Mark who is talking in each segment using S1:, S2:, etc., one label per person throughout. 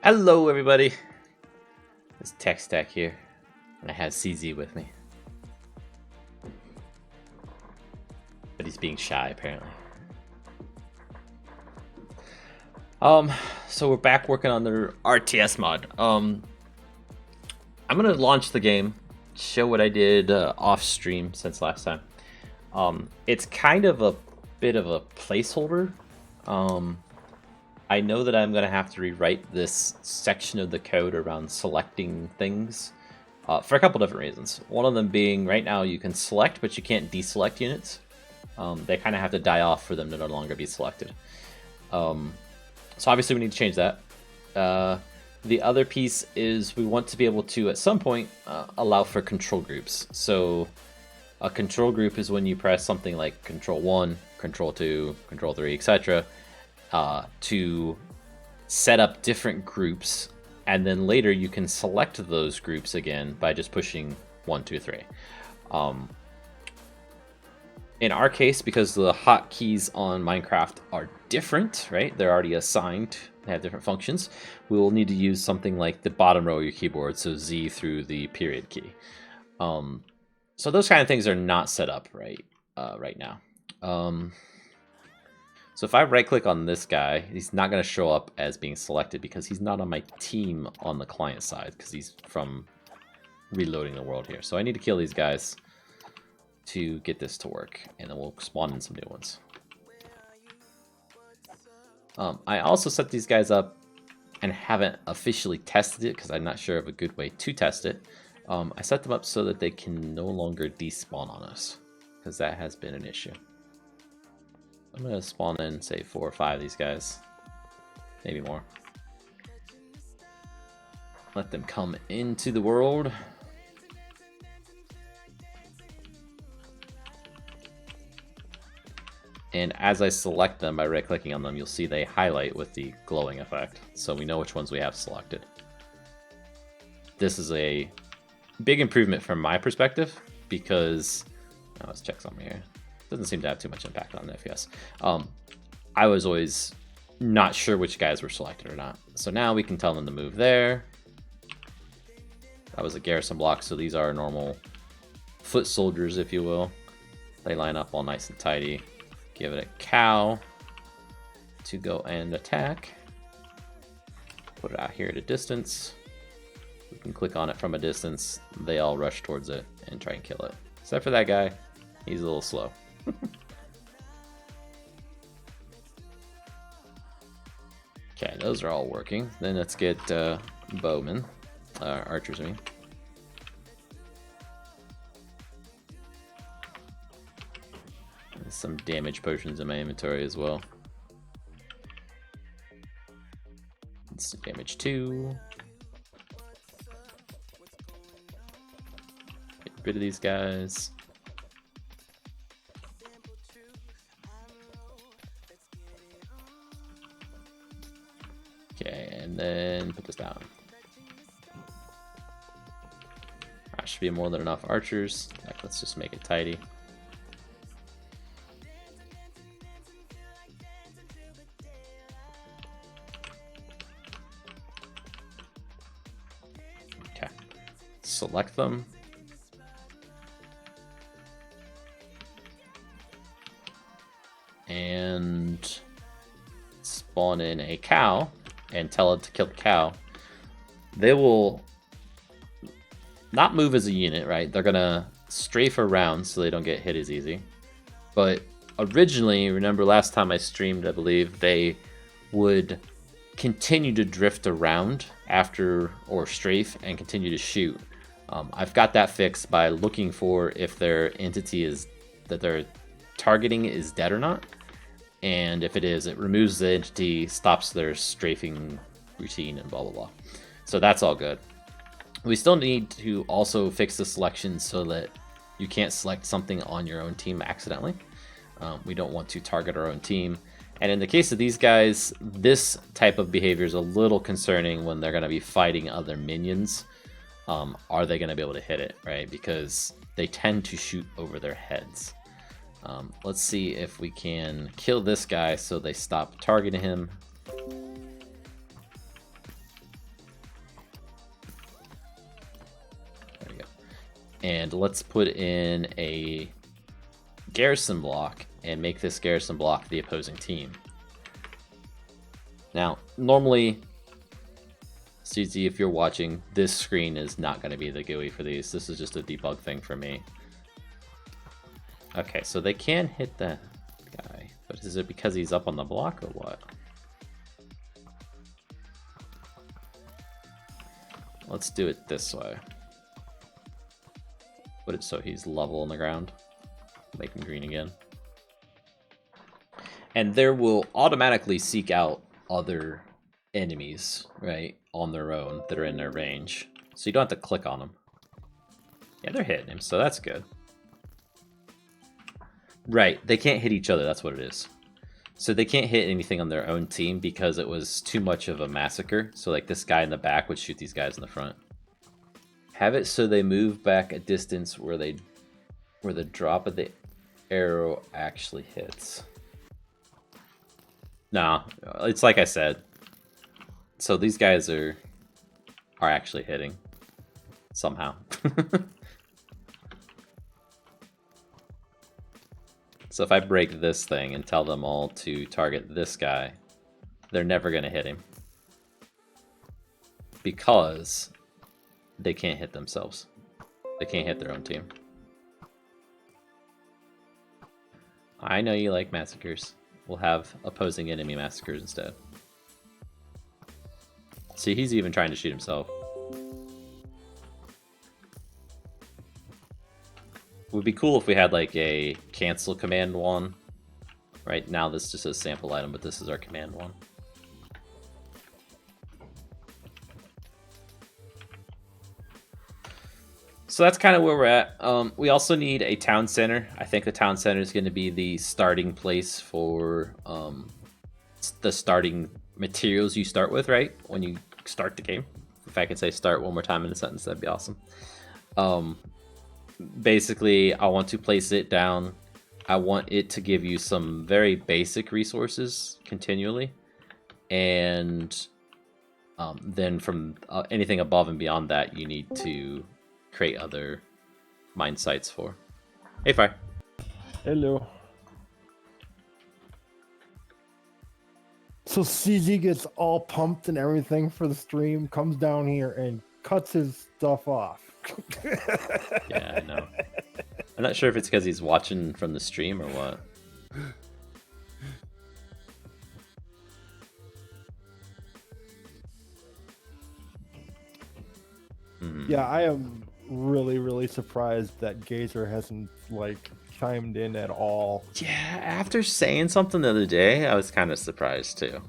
S1: Hello everybody, it's TechStack here, and I have CZ with me. But he's being shy apparently. So we're back working on the RTS mod. I'm gonna launch the game, show what I did off stream since last time. It's kind of a bit of a placeholder. I know that I'm going to have to rewrite this section of the code around selecting things for a couple different reasons. One of them being right now you can select, but you can't deselect units. They kind of have to die off for them to no longer be selected. So obviously we need to change that. The other piece is we want to be able to, at some point, allow for control groups. So a control group is when you press something like Control 1, Control 2, Control 3, etc. To set up different groups, and then later you can select those groups again by just pushing 1, 2, 3. In our case, because the hotkeys on Minecraft are different, right? They're already assigned, they have different functions. We will need to use something like the bottom row of your keyboard, so Z through the period key. So those kind of things are not set up right now. So if I right click on this guy, he's not going to show up as being selected because he's not on my team on the client side because he's from reloading the world here. So I need to kill these guys to get this to work, and then we'll spawn in some new ones. I also set these guys up and haven't officially tested it because I'm not sure of a good way to test it. I set them up so that they can no longer despawn on us because that has been an issue. I'm going to spawn in, say, 4 or 5 of these guys. Maybe more. Let them come into the world. And as I select them by right-clicking on them, you'll see they highlight with the glowing effect. So we know which ones we have selected. This is a big improvement from my perspective because... Now let's check something here. Doesn't seem to have too much impact on the FPS. I was always not sure which guys were selected or not. So now we can tell them to move there. That was a garrison block, so these are normal foot soldiers, if you will. They line up all nice and tidy. Give it a cow to go and attack. Put it out here at a distance. We can click on it from a distance. They all rush towards it and try and kill it. Except for that guy, he's a little slow. Okay, those are all working. Then let's get bowmen, archers, I mean. There's some damage potions in my inventory as well. It's damage 2. Get rid of these guys. Okay, and then put this down. That should be more than enough archers. Let's just make it tidy. Okay, select them. And spawn in a cow. And tell it to kill the cow. They will not move as a unit, right? They're gonna strafe around so they don't get hit as easy. But originally, remember last time I streamed, I believe, they would continue to drift around after, or strafe, and continue to shoot. I've got that fixed by looking for if their entity is, that they're targeting is dead or not. And if it is, it removes the entity, stops their strafing routine, and blah, blah, blah. So that's all good. We still need to also fix the selection so that you can't select something on your own team accidentally. We don't want to target our own team. And in the case of these guys, this type of behavior is a little concerning when they're going to be fighting other minions. Are they going to be able to hit it, right? Because they tend to shoot over their heads. Let's see if we can kill this guy so they stop targeting him. And let's put in a garrison block and make this garrison block the opposing team. Now, normally, CZ, if you're watching, this screen is not going to be the GUI for these. This is just a debug thing for me. Okay, so they can hit that guy, but is it because he's up on the block or what? Let's do it this way. Put it so he's level on the ground. Make him green again. And there will automatically seek out other enemies, right, on their own that are in their range. So you don't have to click on them. Yeah, they're hitting him, so that's good. Right, they can't hit each other, that's what it is. So they can't hit anything on their own team because it was too much of a massacre. So like this guy in the back would shoot these guys in the front. Have it so they move back a distance where the drop of the arrow actually hits. No, it's like I said. So these guys are actually hitting somehow. So if I break this thing and tell them all to target this guy, they're never going to hit him. Because they can't hit themselves. They can't hit their own team. I know you like massacres. We'll have opposing enemy massacres instead. See, he's even trying to shoot himself. It would be cool if we had like a cancel command one. Right now this just says sample item, but this is our command one. So that's kind of where we're at. We also need a town center. I think the town center is going to be the starting place for the starting materials you start with, right? When you start the game. If I could say start one more time in a sentence, that'd be awesome. Basically, I want to place it down. I want it to give you some very basic resources continually. And then from anything above and beyond that, you need to create other mine sites for. Hey, Fire.
S2: Hello. So CZ gets all pumped and everything for the stream, comes down here and cuts his stuff off.
S1: Yeah, I know. I'm not sure if it's because he's watching from the stream or what.
S2: Yeah, I am really surprised that Gazer hasn't like chimed in at all.
S1: Yeah, after saying something the other day, I was kind of surprised too.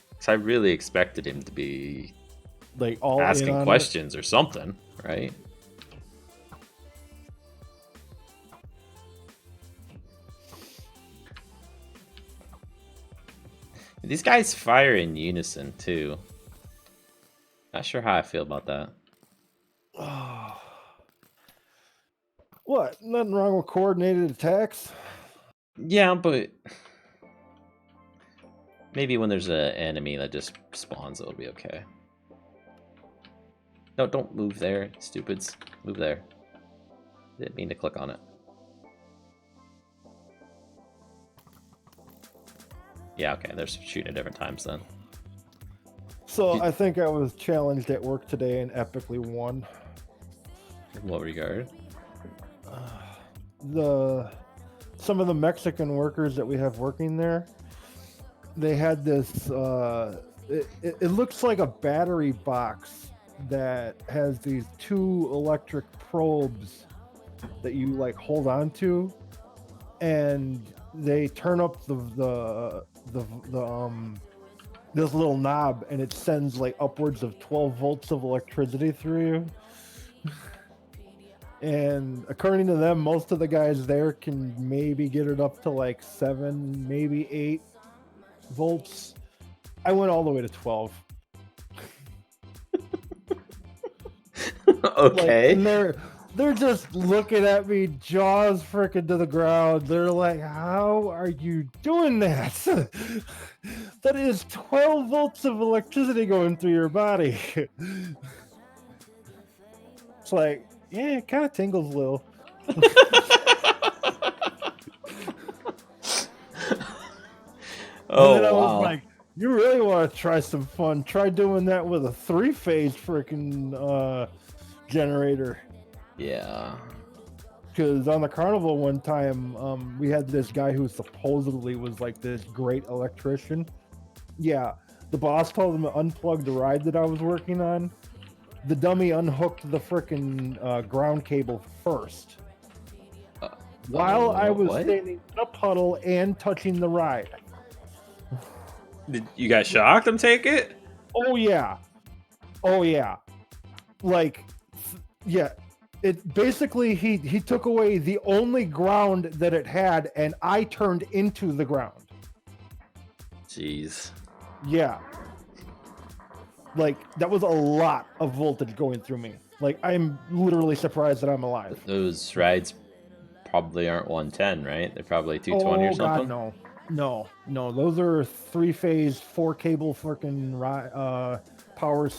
S1: Because I really expected him to be
S2: Like all
S1: asking questions or something, right? These guys fire in unison too. Not sure how I feel about that.
S2: What? Nothing wrong with coordinated attacks?
S1: Yeah, but maybe when there's an enemy that just spawns, it'll be okay. No, don't move there, stupids. Move there. Didn't mean to click on it. Yeah, okay, they're shooting at different times then.
S2: So I think I was challenged at work today and epically won.
S1: In what regard?
S2: Some of the Mexican workers that we have working there, they had this it looks like a battery box that has these two electric probes that you like hold on to, and they turn up this little knob and it sends like upwards of 12 volts of electricity through you. And according to them, most of the guys there can maybe get it up to like 7, maybe 8 volts. I went all the way to 12.
S1: Okay.
S2: Like, and they're just looking at me, jaws freaking to the ground. They're like, how are you doing that? That is 12 volts of electricity going through your body. like, yeah, it kind of tingles a little.
S1: Oh,
S2: and then I was
S1: wow.
S2: like, you really want to try some fun? Try doing that with a 3-phase freaking generator.
S1: Yeah.
S2: Because on the carnival one time, we had this guy who supposedly was like this great electrician. Yeah, the boss told him to unplug the ride that I was working on. The dummy unhooked the freaking ground cable first. While I was
S1: what?
S2: standing in a puddle and touching the ride.
S3: Did you got shocked? I'm take it.
S2: Oh yeah. Oh yeah. Like, yeah. It basically he took away the only ground that it had, and I turned into the ground.
S1: Jeez.
S2: Yeah. Like, that was a lot of voltage going through me. Like, I'm literally surprised that I'm alive.
S1: Those rides probably aren't 110, right? They're probably 220 or something.
S2: God, no. Those are 3-phase, 4-cable freaking power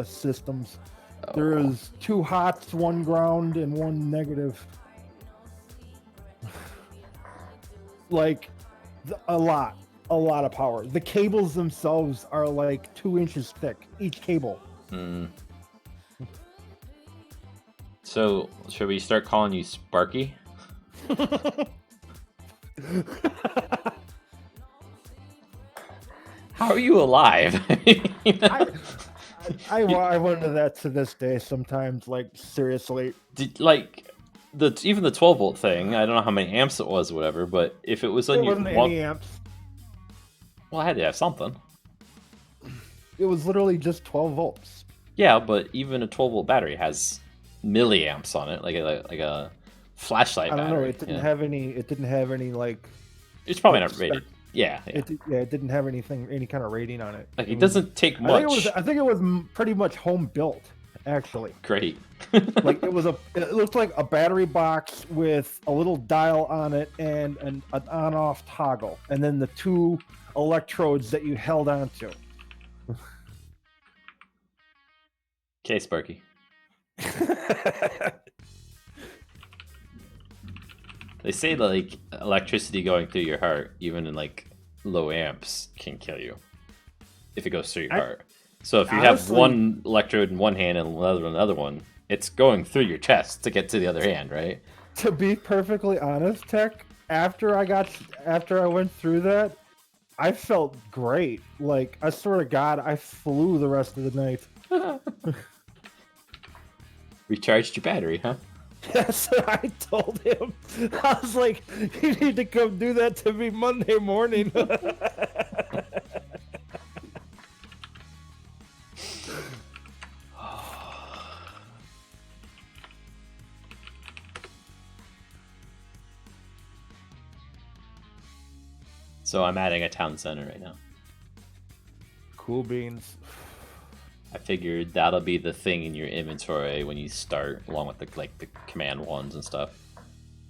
S2: systems.
S1: Oh.
S2: There's 2 hots, 1 ground, and 1 negative. Like, a lot of power. The cables themselves are like 2 inches thick, each cable.
S1: So, should we start calling you Sparky? How are you alive?
S2: I wonder that to this day sometimes, like, seriously.
S1: Even the 12 volt thing, I don't know how many amps it was or whatever, but if it was on
S2: It
S1: you,
S2: wasn't any amps.
S1: well, I had to have something.
S2: It was literally just 12 volts.
S1: Yeah, but even a 12 volt battery has milliamps on it, like a flashlight battery.
S2: I don't know. It didn't have any. It didn't have any like.
S1: It's probably not rated. Yeah.
S2: It didn't have any kind of rating on it.
S1: Like, it doesn't take much.
S2: I think it was pretty much home built, actually.
S1: Great.
S2: Like, it looked like a battery box with a little dial on it and an on-off toggle, and then the 2 electrodes that you held onto.
S1: Okay, Sparky. They say that, like, electricity going through your heart, even in like low amps, can kill you if it goes through your heart. So if you have one electrode in one hand and another one, it's going through your chest to get to the other hand, right?
S2: To be perfectly honest, Tech, after I went through that, I felt great. Like, I swear to God, I flew the rest of the night.
S1: Recharged your battery, huh?
S2: That's what I told him. I was like, you need to come do that to me Monday morning.
S1: So I'm adding a town center right now.
S2: Cool beans.
S1: I figured that'll be the thing in your inventory when you start, along with the command ones and stuff.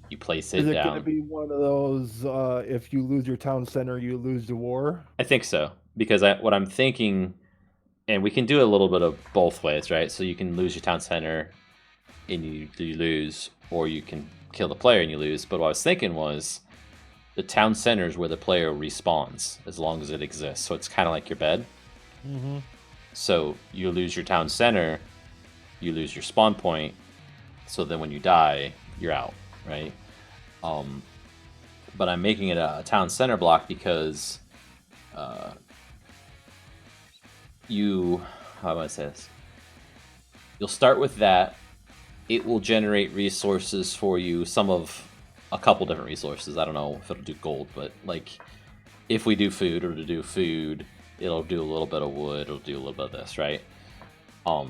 S1: You place it down. Is it going
S2: to be one of those, if you lose your town center, you lose the war?
S1: I think so, because what I'm thinking, and we can do a little bit of both ways, right? So you can lose your town center and you lose, or you can kill the player and you lose. But what I was thinking was, the town center is where the player respawns, as long as it exists. So it's kind of like your bed.
S2: Mm-hmm.
S1: So you lose your town center, you lose your spawn point, so then when you die, you're out, right? But I'm making it a town center block because how do I say this? You'll start with that. It will generate resources for you, a couple different resources. I don't know if it'll do gold, but like if we do food, or to do food, it'll do a little bit of wood, it'll do a little bit of this, right? So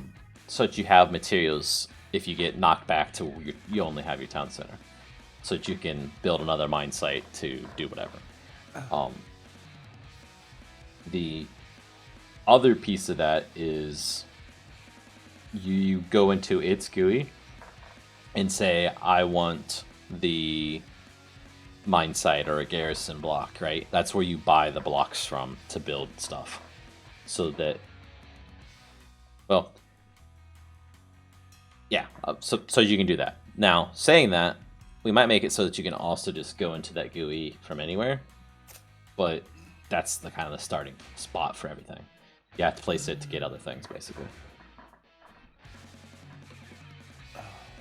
S1: that you have materials if you get knocked back to where you only have your town center. So that you can build another mine site to do whatever. The other piece of that is you go into its GUI and say, I want the mine site or a garrison block, right? That's where you buy the blocks from to build stuff. So that, well, Yeah, so you can do that. Now, saying that, we might make it so that you can also just go into that GUI from anywhere, but that's the kind of the starting spot for everything. You have to place it to get other things, basically.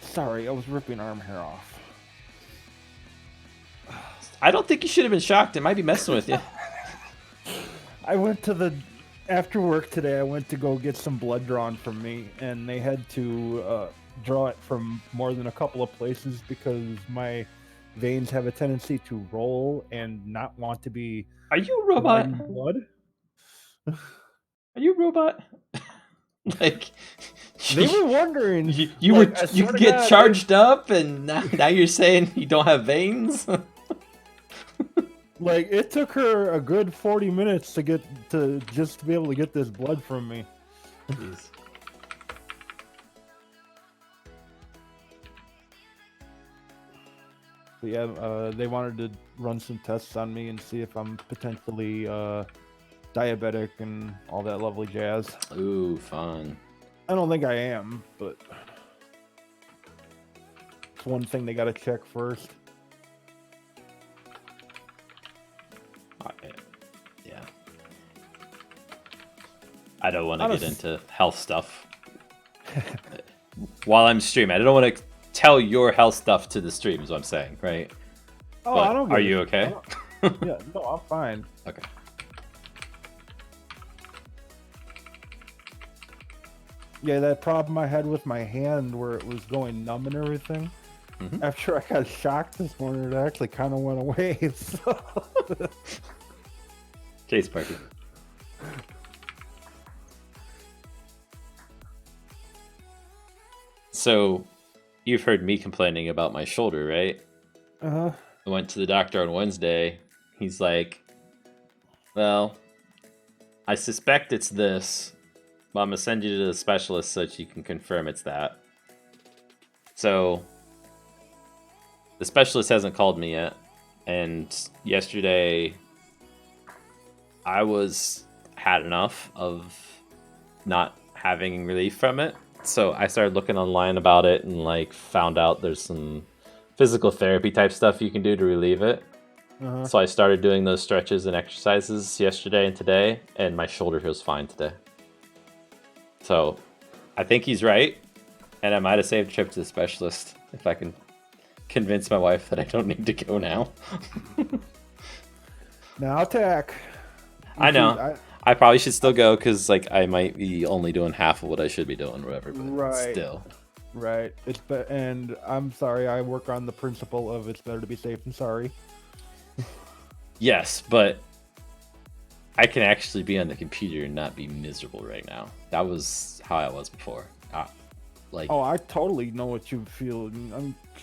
S2: Sorry, I was ripping arm hair off.
S1: I don't think you should have been shocked. It might be messing with you.
S2: I went to after work today. I went to go get some blood drawn from me, and they had to draw it from more than a couple of places because my veins have a tendency to roll and not want to be.
S3: Are you a robot?
S2: Blood?
S3: Are you a robot?
S1: Like
S2: They were wondering.
S1: you could get charged up, and now you're saying you don't have veins.
S2: Like, it took her a good 40 minutes to be able to get this blood from me.
S1: Jeez.
S2: But yeah, they wanted to run some tests on me and see if I'm potentially diabetic and all that lovely jazz.
S1: Ooh, fun.
S2: I don't think I am, but it's one thing they gotta check first.
S1: Yeah. I don't want to get into health stuff while I'm streaming. I don't want to tell your health stuff to the stream, is what I'm saying, right?
S2: Oh,
S1: but
S2: I don't.
S1: Are you okay?
S2: Yeah, no, I'm fine.
S1: Okay.
S2: Yeah, that problem I had with my hand where it was going numb and everything.
S1: Mm-hmm.
S2: After I got shocked this morning, it actually kind of went away. So.
S1: Chase Parker. So, you've heard me complaining about my shoulder, right?
S2: Uh-huh.
S1: I went to the doctor on Wednesday. He's like, well, I suspect it's this, but I'm going to send you to the specialist so that you can confirm it's that. So, the specialist hasn't called me yet. And yesterday, I had enough of not having relief from it. So I started looking online about it and like found out there's some physical therapy type stuff you can do to relieve it.
S2: Uh-huh.
S1: So I started doing those stretches and exercises yesterday and today, and my shoulder feels fine today. So I think he's right, and I might have saved a trip to the specialist if I can convince my wife that I don't need to go now.
S2: Now attack.
S1: I know. I probably should still go because like I might be only doing half of what I should be doing, or whatever. But
S2: right.
S1: Still.
S2: Right. And I'm sorry. I work on the principle of it's better to be safe than sorry.
S1: Yes, but I can actually be on the computer and not be miserable right now. That was how I was before.
S2: Oh, I totally know what you feel.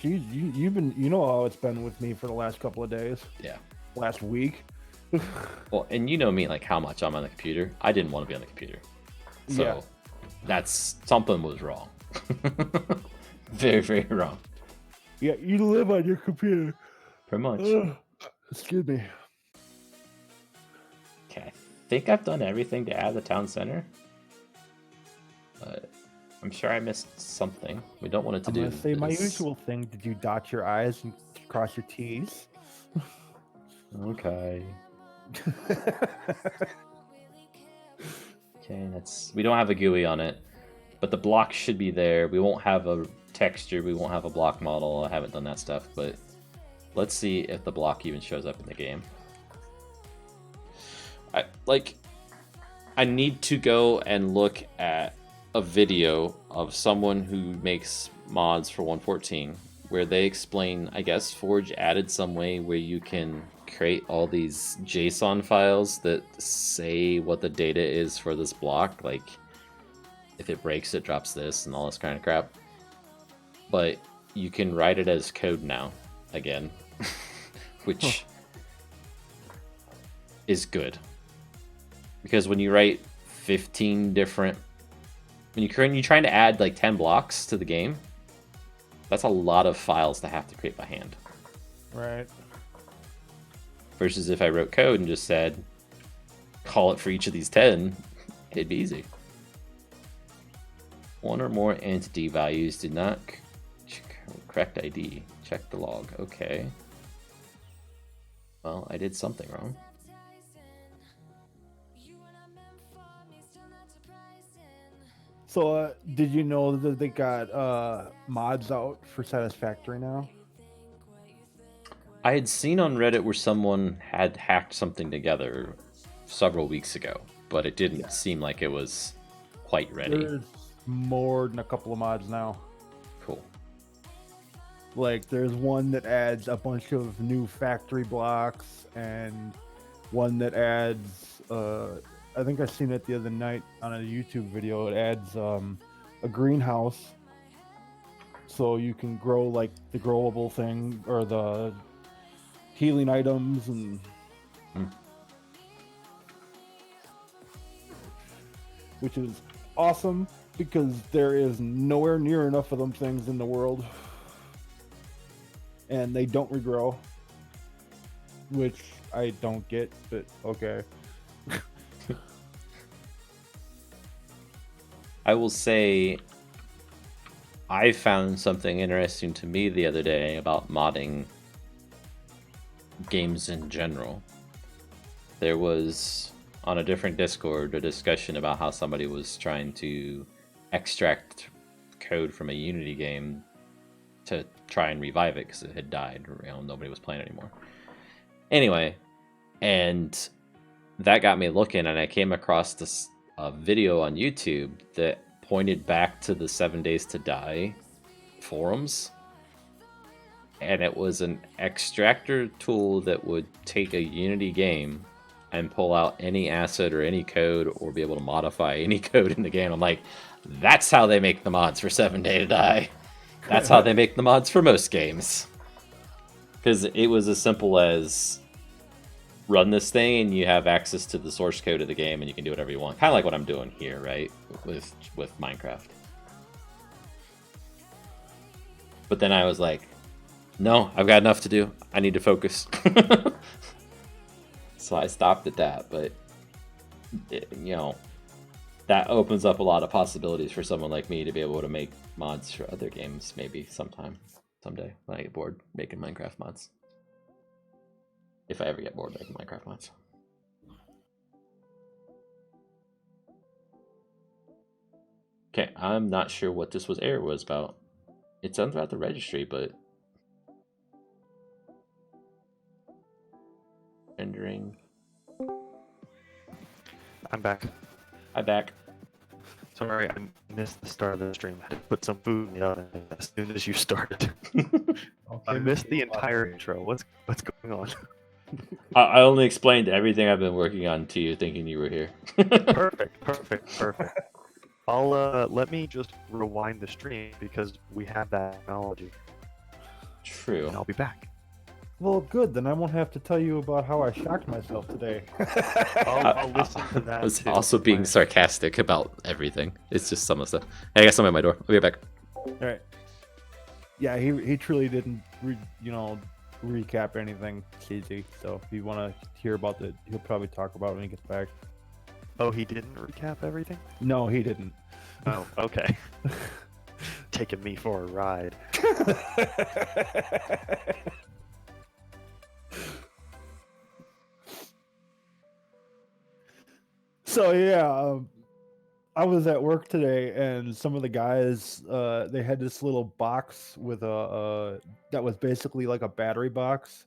S2: You've been, you know how it's been with me for the last couple of days.
S1: Yeah.
S2: Last week.
S1: Well, and you know me, like how much I'm on the computer. I didn't want to be on the computer. So
S2: yeah.
S1: That's something was wrong. Very, very wrong.
S2: Yeah, you live on your computer.
S1: Pretty much.
S2: Excuse me.
S1: Okay, I think I've done everything to add the town center. But I'm sure I missed something. We don't want it to
S2: I'm
S1: do.
S2: gonna say my usual thing. Did you dot your I's and cross your T's?
S1: Okay. Okay, we don't have a GUI on it, but the block should be there. We won't have a texture, we won't have a block model. I haven't done that stuff, but let's see if the block even shows up in the game. I need to go and look at a video of someone who makes mods for 1.14 where they explain, I guess Forge added some way where you can create all these JSON files that say what the data is for this block, like if it breaks it drops this and all this kind of crap. But you can write it as code now again, which is good. Because when you write 15 different, when you're trying to add like 10 blocks to the game, that's a lot of files to have to create by hand.
S2: Right.
S1: Versus if I wrote code and just said, call it for each of these 10, it'd be easy. One or more entity values did not correct ID. Check the log. Okay. Well, I did something wrong.
S2: So, did you know that they got mods out for Satisfactory now?
S1: I had seen on Reddit where someone had hacked something together several weeks ago, but it didn't seem like it was quite ready.
S2: There's more than a couple of mods now.
S1: Cool.
S2: Like, there's one that adds a bunch of new factory blocks, and one that adds, I think I seen it the other night on a YouTube video. It adds a greenhouse, so you can grow like the growable thing or the healing items, and which is awesome because there is nowhere near enough of them things in the world, and they don't regrow, which I don't get, but okay.
S1: I will say I found something interesting to me the other day about modding games in general. There was, on a different Discord, a discussion about how somebody was trying to extract code from a Unity game to try and revive it because it had died. Nobody was playing anymore. Anyway, and that got me looking, and I came across this video on YouTube that pointed back to the 7 Days to Die forums. And it was an extractor tool that would take a Unity game and pull out any asset or any code or be able to modify any code in the game. I'm like, that's how they make the mods for 7 Day to Die. That's how they make the mods for most games. Because it was as simple as run this thing and you have access to the source code of the game and you can do whatever you want. Kind of like what I'm doing here, right? With Minecraft. But then I was like, no, I've got enough to do. I need to focus. So I stopped at that, but that opens up a lot of possibilities for someone like me to be able to make mods for other games maybe someday when I get bored making Minecraft mods. If I ever get bored making Minecraft mods. Okay, I'm not sure what this error was about. It sounds about the registry, but rendering.
S4: I'm back.
S1: I'm back.
S4: Sorry, I missed the start of the stream. I had to put some food in the oven as soon as you started. I missed the entire intro. What's going on?
S1: I only explained everything I've been working on to you, thinking you were here.
S4: Perfect. I'll let me just rewind the stream because we have that technology.
S1: True.
S4: And I'll be back.
S2: Well, good. Then I won't have to tell you about how I shocked myself today.
S4: I'll listen to that.
S1: I was
S4: too.
S1: also being sarcastic about everything. It's just some of the stuff. Hey, I got someone at my door. I'll be right back.
S2: All right. Yeah, he truly didn't, recap anything cheesy. So if you want to hear about it, he'll probably talk about it when he gets back.
S4: Oh, he didn't recap everything?
S2: No, he didn't.
S4: Oh, okay. Taking me for a ride.
S2: So yeah, I was at work today, and some of the guys they had this little box with that was basically like a battery box,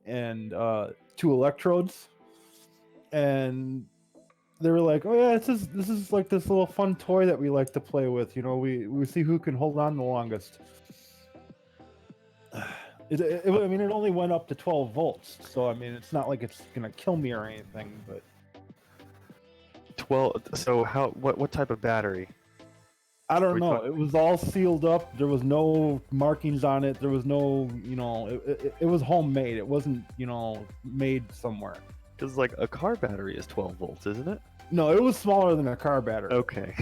S2: and 2 electrodes, and they were like, "Oh yeah, this is like this little fun toy that we like to play with. We see who can hold on the longest." I mean, it only went up to 12 volts, so I mean, it's not like it's gonna kill me or anything, but.
S4: 12. So what type of battery?
S2: I don't
S4: We're
S2: know.
S4: talking-
S2: It was all sealed up. There was no markings on it. There was no, it was homemade. It wasn't, made somewhere.
S4: Because like a car battery is 12 volts, isn't it?
S2: No, it was smaller than a car battery.
S4: Okay.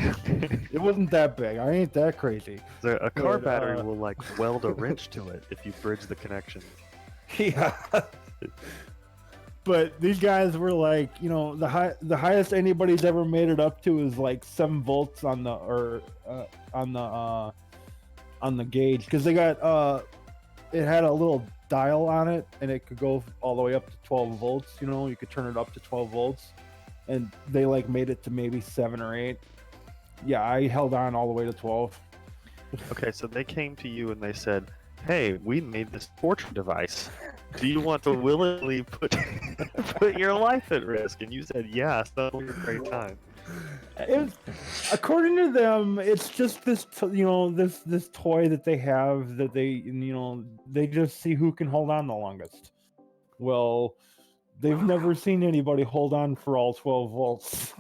S2: It wasn't that big. I ain't that crazy.
S4: So a car
S2: But,
S4: battery will like weld a wrench to it if you bridge the connection.
S2: Yeah. But these guys were like, you know, the highest anybody's ever made it up to is like 7 volts on the on the gauge, because they got it had a little dial on it, and it could go all the way up to 12 volts. You know, you could turn it up to 12 volts, and they like made it to maybe 7 or 8. Yeah, I held on all the way to 12.
S4: Okay, so they came to you and they said, "Hey, we made this torture device. Do you want to willingly put put your life at risk?" And you said, "Yes, that'll be a great time."
S2: According to them, it's just this, you know, this toy that they have that they, you know, they just see who can hold on the longest. Well, they've never seen anybody hold on for all 12 volts.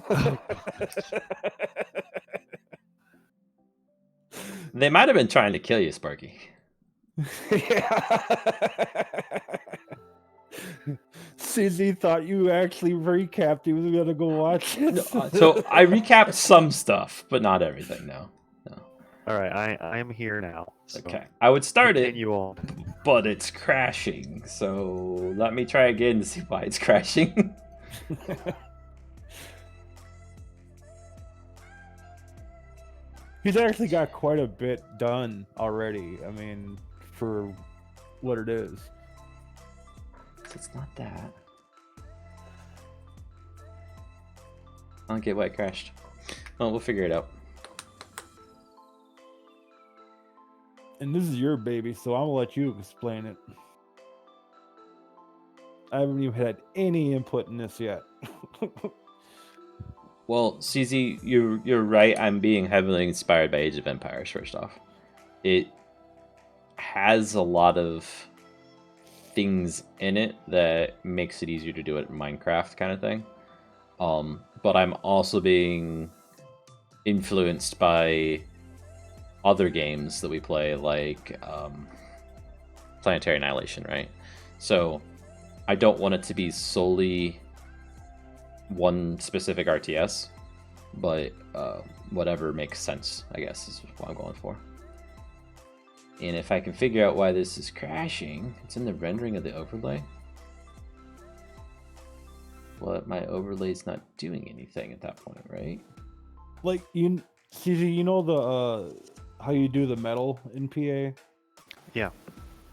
S1: They might have been trying to kill you, Sparky.
S2: CZ thought you actually recapped. He was gonna go watch it.
S1: So I recapped some stuff, but not everything. No.
S4: All right, I'm here now. So
S1: Okay, I would start it,
S4: continue on.
S1: but it's crashing. So let me try again to see why it's crashing.
S2: He's actually got quite a bit done already. I mean, for what it is.
S1: It's not that. I don't get why it crashed. Well, we'll figure it out.
S2: And this is your baby, so I'm gonna let you explain it. I haven't even had any input in this yet.
S1: Well, CZ, you're right. I'm being heavily inspired by Age of Empires. First off, it has a lot of things in it that makes it easier to do it in Minecraft kind of thing. But I'm also being influenced by other games that we play, like Planetary Annihilation, right? So I don't want it to be solely one specific RTS, but whatever makes sense, I guess, is what I'm going for. And if I can figure out why this is crashing, it's in the rendering of the overlay. But my overlay's not doing anything at that point, right?
S2: Like, you, CZ, you know the how you do the metal in PA?
S4: Yeah.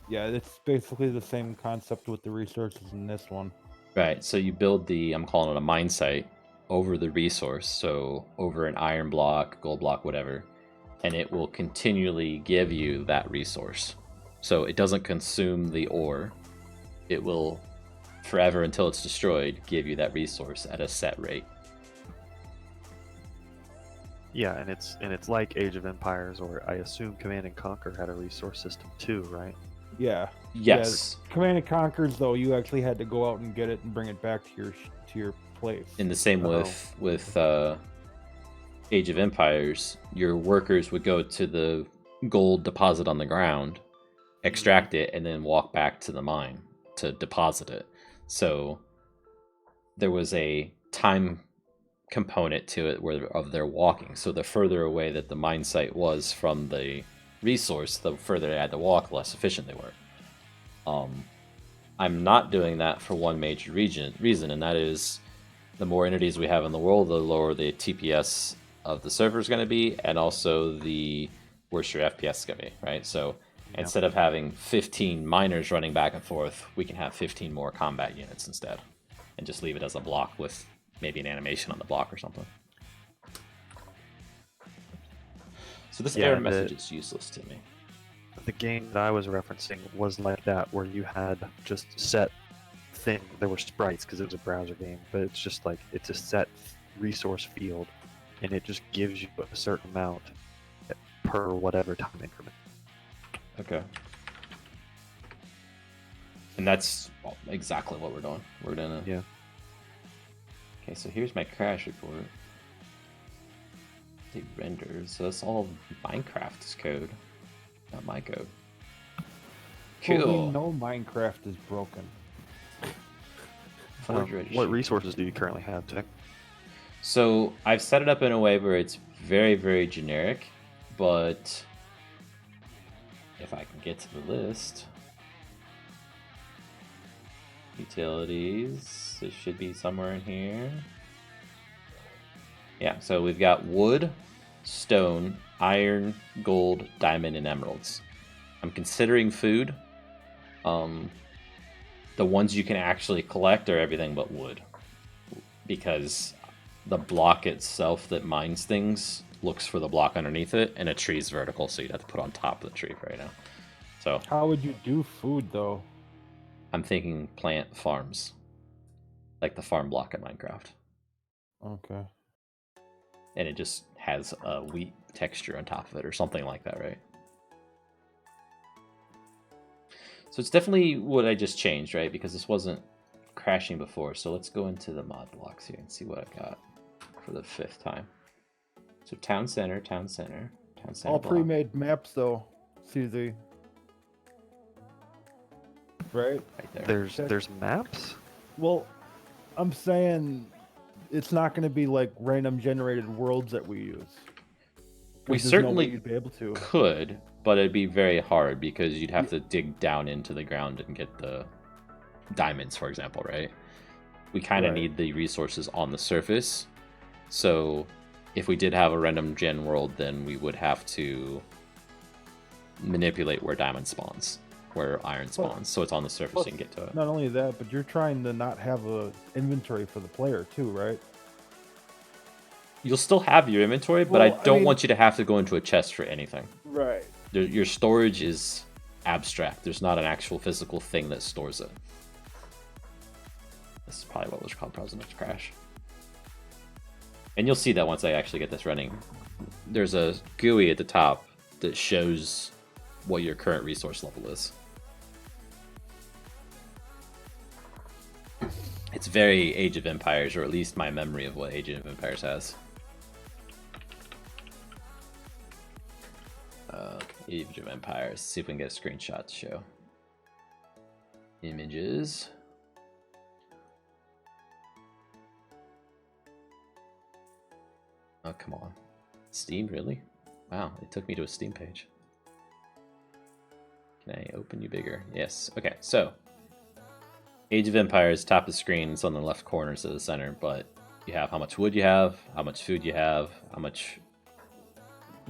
S2: Yeah, it's basically the same concept with the resources in this one.
S1: Right, so you build the, I'm calling it a mine site, over the resource, so over an iron block, gold block, whatever, and it will continually give you that resource. So it doesn't consume the ore. It will, forever until it's destroyed, give you that resource at a set rate.
S4: Yeah, and it's like Age of Empires, or I assume Command and Conquer had a resource system too, right?
S2: Yeah.
S1: Yes.
S2: Yeah, Command and Conquers, though, you actually had to go out and get it and bring it back to your place.
S1: In the same with Age of Empires, your workers would go to the gold deposit on the ground, extract it, and then walk back to the mine to deposit it. So there was a time component to it of their walking. So the further away that the mine site was from the resource, the further they had to walk, the less efficient they were. I'm not doing that for one major reason, and that is the more entities we have in the world, the lower the TPS of the server is going to be, and also the worse your FPS is going to be, right? So instead of having 15 miners running back and forth, we can have 15 more combat units instead, and just leave it as a block with maybe an animation on the block or something. So this error message is useless to me.
S4: The game that I was referencing was like that, where you had just set thing. There were sprites because it was a browser game, but it's just like it's a set resource field, and it just gives you a certain amount per whatever time increment.
S1: Okay. And that's exactly what we're doing. We're gonna.
S4: Yeah.
S1: Okay, so here's my crash report. It renders. So that's all Minecraft's code, not my code. Cool.
S2: Well, we know Minecraft is broken.
S4: What resources do you currently have, Tech?
S1: So I've set it up in a way where it's very, very generic, but if I can get to the list, Utilities. It should be somewhere in here. Yeah, so we've got wood, stone, iron, gold, diamond, and emeralds. I'm considering food. The ones you can actually collect are everything but wood, because the block itself that mines things looks for the block underneath it, and a tree's vertical, so you'd have to put on top of the tree right now. So
S2: How would you do food though?
S1: I'm thinking plant farms, like the farm block in Minecraft,
S2: Okay.
S1: and it just has a wheat texture on top of it or something like that, right? So it's definitely what I just changed, right? Because this wasn't crashing before. So let's go into the mod blocks here and see what I got for the 5th time. So town center, town center, town center.
S2: All
S1: block.
S2: pre-made maps though, CZ. Right?
S1: Right there.
S4: There's maps.
S2: Well, I'm saying it's not going to be like random generated worlds that we use.
S1: We
S2: 'Cause there's no way
S1: certainly
S2: you'd be able to.
S1: could, but it'd be very hard because you'd have to dig down into the ground and get the diamonds, for example, right? We kind of
S2: Right.
S1: need the resources on the surface. So if we did have a random gen world, then we would have to manipulate where diamond spawns, where iron spawns, so it's on the surface
S2: plus-
S1: and get to it.
S2: Not only that, but you're trying to not have a inventory for the player too, right?
S1: You'll still have your inventory, but
S2: Well,
S1: I
S2: I
S1: don't
S2: mean-
S1: want you to have to go into a chest for anything.
S2: Right.
S1: Your storage is abstract. There's not an actual physical thing that stores it. This is probably what was causing this crash. And you'll see that once I actually get this running. There's a GUI at the top that shows what your current resource level is. It's very Age of Empires, or at least my memory of what Age of Empires has. Age of Empires. See if we can get a screenshot to show. Images. Oh, come on. Steam, really? Wow, it took me to a Steam page. Can I open you bigger? Yes. Okay, so Age of Empires, top of the screen, it's on the left corner to the center, but you have how much wood you have, how much food you have, how much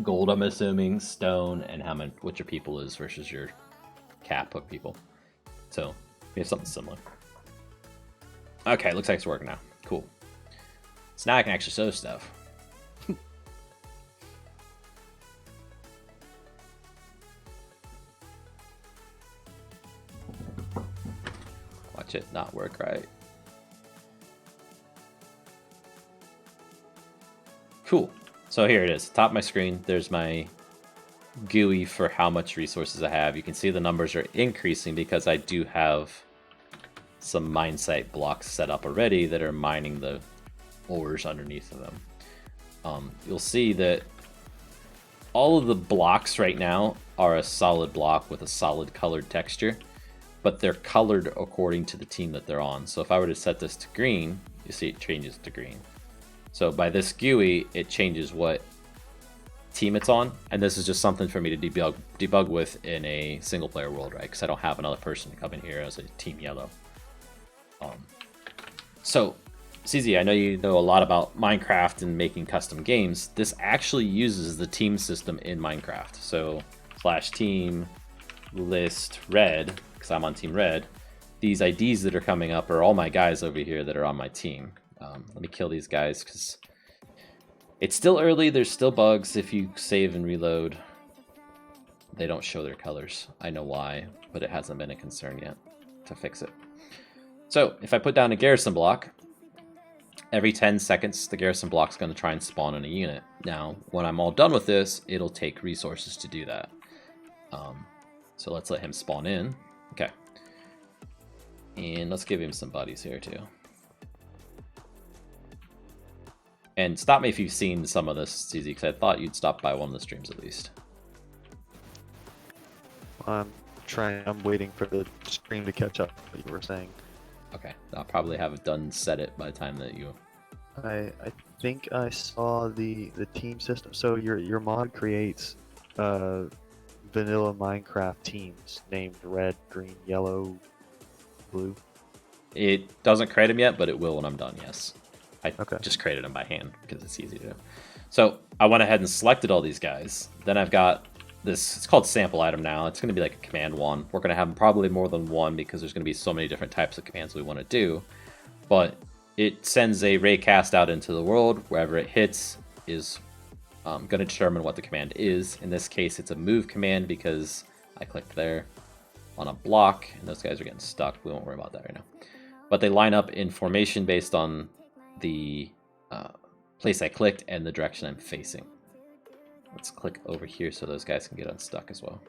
S1: gold, I'm assuming, stone, and how much what your people is versus your cap of people. So we have something similar. Okay, looks like it's working now. Cool. So now I can actually sew stuff. Watch it not work right. Cool. So here it is. Top of my screen, there's my GUI for how much resources I have. You can see the numbers are increasing because I do have some mine site blocks set up already that are mining the ores underneath of them. You'll see that all of the blocks right now are a solid block with a solid colored texture, but they're colored according to the team that they're on. So if I were to set this to green, you see it changes to green. So by this GUI, it changes what team it's on, and this is just something for me to debug with in a single player world, right? Because I don't have another person to come in here as a team yellow. So CZ, I know you know a lot about Minecraft and making custom games. This actually uses the team system in Minecraft. So /team list red, because I'm on team red. These IDs that are coming up are all my guys over here that are on my team. Let me kill these guys because it's still early. There's still bugs. If you save and reload, they don't show their colors. I know why, but it hasn't been a concern yet to fix it. So if I put down a garrison block, every 10 seconds, the garrison block's going to try and spawn in a unit. Now, when I'm all done with this, it'll take resources to do that. So let's let him spawn in. Okay. And let's give him some buddies here too. And stop me if you've seen some of this, CZ, because I thought you'd stop by one of the streams at least.
S4: I'm waiting for the stream to catch up to what you were saying.
S1: Okay, I'll probably have it done set it by the time that you...
S4: I think I saw the team system. So your mod creates vanilla Minecraft teams named red, green, yellow, blue.
S1: It doesn't create them yet, but it will when I'm done, yes. I
S4: Okay.
S1: just created them by hand because it's easy to do. So I went ahead and selected all these guys. Then I've got this, it's called sample item now. It's going to be like a command one. We're going to have probably more than one because there's going to be so many different types of commands we want to do. But it sends a raycast out into the world. Wherever it hits is going to determine what the command is. In this case, it's a move command because I clicked there on a block, and those guys are getting stuck. We won't worry about that right now. But they line up in formation based on the place I clicked and the direction I'm facing. Let's click over here so those guys can get unstuck as well.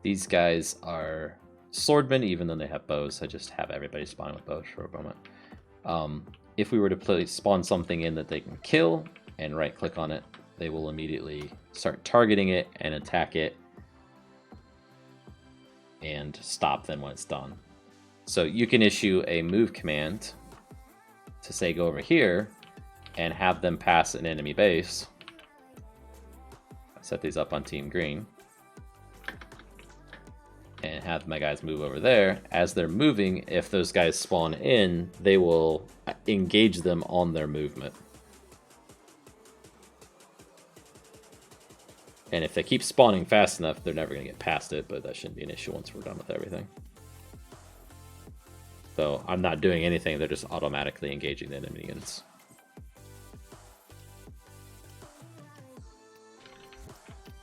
S1: These guys are swordmen, even though they have bows. I just have everybody spawn with bows for a moment. If we were to spawn something in that they can kill and right click on it, they will immediately start targeting it and attack it and stop then when it's done. So you can issue a move command to say go over here and have them pass an enemy base. I set these up on team green and have my guys move over there. As they're moving, if those guys spawn in, they will engage them on their movement. And if they keep spawning fast enough, they're never going to get past it, but that shouldn't be an issue once we're done with everything. So I'm not doing anything, they're just automatically engaging the enemy units.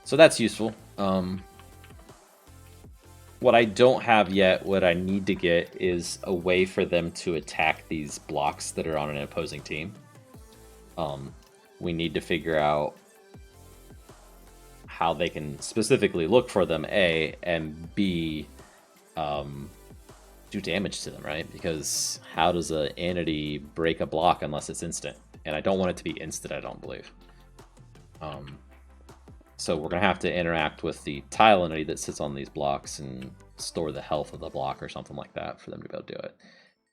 S1: So that's useful. What I don't have yet, what I need to get, is a way for them to attack these blocks that are on an opposing team. We need to figure out how they can specifically look for them, A, and B, do damage to them, right? Because how does an entity break a block unless it's instant? And I don't want it to be instant, I don't believe. So we're going to have to interact with the tile entity that sits on these blocks and store the health of the block or something like that for them to be able to do it.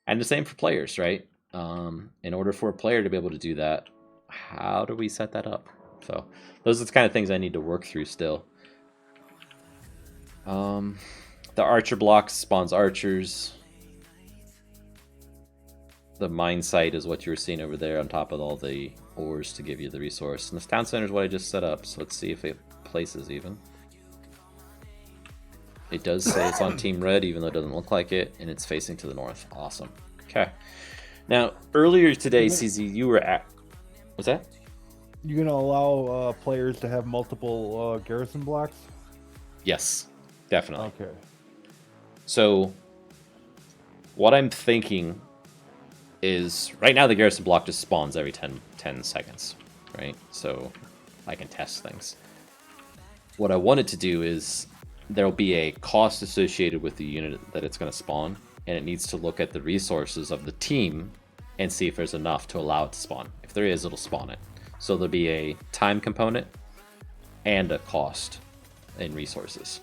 S1: And the same for players, right? In order for a player to be able to do that, how do we set that up? So those are the kind of things I need to work through still. The archer block spawns archers. The mine site is what you were seeing over there on top of all the ores to give you the resource. And this town center is what I just set up, so let's see if it places even. It does say it's on Team Red, even though it doesn't look like it, and it's facing to the north. Awesome. Okay. Now, earlier today, CZ, you were at... What's that?
S2: You gonna allow players to have multiple garrison blocks?
S1: Yes, definitely.
S2: Okay.
S1: So, what I'm thinking is, right now the garrison block just spawns every 10 seconds, right? So, I can test things. What I wanted to do is, there'll be a cost associated with the unit that it's going to spawn, and it needs to look at the resources of the team and see if there's enough to allow it to spawn. If there is, it'll spawn it. So there'll be a time component and a cost in resources.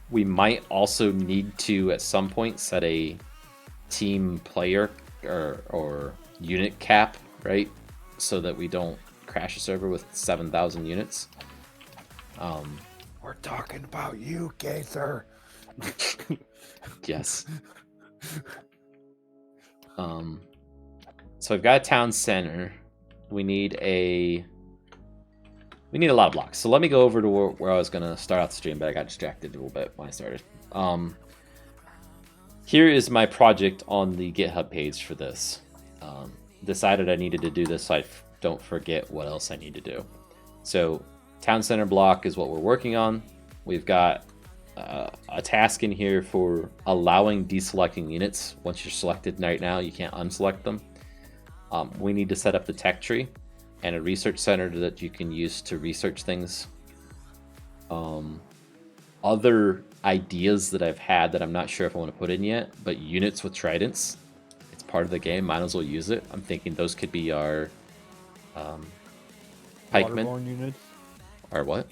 S1: We might also need to, at some point, set a team player or unit cap, right? So that we don't crash a server with 7,000 units.
S2: We're talking about you, Gaither.
S1: Yes. So I've got a town center. We need a lot of blocks. So let me go over to where I was gonna start out the stream, but I got distracted a little bit when I started. Here is my project on the GitHub page for this. Decided I needed to do this so I don't forget what else I need to do. So town center block is what we're working on. We've got a task in here for allowing deselecting units. Once you're selected right now, you can't unselect them. We need to set up the tech tree and a research center that you can use to research things. Other ideas that I've had that I'm not sure if I want to put in yet, but units with tridents. It's part of the game, might as well use it. I'm thinking those could be our pikemen.
S2: Waterborne units.
S1: Or what?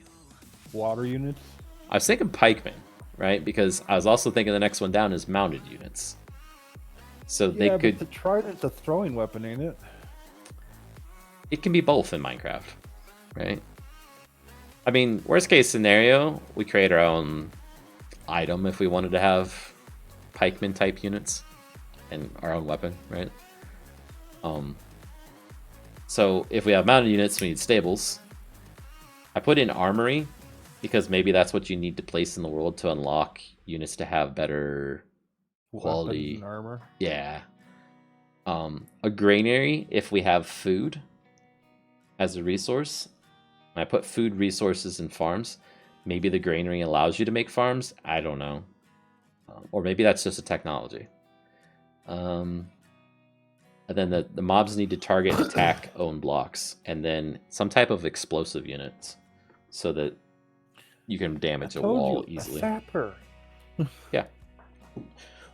S2: Water units.
S1: I was thinking pikemen, right? Because I was also thinking the next one down is mounted units. So they could...
S2: But the trident's a throwing weapon, ain't it?
S1: It can be both in Minecraft, right? I mean, worst case scenario, we create our own item if we wanted to have pikeman type units and our own weapon, right? So if we have mounted units, we need stables. I put in armory because maybe that's what you need to place in the world to unlock units to have better quality
S2: Weapons and armor.
S1: Yeah. A granary if we have food as a resource. I put food resources in farms. Maybe the granary allows you to make farms. I don't know. Or maybe that's just a technology. And then the mobs need to target, attack, own blocks, and then some type of explosive units, so that you can damage a wall easily.
S2: A sapper.
S1: Yeah.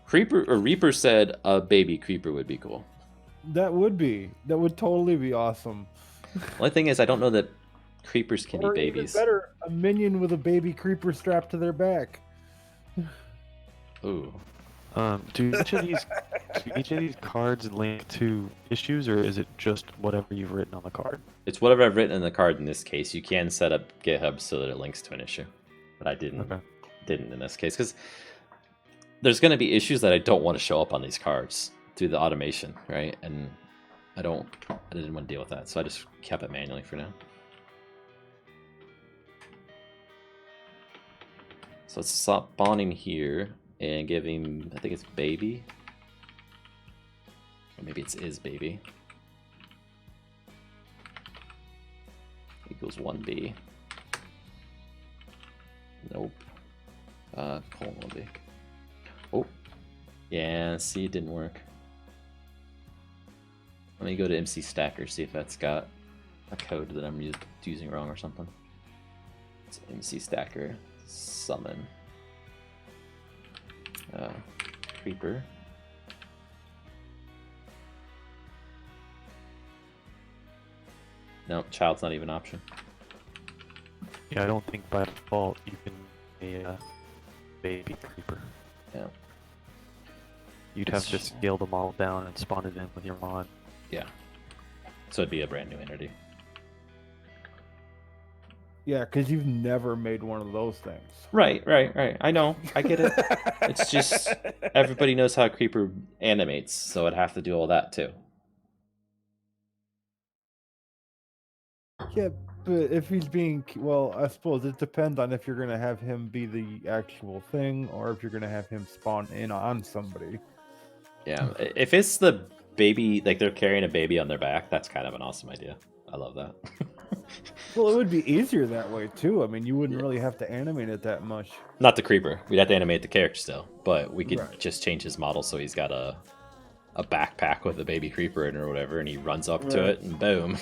S1: Creeper or Reaper said a baby creeper would be cool.
S2: That would totally be awesome.
S1: Only thing is, I don't know that creepers can
S2: Or
S1: be babies.
S2: even better, a minion with a baby creeper strapped to their back.
S1: Ooh.
S4: Do each of these cards link to issues, or is it just whatever you've written on the card?
S1: It's whatever I've written in the card in this case. You can set up GitHub so that it links to an issue, but I didn't in this case because there's going to be issues that I don't want to show up on these cards through the automation, right? And I didn't want to deal with that, so I just kept it manually for now. So let's stop spawning here and give him, I think it's baby. Or maybe it's is baby. Equals 1B. Nope. Colon 1B. Oh. Yeah, see, it didn't work. Let me go to MC Stacker, see if that's got a code that I'm using wrong or something. It's MC Stacker. Summon. Creeper. Nope, child's not even an option.
S4: Yeah, I don't think by default you can be a baby creeper.
S1: Yeah.
S4: You'd have to scale them all down and spawn it in with your mod.
S1: Yeah. So it'd be a brand new entity.
S2: Yeah, because you've never made one of those things.
S1: Right. I know. I get it. It's just everybody knows how a creeper animates, so I'd have to do all that too.
S2: Yeah, but if he's being, well, I suppose it depends on if you're going to have him be the actual thing or if you're going to have him spawn in on somebody.
S1: Yeah, if it's the baby, like they're carrying a baby on their back, that's kind of an awesome idea. I love that.
S2: Well, it would be easier that way too. I mean, you wouldn't really have to animate it that much.
S1: Not the creeper. We'd have to animate the character still, but we could
S2: Right.
S1: just change his model so he's got a backpack with a baby creeper in or whatever, and he runs up to it and boom.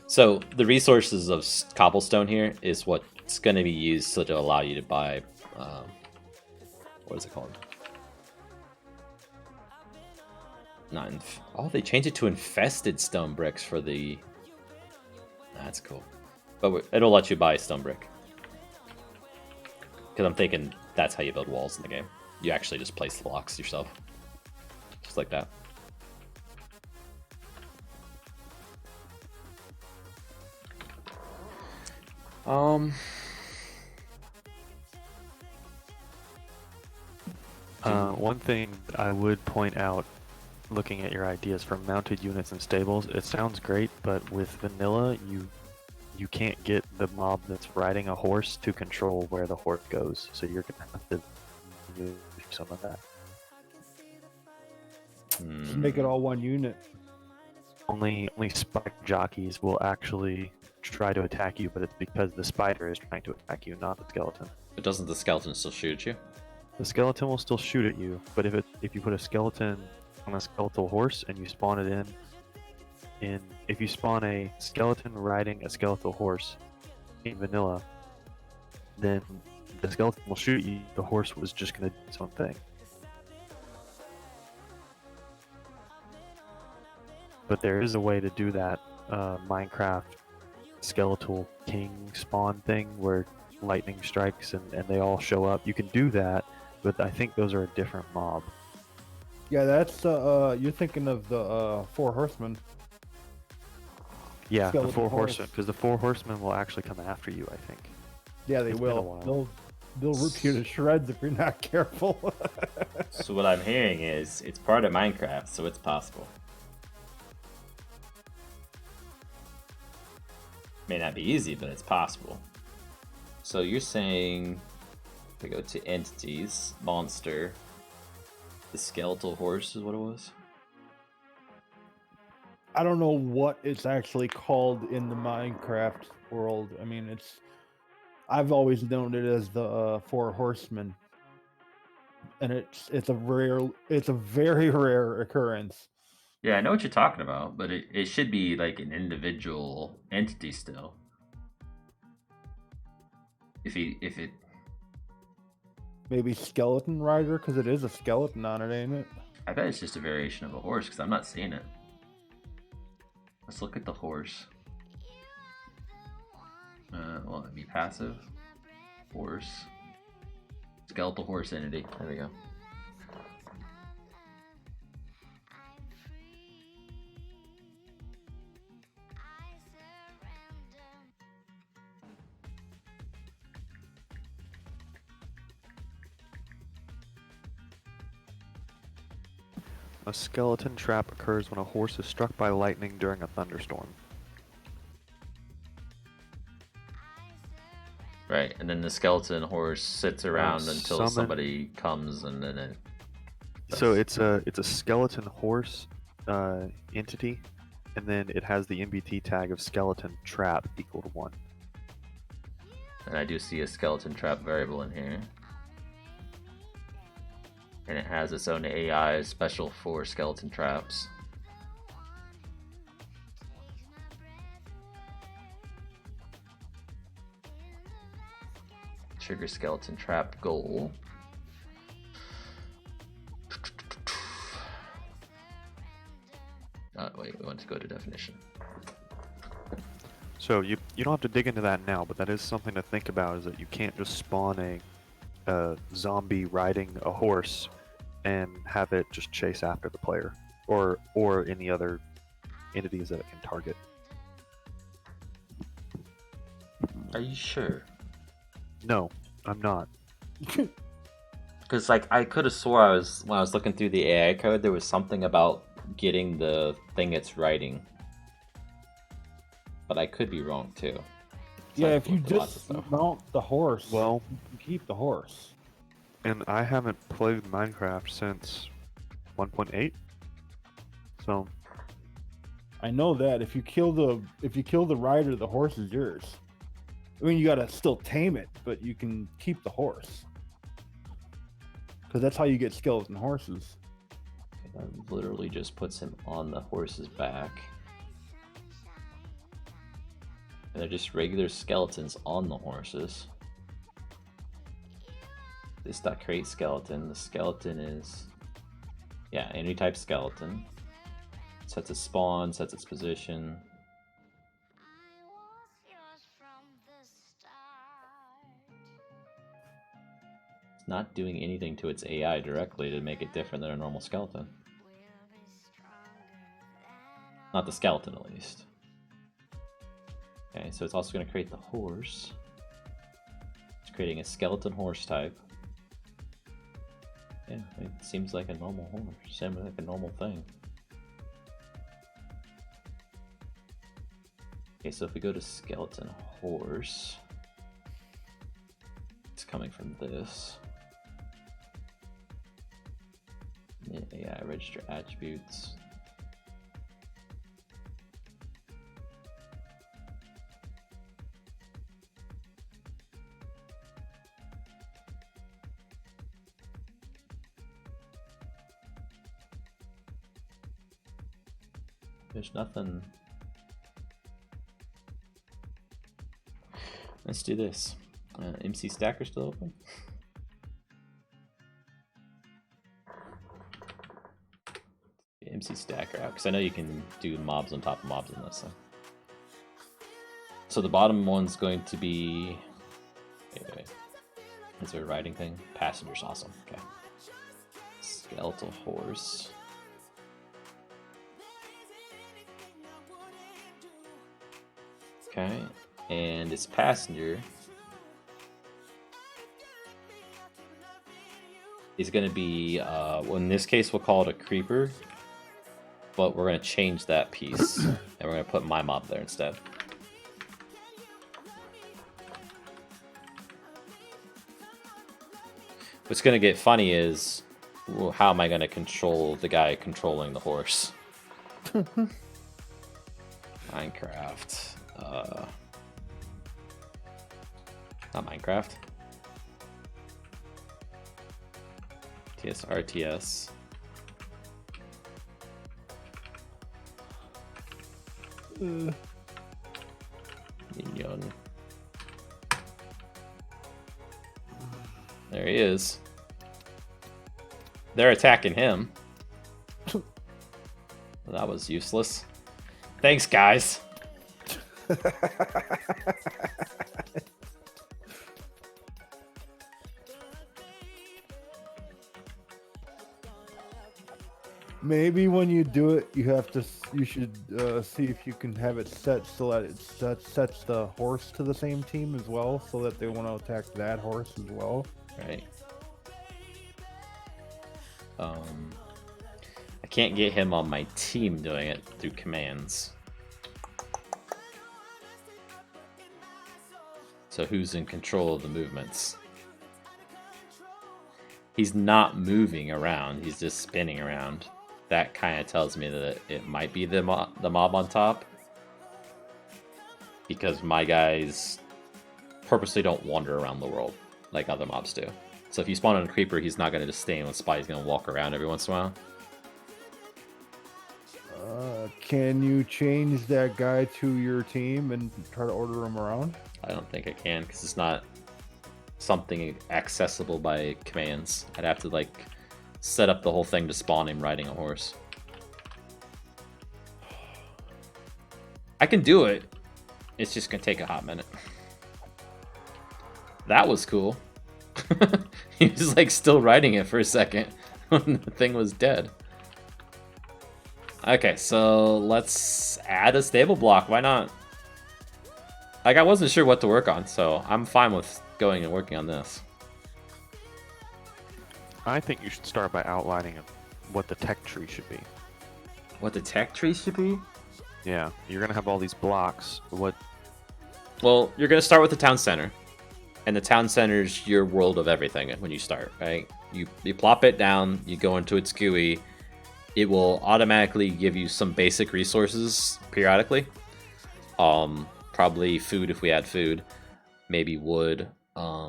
S1: So the resources of cobblestone here is what's going to be used so to allow you to buy, what is it called? Oh, they changed it to infested stone bricks for the... That's cool. But it'll let you buy stone brick. Because I'm thinking that's how you build walls in the game. You actually just place the blocks yourself. Just like that.
S4: One thing I would point out, looking at your ideas for mounted units and stables, it sounds great, but with vanilla, you can't get the mob that's riding a horse to control where the horse goes, so you're gonna have to use some of that.
S2: Just make it all one unit.
S4: Only spike jockeys will actually try to attack you, but it's because the spider is trying to attack you, not the skeleton.
S1: But doesn't the skeleton still shoot at you?
S4: The skeleton will still shoot at you, but if you put a skeleton on a skeletal horse and you spawn it if you spawn a skeleton riding a skeletal horse in vanilla, then the skeleton will shoot you. The horse was just going to do its own thing. But there is a way to do that Minecraft skeletal king spawn thing where lightning strikes and they all show up. You can do that, but I think those are a different mob.
S2: Yeah, that's you're thinking of the Four Horsemen.
S4: Yeah, the
S2: skeleton
S4: four
S2: horse.
S4: horsemen, because the four horsemen will actually come after you, I think.
S2: Yeah, they
S4: It's been a
S2: will.
S4: while.
S2: They'll rip you to shreds if you're not careful.
S1: So what I'm hearing is it's part of Minecraft, so it's possible. May not be easy, but it's possible. So you're saying if I go to entities, monster, the skeletal horse is what it was?
S2: I don't know what it's actually called in the Minecraft world. I mean, I've always known it as the four horsemen, and it's a very rare occurrence.
S1: Yeah, I know what you're talking about, but it should be like an individual entity still. If it
S2: Maybe skeleton rider, because it is a skeleton on it, ain't it?
S1: I bet it's just a variation of a horse because I'm not seeing it. Let's look at the horse. Well, it'd be passive. Horse. Skeletal horse entity. There we go.
S4: A skeleton trap occurs when a horse is struck by lightning during a thunderstorm.
S1: Right, and then the skeleton horse sits around until
S4: summon-
S1: somebody comes, and then it.
S4: So it's a skeleton horse entity, and then it has the MBT tag of skeleton trap equal to 1.
S1: And I do see a skeleton trap variable in here. And it has its own AI special for skeleton traps. Trigger skeleton trap goal. Wait, we want to go to definition.
S4: So you don't have to dig into that now, but that is something to think about, is that you can't just spawn a zombie riding a horse and have it just chase after the player or any other entities that it can target.
S1: Are you sure?
S4: No, I'm not.
S1: Because like I could have swore when I was looking through the AI code, there was something about getting the thing it's writing, but I could be wrong too.
S2: Yeah,
S1: I've
S2: if you
S1: looked at lots of
S2: just
S1: stuff.
S2: mount the horse,
S4: Well,
S2: you can keep the horse.
S4: and I haven't played Minecraft since 1.8, so
S2: I know that if you kill the rider, the horse is yours. I mean, you gotta still tame it, but you can keep the horse because that's how you get skeleton horses.
S1: That literally just puts him on the horse's back. And they're just regular skeletons on the horses. This.create skeleton. The skeleton is, yeah, any type skeleton. Sets its spawn, sets its position. It's not doing anything to its AI directly to make it different than a normal skeleton. Not the skeleton, at least. Okay, so it's also going to create the horse. It's creating a skeleton horse type. Yeah, it seems like a normal horse. Seems like a normal thing. Okay, so if we go to skeleton horse, it's coming from this. AI register attributes. There's nothing. Let's do this. MC Stacker still open? MC Stacker out, because I know you can do mobs on top of mobs in this thing. So the bottom one's going to be. Wait. Is there a riding thing? Passengers, awesome. Okay. Skeletal horse. Okay, and its passenger is going to be, well, in this case, we'll call it a creeper, but we're going to change that piece, and we're going to put my mob there instead. What's going to get funny is, well, how am I going to control the guy controlling the horse? Minecraft. Not Minecraft. RTS. Minion. There he is. They're attacking him. That was useless. Thanks, guys.
S2: Maybe when you do it, you should see if you can have it set so that it sets the horse to the same team as well, so that they want to attack that horse as well.
S1: Right. I can't get him on my team doing it through commands. So who's in control of the movements? He's not moving around, he's just spinning around. That kind of tells me that it might be the mob on top. Because my guys purposely don't wander around the world like other mobs do. So if you spawn on a creeper, he's not going to just stay in one spot, he's going to walk around every once in a while.
S2: Can you change that guy to your team and try to order him around?
S1: I don't think I can, because it's not something accessible by commands. I'd have to, like, set up the whole thing to spawn him riding a horse. I can do it. It's just gonna take a hot minute. That was cool. He was, like, still riding it for a second when the thing was dead. Okay, so let's add a stable block. Why not? Like, I wasn't sure what to work on, so I'm fine with going and working on this.
S4: I think you should start by outlining what the tech tree should be.
S1: What the tech tree should be?
S4: Yeah, you're gonna have all these blocks. What?
S1: Well, you're gonna start with the town center, and the town center's your world of everything when you start, right? You plop it down, you go into its GUI. It will automatically give you some basic resources periodically. Probably food if we had food, maybe wood,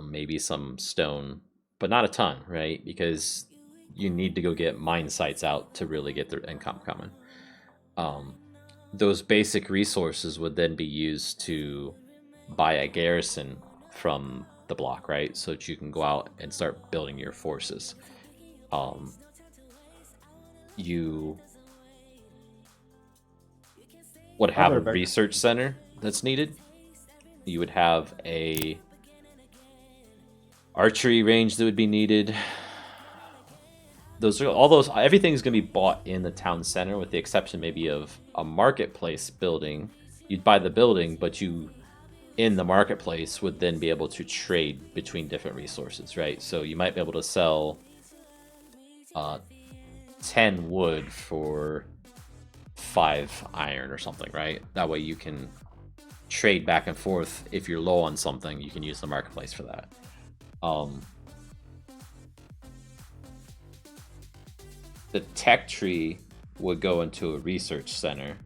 S1: maybe some stone, but not a ton, right? Because you need to go get mine sites out to really get the income coming. Those basic resources would then be used to buy a garrison from the block, right? So that you can go out and start building your forces. You would have a research center that's needed. You would have a archery range that would be needed. Everything's going to be bought in the town center, with the exception maybe of a marketplace building. You'd buy the building, but you, in the marketplace, would then be able to trade between different resources, right? So you might be able to sell 10 wood for 5 iron or something, right? That way you can trade back and forth. If you're low on something, you can use the marketplace for that. The tech tree would go into a research center,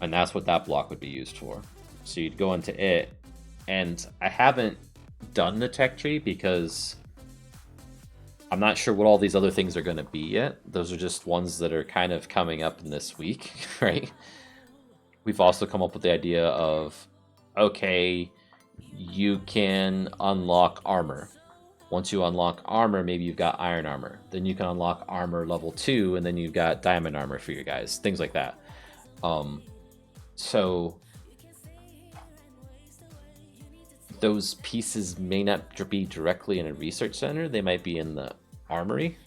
S1: and that's what that block would be used for. So you'd go into it, and I haven't done the tech tree because I'm not sure what all these other things are going to be yet. Those are just ones that are kind of coming up in this week, right? We've also come up with the idea of, okay, you can unlock armor. Once you unlock armor, maybe you've got iron armor. Then you can unlock armor level 2, and then you've got diamond armor for your guys. Things like that. So those pieces may not be directly in a research center. They might be in the armory,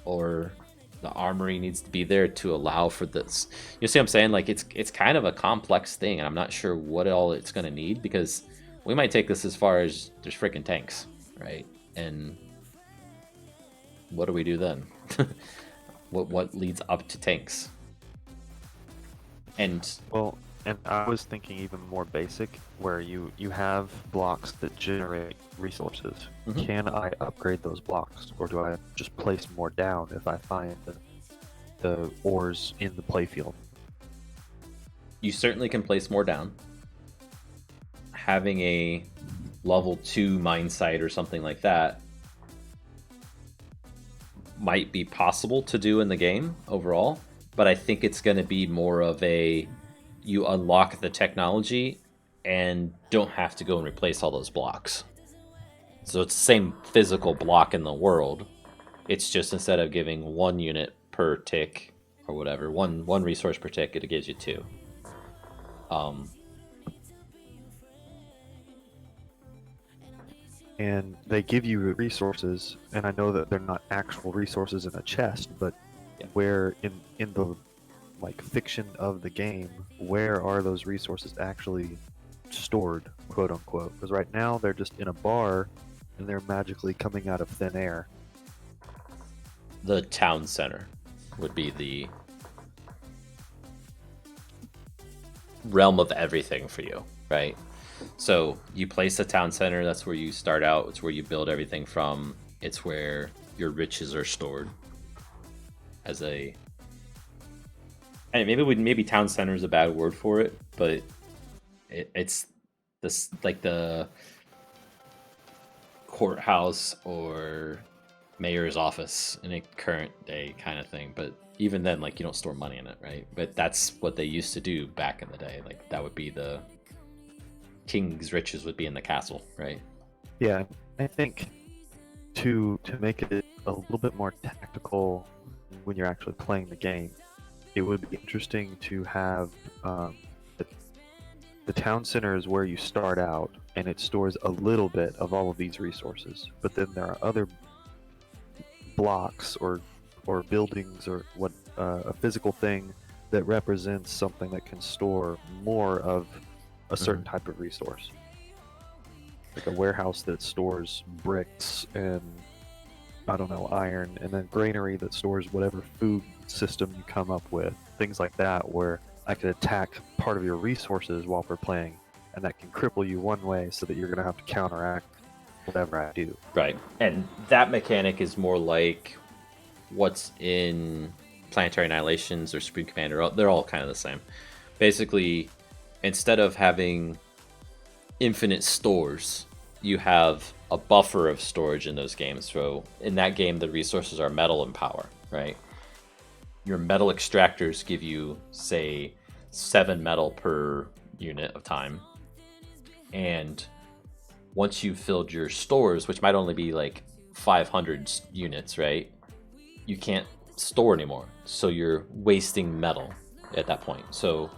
S1: or the armory needs to be there to allow for this. You see what I'm saying? Like it's kind of a complex thing, and I'm not sure what all it's going to need, because we might take this as far as there's freaking tanks, right? And what do we do then? What leads up to tanks? And
S4: Well, and I was thinking even more basic, where you have blocks that generate resources.
S1: Mhm.
S4: Can I upgrade those blocks, or do I just place more down if I find the ores in the playfield?
S1: you certainly can place more down. Having a level 2 mine site or something like that might be possible to do in the game overall, but I think it's going to be more of a you unlock the technology and don't have to go and replace all those blocks. So it's the same physical block in the world. It's just instead of giving 1 unit per tick or whatever, one resource per tick, it gives you 2.
S4: And they give you resources, and I know that they're not actual resources in a chest, but
S1: Yeah.
S4: where in the like fiction of the game, where are those resources actually stored, quote unquote? Because right now they're just in a bar, and they're magically coming out of thin air.
S1: The town center would be the realm of everything for you, right? So you place a town center, that's where you start out, it's where you build everything from, it's where your riches are stored as a, and maybe town center is a bad word for it, but it's this like the courthouse or mayor's office in a current day kind of thing. But even then, like, you don't store money in it, right? But that's what they used to do back in the day. Like, that would be the king's riches would be in the castle, right?
S4: Yeah, I think to make it a little bit more tactical when you're actually playing the game, it would be interesting to have the town center is where you start out, and it stores a little bit of all of these resources. But then there are other blocks or buildings or what a physical thing that represents something that can store more of a certain type of resource, like a warehouse that stores bricks and I don't know, iron, and then granary that stores whatever food system you come up with, things like that, where I could attack part of your resources while we're playing, and that can cripple you one way so that you're going to have to counteract whatever I do.
S1: Right. And that mechanic is more like what's in Planetary Annihilations or Supreme Commander. They're all kind of the same. Basically, instead of having infinite stores, you have a buffer of storage in those games. So in that game, the resources are metal and power, right? Your metal extractors give you, say, 7 metal per unit of time. And once you've filled your stores, which might only be like 500 units, right? You can't store anymore. So you're wasting metal at that point. So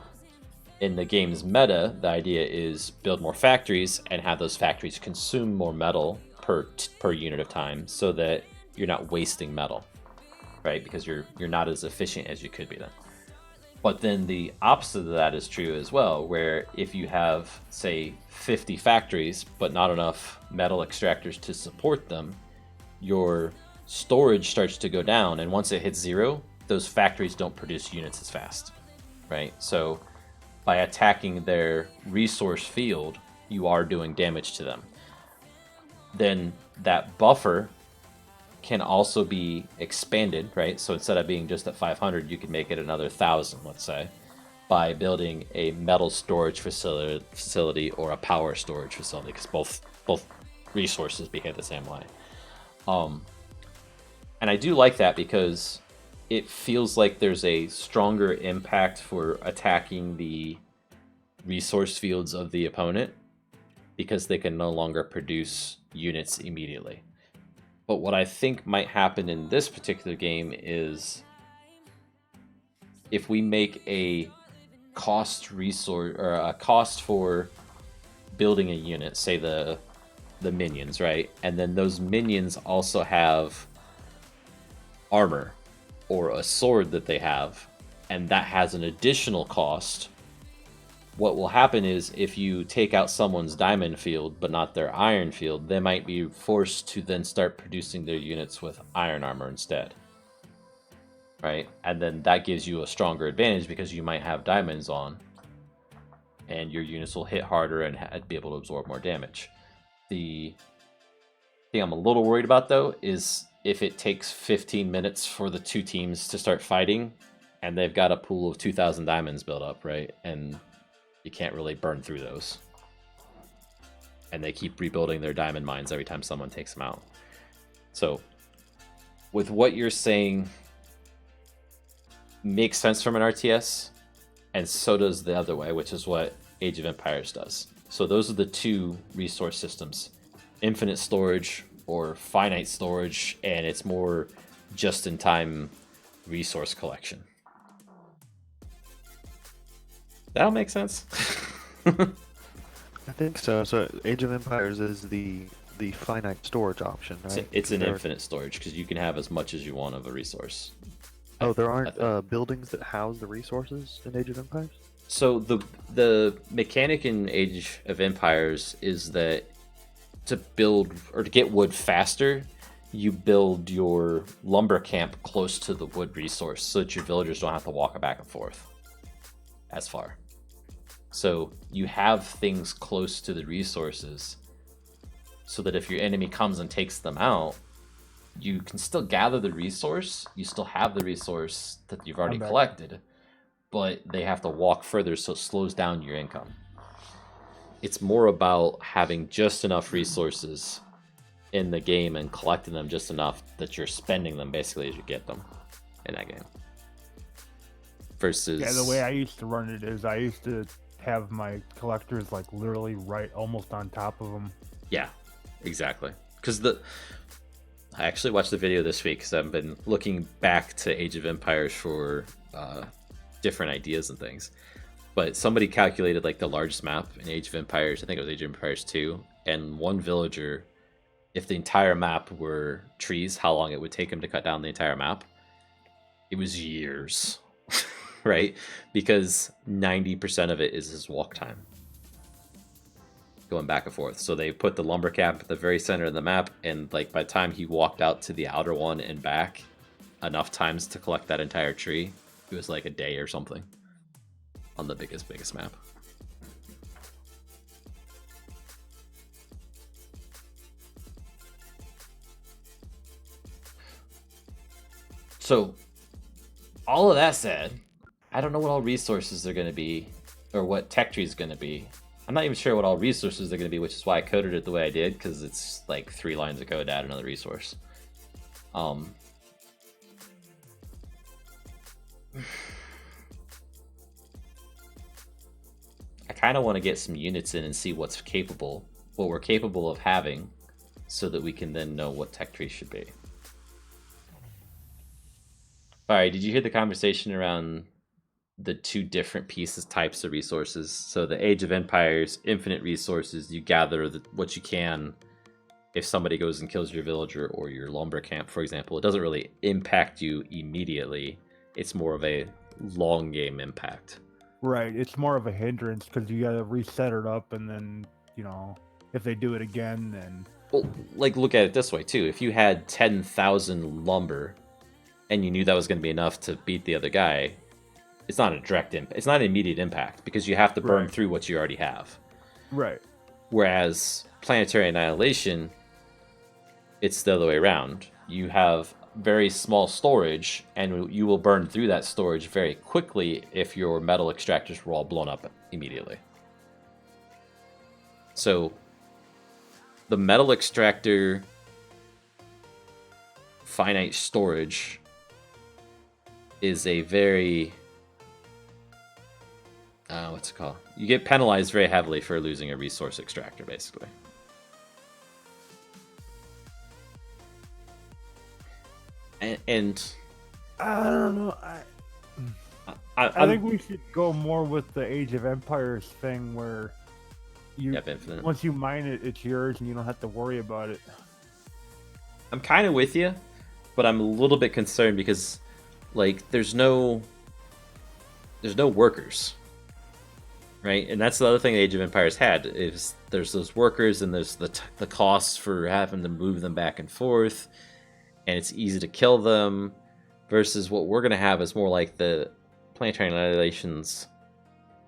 S1: in the game's meta, the idea is build more factories and have those factories consume more metal per unit of time, so that you're not wasting metal, right? Because you're not as efficient as you could be then. But then the opposite of that is true as well, where if you have, say, 50 factories but not enough metal extractors to support them, your storage starts to go down, and once it hits 0, those factories don't produce units as fast, right? So by attacking their resource field, you are doing damage to them. Then that buffer can also be expanded, right? So instead of being just at 500, you can make it another 1,000, let's say, by building a metal storage facility or a power storage facility, because both resources behave the same way. And I do like that because it feels like there's a stronger impact for attacking the resource fields of the opponent, because they can no longer produce units immediately. But what I think might happen in this particular game is if we make a cost resource or a cost for building a unit, say the minions, right? And then those minions also have armor, or a sword that they have, and that has an additional cost, what will happen is if you take out someone's diamond field but not their iron field, they might be forced to then start producing their units with iron armor instead. Right? And then that gives you a stronger advantage because you might have diamonds on, and your units will hit harder and be able to absorb more damage. The thing I'm a little worried about, though, is if it takes 15 minutes for the two teams to start fighting, and they've got a pool of 2,000 diamonds built up, right? And you can't really burn through those. And they keep rebuilding their diamond mines every time someone takes them out. So, with what you're saying, makes sense from an RTS, and so does the other way, which is what Age of Empires does. So those are the two resource systems: infinite storage or finite storage, and it's more just-in-time resource collection. That'll make sense.
S4: I think so. So Age of Empires is the finite storage option, right?
S1: It's an infinite storage because you can have as much as you want of a resource.
S4: Oh, there aren't buildings that house the resources in Age of Empires?
S1: So the mechanic in Age of Empires is that to build or to get wood faster, you build your lumber camp close to the wood resource so that your villagers don't have to walk back and forth as far. So you have things close to the resources so that if your enemy comes and takes them out, you can still gather the resource. You still have the resource that you've already collected, but they have to walk further, so it slows down your income. It's more about having just enough resources in the game and collecting them just enough that you're spending them basically as you get them in that game. Versus...
S2: Yeah, the way I used to run it is I used to have my collectors like literally right almost on top of them.
S1: Yeah, exactly. Because I actually watched the video this week because I've been looking back to Age of Empires for different ideas and things. But somebody calculated like the largest map in Age of Empires, I think it was Age of Empires 2, and one villager, if the entire map were trees, how long it would take him to cut down the entire map. It was years, right? Because 90% of it is his walk time. Going back and forth. So they put the lumber camp at the very center of the map, and like by the time he walked out to the outer one and back enough times to collect that entire tree, it was like a day or something on the biggest map. So all of that said, I don't know what all resources are going to be or what tech tree is going to be. I'm not even sure what all resources are going to be, which is why I coded it the way I did, because it's like 3 lines of code to add another resource. I kind of want to get some units in and see what we're capable of having, so that we can then know what tech tree should be. Alright, did you hear the conversation around the two different types of resources? So the Age of Empires, infinite resources, you gather what you can. If somebody goes and kills your villager or your lumber camp, for example, it doesn't really impact you immediately. It's more of a long game impact.
S2: Right, it's more of a hindrance because you gotta reset it up, and then, you know, if they do it again, then...
S1: Well, like, look at it this way, too. If you had 10,000 lumber, and you knew that was going to be enough to beat the other guy, it's not a direct impact. It's not an immediate impact, because you have to burn through what you already have.
S2: Right.
S1: Whereas Planetary Annihilation, it's the other way around. You have very small storage, and you will burn through that storage very quickly if your metal extractors were all blown up immediately. So the metal extractor finite storage is a very what's it called? You get penalized very heavily for losing a resource extractor, basically. And
S2: I don't know. I think we should go more with the Age of Empires thing, where you once you mine it, it's yours, and you don't have to worry about it.
S1: I'm kind of with you, but I'm a little bit concerned because like there's no workers, right? And that's the other thing Age of Empires had is there's those workers and there's the costs for having to move them back and forth, and it's easy to kill them. Versus what we're gonna have is more like the Planetary Annihilation's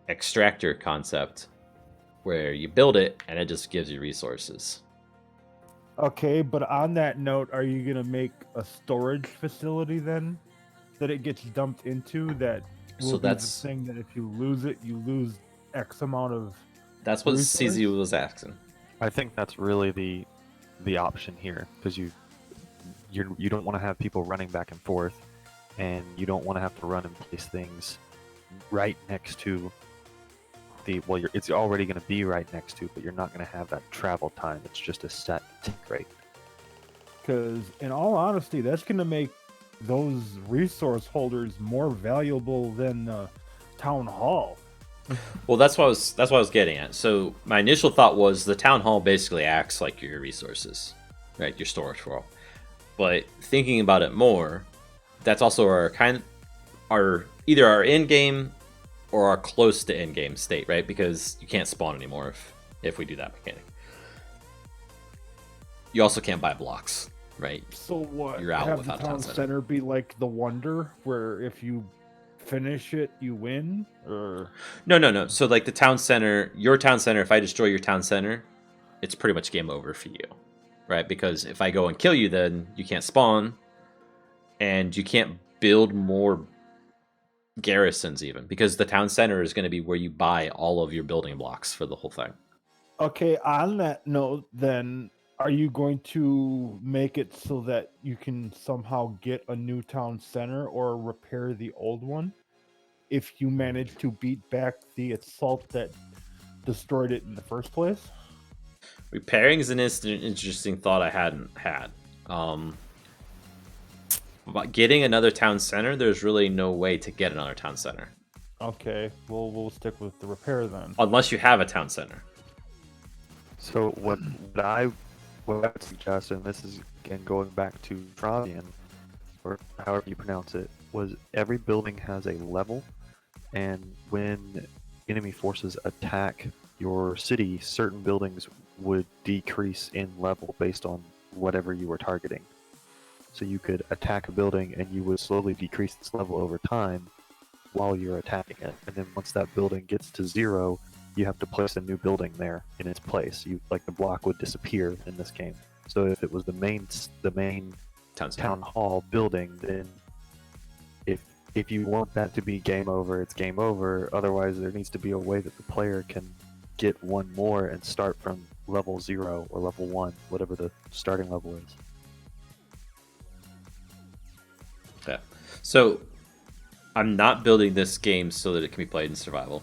S1: extractor concept, where you build it and it just gives you resources.
S2: Okay, but on that note, are you gonna make a storage facility then that it gets dumped into that will
S1: So
S2: be
S1: that's
S2: the thing that if you lose it, you lose X amount of
S1: that's what
S2: resource?
S1: CZ was asking.
S4: I think that's really the option here because you don't want to have people running back and forth, and you don't want to have to run and place things right next to it's already going to be right next to, but you're not going to have that travel time. It's just a set tick rate.
S2: Because in all honesty, that's gonna make those resource holders more valuable than town hall.
S1: Well, that's what I was getting at. So my initial thought was the town hall basically acts like your resources, right? Your storage for all. But thinking about it more, that's also our either our in game or our close to in game state, right? Because you can't spawn anymore if we do that mechanic. You also can't buy blocks, right?
S2: So what?
S1: You're out
S2: have
S1: without
S2: the town
S1: town center.
S2: center be like the Wonder, where if you finish it, you win? Or
S1: No. So like the town center, your town center, if I destroy your town center, it's pretty much game over for you, right? Because if I go and kill you, then you can't spawn, and you can't build more garrisons even, because the town center is going to be where you buy all of your building blocks for the whole thing.
S2: okay, on that note, then are you going to make it so that you can somehow get a new town center or repair the old one if you manage to beat back the assault that destroyed it in the first place?
S1: Repairing is an interesting thought I hadn't had. About getting another town center, there's really no way to get another town center
S2: Okay, we'll stick with the repair then.
S1: unless you have a town center.
S4: So what I would suggest, and this is again going back to Travian, or however you pronounce it, was every building has a level, and when enemy forces attack your city, certain buildings would decrease in level based on whatever you were targeting. So you could attack a building and you would slowly decrease its level over time while you're attacking it. And then once that building gets to 0, you have to place a new building there in its place. The block would disappear in this game. So if it was the main town hall building, then if you want that to be game over, it's game over. Otherwise, there needs to be a way that the player can get one more and start from level 0 or level 1, whatever the starting level is.
S1: Yeah. So I'm not building this game so that it can be played in survival,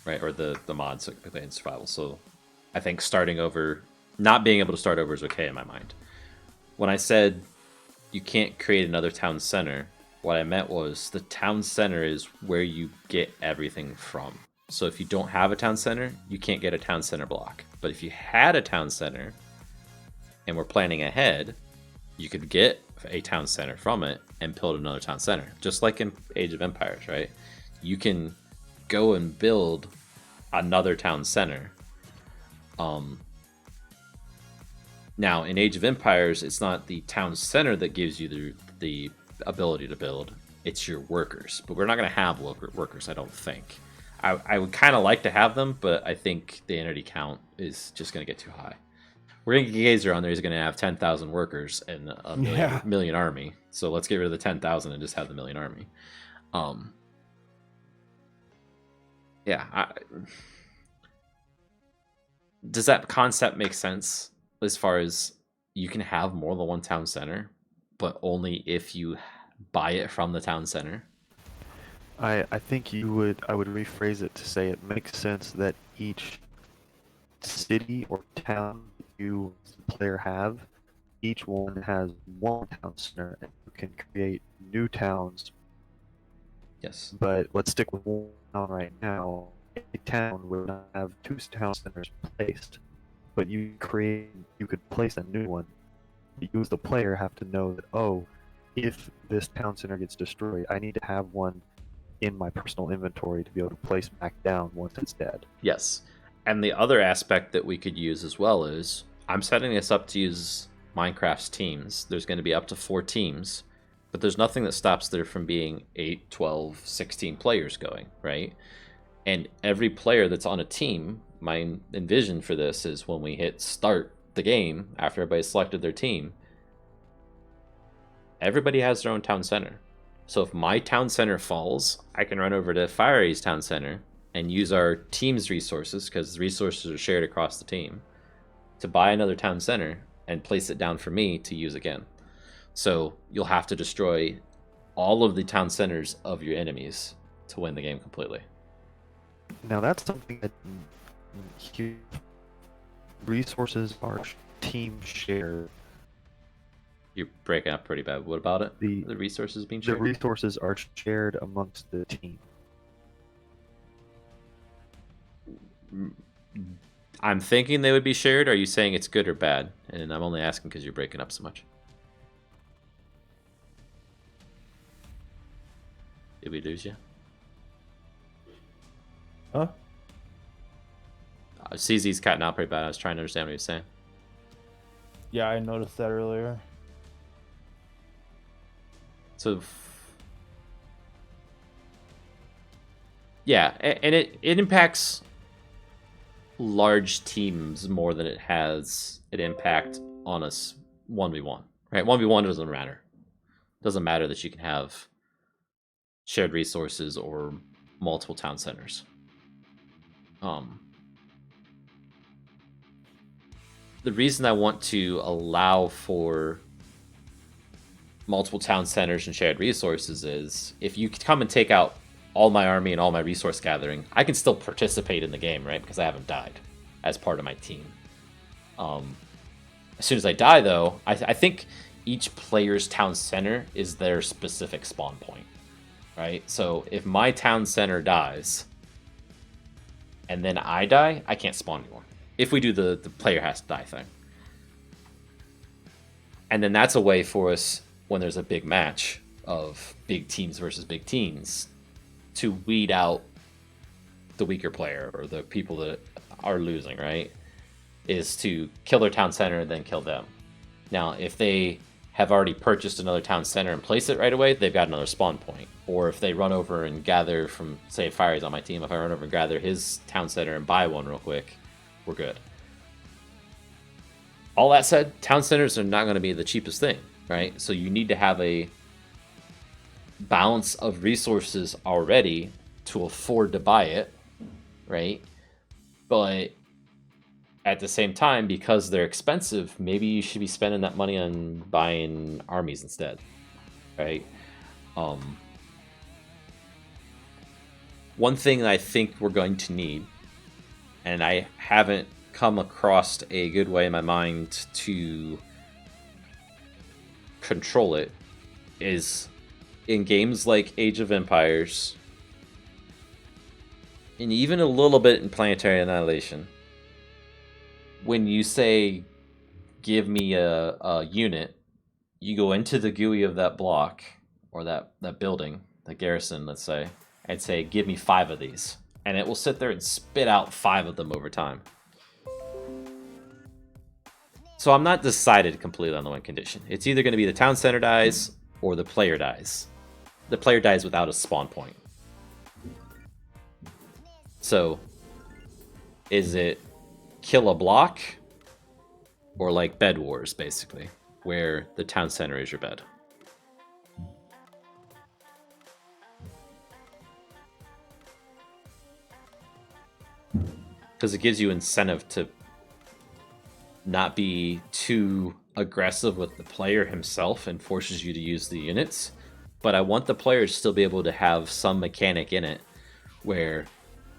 S1: right? Or the mod so it can be played in survival. So I think starting over, not being able to start over is okay in my mind. When I said you can't create another town center, what I meant was the town center is where you get everything from. So if you don't have a town center, you can't get a town center block. But if you had a town center and we're planning ahead, you could get a town center from it and build another town center. Just like in Age of Empires, right? You can go and build another town center. Now, in Age of Empires, it's not the town center that gives you the ability to build. It's your workers. But we're not going to have workers, I don't think. I would kind of like to have them, but I think the entity count is just going to get too high. We're going to get Gazer on there. He's going to have 10,000 workers and a million army. So let's get rid of the 10,000 and just have the million army. Does that concept make sense as far as you can have more than one town center, but only if you buy it from the town center?
S4: I think I would rephrase it to say it makes sense that each city or town you as a player have, each one has one town center, and you can create new towns.
S1: Yes.
S4: But let's stick with one town right now. A town would not have 2 town centers placed, but you could place a new one. You as the player have to know that, if this town center gets destroyed, I need to have one in my personal inventory to be able to place back down once it's dead.
S1: Yes. And the other aspect that we could use as well is I'm setting this up to use Minecraft's teams. There's going to be up to 4 teams, but there's nothing that stops there from being 8, 12, 16 players going, right? And every player that's on a team, my envision for this is when we hit start the game, after everybody's selected their team, everybody has their own town center. So if my town center falls, I can run over to Fiery's town center and use our team's resources, because resources are shared across the team, to buy another town center and place it down for me to use again. So you'll have to destroy all of the town centers of your enemies to win the game completely.
S4: Now that's something that resources are team shared.
S1: You're breaking up pretty bad. What about it?
S4: The
S1: resources being
S4: The
S1: shared?
S4: resources are shared amongst the team.
S1: I'm thinking they would be shared. Are you saying it's good or bad? And I'm only asking because you're breaking up so much. Did we lose you?
S2: Huh?
S1: CZ's cutting out pretty bad. I was trying to understand what he was saying.
S2: Yeah, I noticed that earlier.
S1: So, yeah, and it impacts large teams more than it has an impact on us 1v1, right? 1v1 doesn't matter. Doesn't matter that you can have shared resources or multiple town centers. The reason I want to allow for multiple town centers and shared resources is if you come and take out all my army and all my resource gathering, I can still participate in the game, right? Because I haven't died as part of my team. As soon as I die, though, I think each player's town center is their specific spawn point, right? So if my town center dies and then I die, I can't spawn anymore. If we do the player has to die thing. And then that's a way for us, when there's a big match of big teams versus big teams, to weed out the weaker player or the people that are losing, right? Is to kill their town center and then kill them. Now, if they have already purchased another town center and place it right away, they've got another spawn point. Or if they run over and gather from, say, Fiery's on my team, if I run over and gather his town center and buy one real quick, we're good. All that said, town centers are not going to be the cheapest thing, right? So you need to have a balance of resources already to afford to buy it, right? But at the same time, because they're expensive, maybe you should be spending that money on buying armies instead, right? One thing that I think we're going to need, and I haven't come across a good way in my mind to control it, is in games like Age of Empires, and even a little bit in Planetary Annihilation, when you say, give me a unit, you go into the GUI of that block, or that building, the garrison, let's say, and say, give me 5 of these. And it will sit there and spit out 5 of them over time. So I'm not decided completely on the one condition. It's either going to be the town center dies, or the player dies. The player dies without a spawn point. So, is it kill a block, or like Bed Wars, basically, where the town center is your bed? Because it gives you incentive to not be too aggressive with the player himself and forces you to use the units. But I want the player to still be able to have some mechanic in it where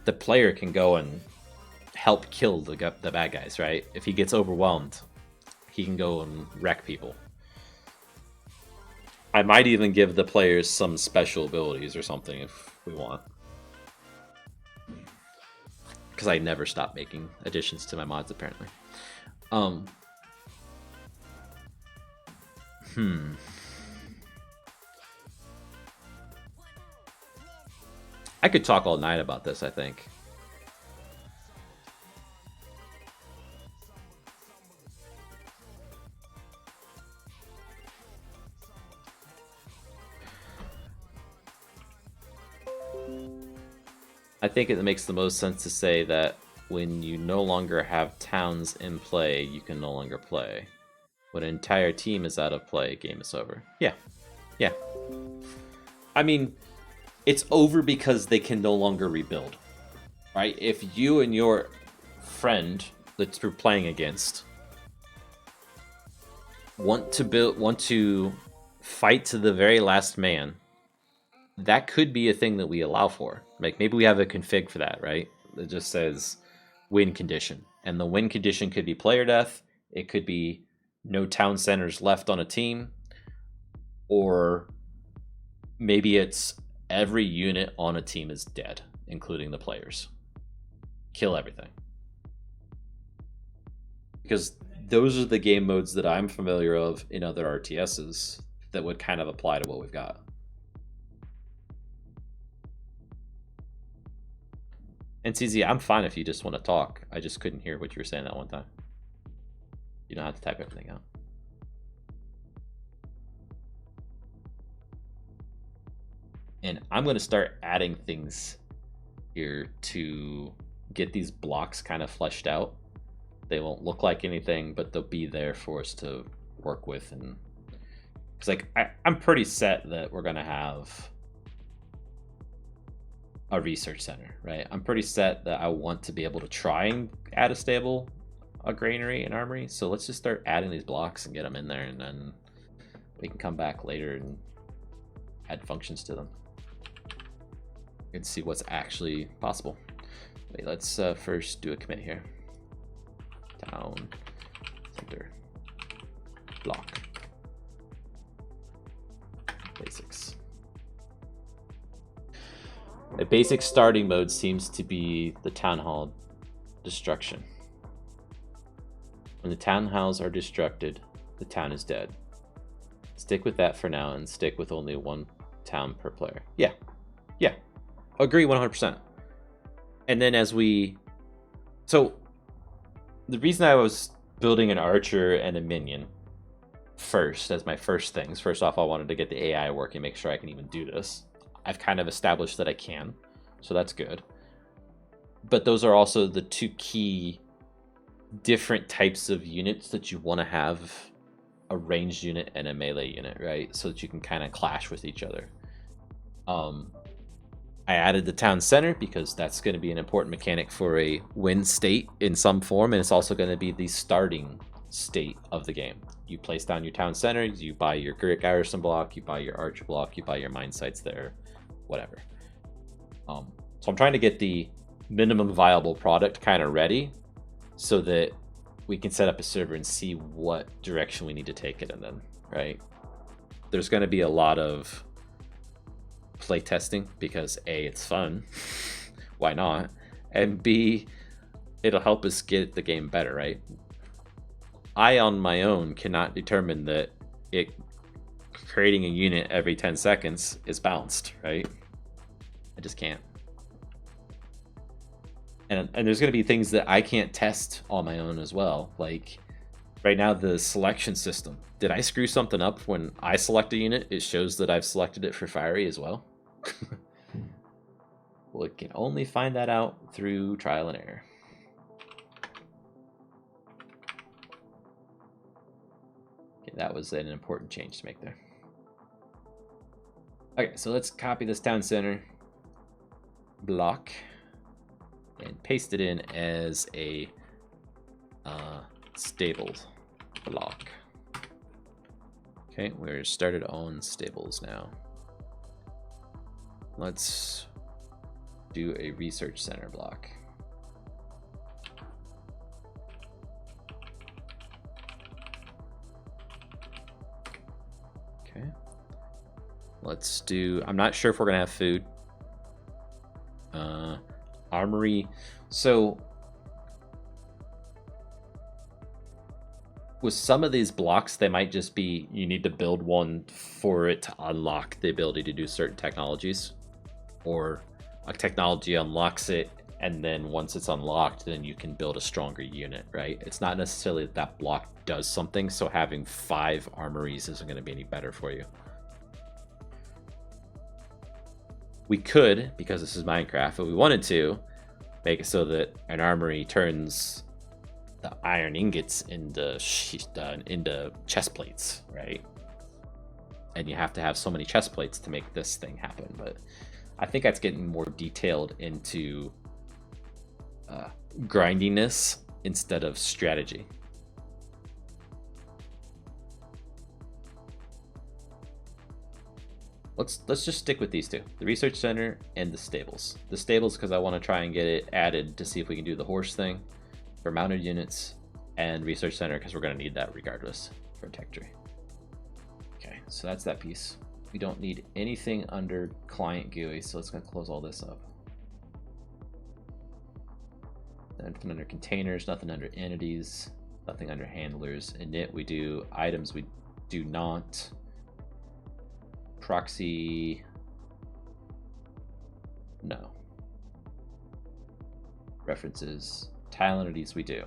S1: the player can go and help kill the bad guys, right? If he gets overwhelmed, he can go and wreck people. I might even give the players some special abilities or something if we want. Because I never stop making additions to my mods, apparently. I could talk all night about this, I think. I think it makes the most sense to say that when you no longer have towns in play, you can no longer play. When an entire team is out of play, game is over. Yeah. Yeah. I mean, it's over because they can no longer rebuild. Right? If you and your friend that you're playing against want to fight to the very last man, that could be a thing that we allow for. Like maybe we have a config for that, right? It just says win condition. And the win condition could be player death, it could be no town centers left on a team, or maybe it's every unit on a team is dead, including the players. Kill everything. Because those are the game modes that I'm familiar of in other RTSs that would kind of apply to what we've got. And CZ, I'm fine if you just want to talk. I just couldn't hear what you were saying that one time. You don't have to type everything out. And I'm going to start adding things here to get these blocks kind of fleshed out. They won't look like anything, but they'll be there for us to work with. And it's like I'm pretty set that we're going to have a research center, right? I'm pretty set that I want to be able to try and add a granary and armory. So let's just start adding these blocks and get them in there, and then we can come back later and add functions to them and see what's actually possible. Wait, let's first do a commit here. Town center block basics. A basic starting mode seems to be the town hall destruction. When the town halls are destructed, the town is dead. Stick with that for now and stick with only one town per player. Yeah. Agree 100%. And then so the reason I was building an archer and a minion first as my first things, first off, I wanted to get the AI working, make sure I can even do this. I've kind of established that I can, so that's good. But those are also the two key different types of units that you want to have, a ranged unit and a melee unit, right? So that you can kind of clash with each other. I added the town center because that's going to be an important mechanic for a win state in some form, and it's also going to be the starting state of the game. You place down your town center, you buy your garrison block, you buy your archer block, you buy your mine sites there, whatever. So I'm trying to get the minimum viable product kind of ready so that we can set up a server and see what direction we need to take it in then, right? There's going to be a lot of play testing because A, it's fun. Why not? And B, it'll help us get the game better, right? I on my own cannot determine that creating a unit every 10 seconds is balanced, right? I just can't. And there's going to be things that I can't test on my own as well. Like right now, the selection system. Did I screw something up when I select a unit? It shows that I've selected it for fiery as well. Well, it can only find that out through trial and error. Okay, that was an important change to make there. Okay, so let's copy this town center block and paste it in as a stables block. Okay, we're started on stables now. Let's do a research center block. Okay. Let's do, I'm not sure if we're gonna have food. Armory. So with some of these blocks, they might just be, you need to build one for it to unlock the ability to do certain technologies. Or a technology unlocks it, and then once it's unlocked, then you can build a stronger unit, right? It's not necessarily that that block does something, so having 5 armories isn't going to be any better for you. We could, because this is Minecraft, if we wanted to, make it so that an armory turns the iron ingots into chest plates, right? And you have to have so many chest plates to make this thing happen. But I think that's getting more detailed into grindiness instead of strategy. Let's just stick with these two, the research center and the stables. The stables because I want to try and get it added to see if we can do the horse thing for mounted units, and research center because we're going to need that regardless for tech tree. Okay, so that's that piece. We don't need anything under client GUI, so let's go close all this up. Nothing under containers, nothing under entities, nothing under handlers. Init we do, items we do not. Proxy, no. References, tile entities we do,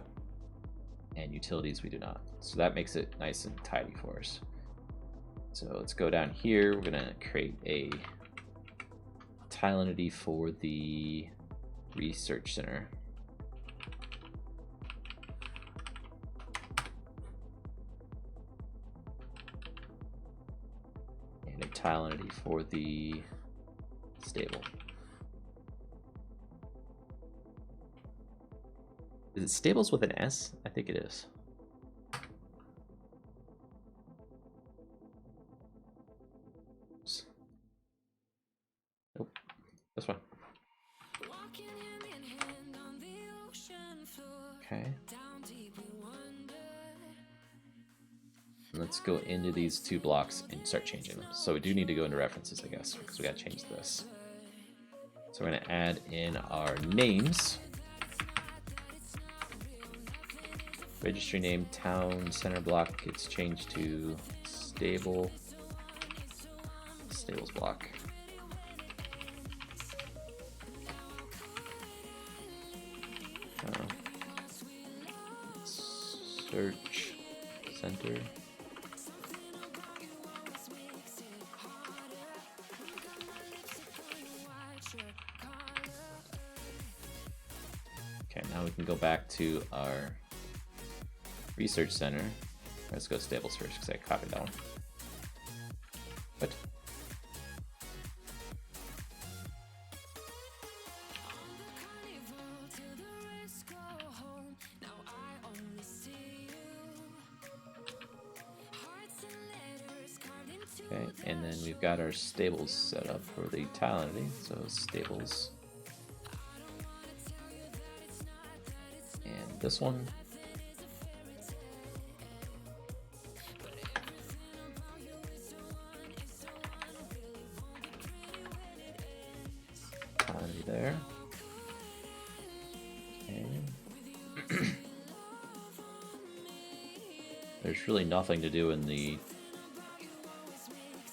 S1: and utilities we do not. So that makes it nice and tidy for us. So let's go down here. We're gonna create a tile entity for the research center. And a tile entity for the stable. Is it stables with an S? I think it is. Nope. This one. Okay. Let's go into these 2 blocks and start changing them. So we do need to go into references, I guess, because we got to change this. So we're going to add in our names. Registry name, town, center block gets changed to stable. Stables block. Search center. Okay, now we can go back to our research center. Let's go stables first because I copied that one. What? Okay, and then we've got our stables set up for the tile entity. So stables. And this one. Tile entity there. Okay. There's really nothing to do in the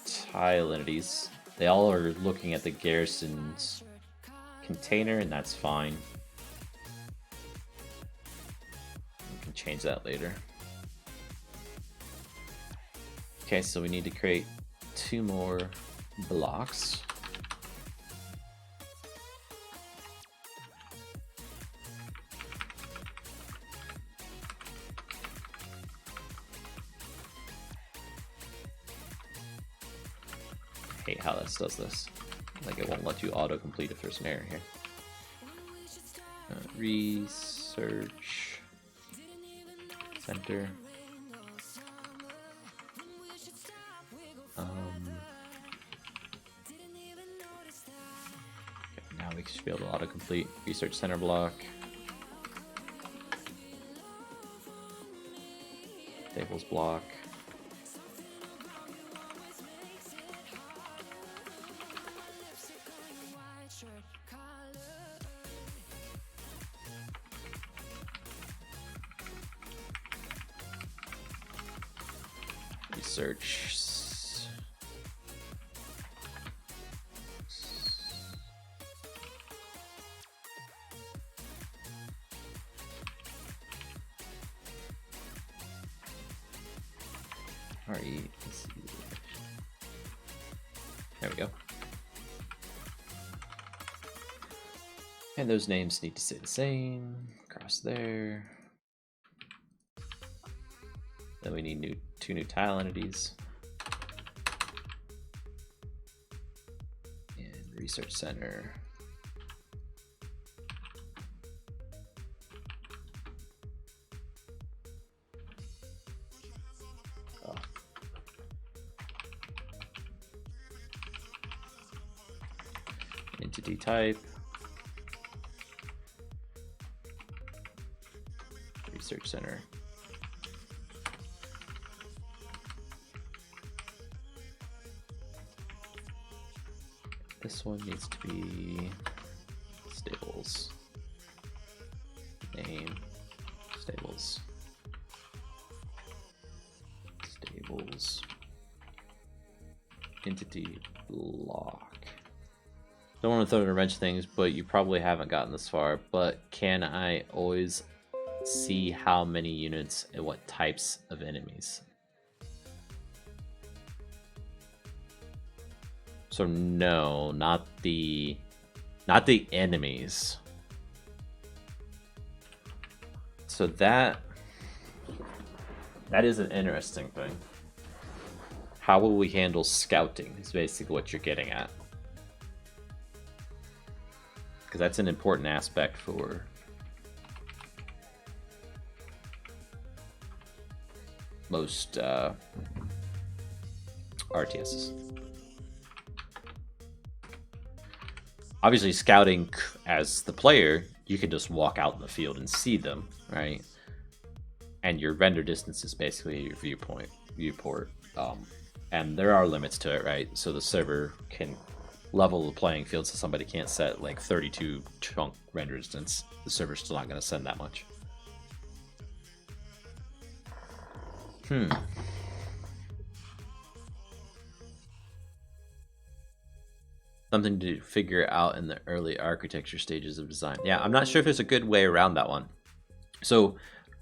S1: tile entities. They all are looking at the garrison's container, and that's fine. We can change that later. Okay, so we need to create 2 more blocks. Hate how this does this. Like it won't let you autocomplete if there's an error here. Research center. Okay, now we should be able to autocomplete research center block. Stables block. Research. REC. There we go. And those names need to stay the same. Across there. Then we need two new tile entities. And research center. Oh. Entity type. Research center. This one needs to be stables. Name, stables. Stables. Entity block. Don't want to throw in a wrench things, but you probably haven't gotten this far. But can I always see how many units and what types of enemies? So no, not the enemies. So that is an interesting thing. How will we handle scouting is basically what you're getting at. Because that's an important aspect for most RTSs. Obviously, scouting as the player, you can just walk out in the field and see them, right? And your render distance is basically your viewport. And there are limits to it, right? So the server can level the playing field so somebody can't set like 32 chunk render distance. The server's still not going to send that much. Something to figure out in the early architecture stages of design. Yeah, I'm not sure if there's a good way around that one. So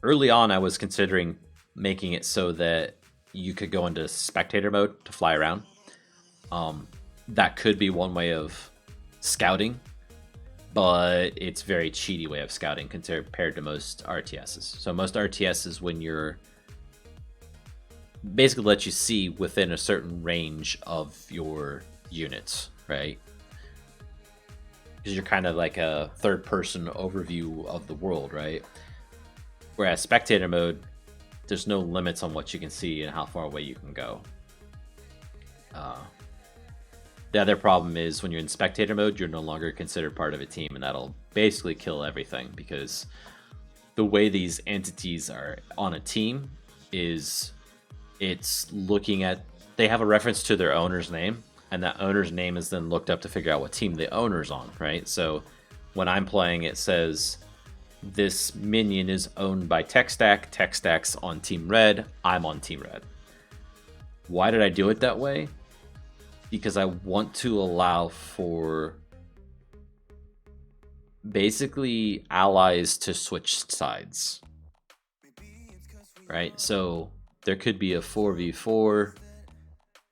S1: early on, I was considering making it so that you could go into spectator mode to fly around. That could be one way of scouting, but it's a very cheaty way of scouting compared to most RTSs. So most RTSs, when you're basically let you see within a certain range of your units, right? Because you're kind of like a third-person overview of the world, right? Whereas spectator mode, there's no limits on what you can see and how far away you can go. The other problem is when you're in spectator mode, you're no longer considered part of a team, and that'll basically kill everything, because the way these entities are on a team is it's looking at, they have a reference to their owner's name, and that owner's name is then looked up to figure out what team the owner's on, right? So when I'm playing, it says this minion is owned by TechStack. TechStack's on Team Red. I'm on Team Red. Why did I do it that way? Because I want to allow for basically allies to switch sides, right? So there could be a 4v4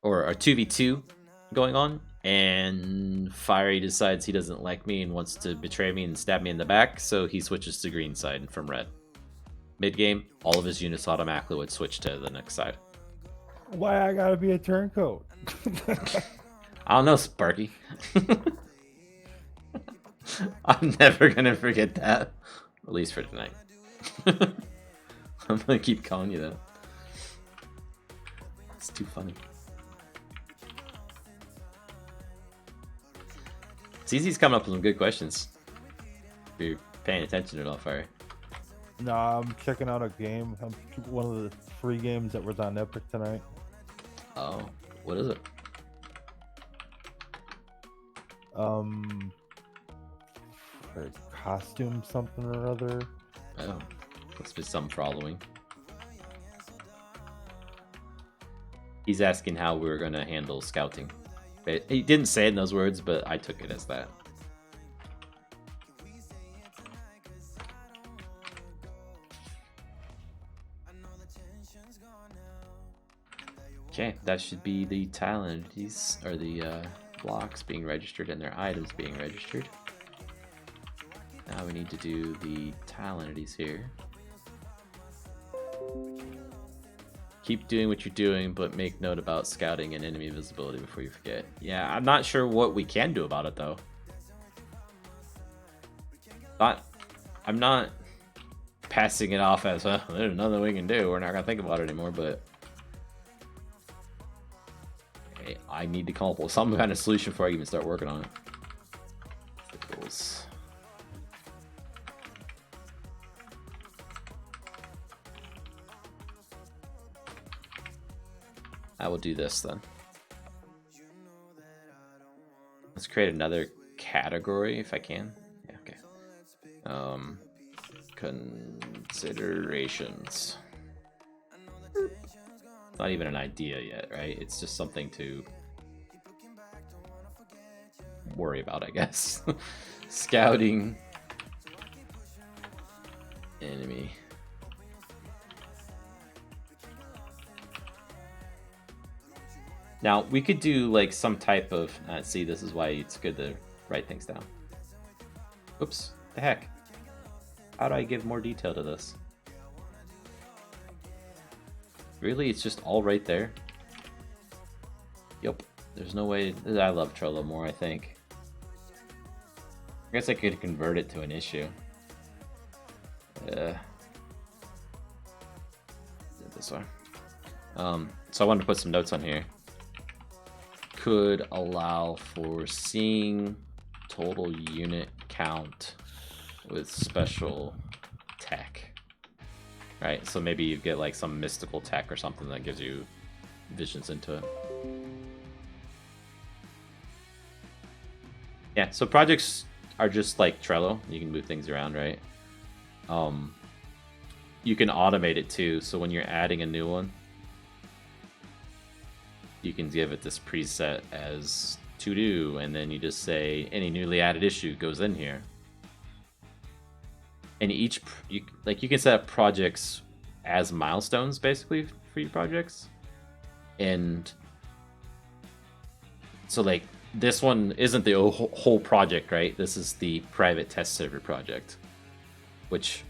S1: or a 2v2 going on, and Fiery decides he doesn't like me and wants to betray me and stab me in the back, so he switches to green side from red. Mid-game, all of his units automatically would switch to the next side.
S2: Why I gotta be a turncoat?
S1: I don't know, Sparky. I'm never gonna forget that. At least for tonight. I'm gonna keep calling you that. It's too funny. CZ's coming up with some good questions. If you're paying attention at all, Fire.
S2: No, I'm checking out a game. One of the free games that was on Epic tonight.
S1: Oh, what is it?
S2: Costume something or other.
S1: Oh, must be some following. He's asking how we were going to handle scouting. He didn't say it in those words, but I took it as that. Okay, that should be the tile entities, or the blocks being registered and their items being registered. Now we need to do the tile entities here. Keep doing what you're doing, but make note about scouting and enemy visibility before you forget. Yeah, I'm not sure what we can do about it, though. I'm not passing it off as, there's nothing we can do. We're not going to think about it anymore, but... Okay, I need to come up with some kind of solution before I even start working on it. Staples. I will do this then. Let's create another category if I can. Yeah, okay. Considerations. It's not even an idea yet, right? It's just something to worry about, I guess. Scouting. Enemy. Now, we could do like some type of... see, this is why it's good to write things down. Oops, the heck. How do I give more detail to this? Really? It's just all right there? Yep. There's no way... I love Trello more, I think. I guess I could convert it to an issue. This way. So I wanted to put some notes on here. Could allow for seeing total unit count with special tech, right? So maybe you get like some mystical tech or something that gives you visions into it. Yeah, so projects are just like Trello. You can move things around, right? You can automate it too, so when you're adding a new one, you can give it this preset as to do, and then you just say any newly added issue goes in here. And each you can set up projects as milestones basically for your projects. And so like this one isn't the whole project, right? This is the private test server project, which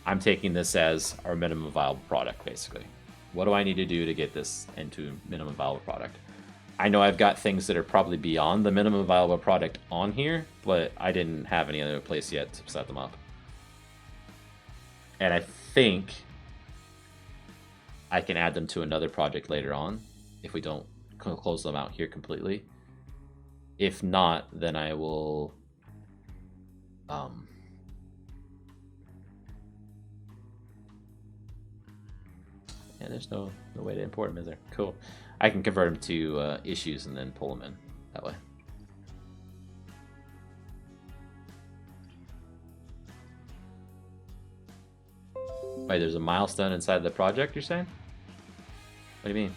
S1: I'm taking this as our minimum viable product basically. What do I need to do to get this into minimum viable product? I know I've got things that are probably beyond the minimum viable product on here, but I didn't have any other place yet to set them up. And I think I can add them to another project later on if we don't close them out here completely. If not, then I will yeah, there's no way to import them, is there? Cool. I can convert them to issues and then pull them in that way. Wait, there's a milestone inside the project, you're saying? What do you mean?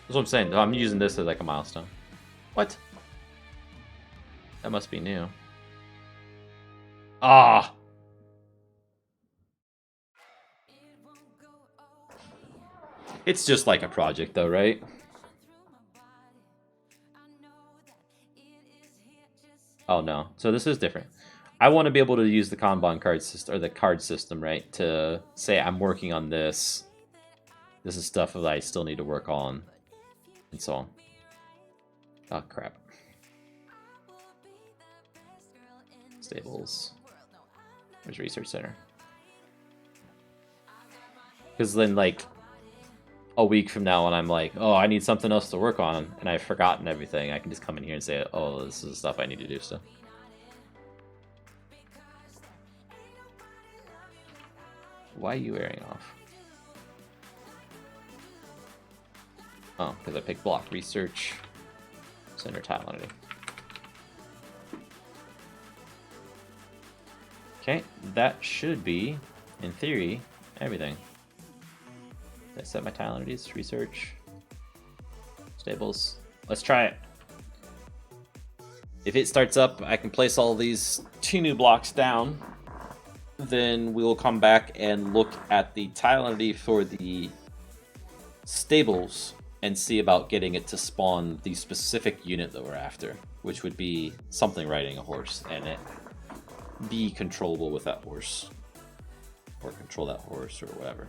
S1: That's what I'm saying. I'm using this as like a milestone. What? That must be new. Ah! It's just like a project though, right? Oh no. So this is different. I want to be able to use the Kanban card system, or the card system, right? To say I'm working on this. This is stuff that I still need to work on. And so on. Oh crap. Stables. Where's Research Center? Because then like a week from now when I'm like, oh, I need something else to work on and I've forgotten everything, I can just come in here and say, oh, this is the stuff I need to do still. Why are you wearing off? Oh, because I picked block research center tile entity. Okay, that should be, in theory, everything. Did I set my tile entities? Research. Stables. Let's try it. If it starts up, I can place all these 2 new blocks down. then we will come back and look at the tile entity for the stables and see about getting it to spawn the specific unit that we're after, which would be something riding a horse and it be controllable with that horse, or control that horse, or whatever.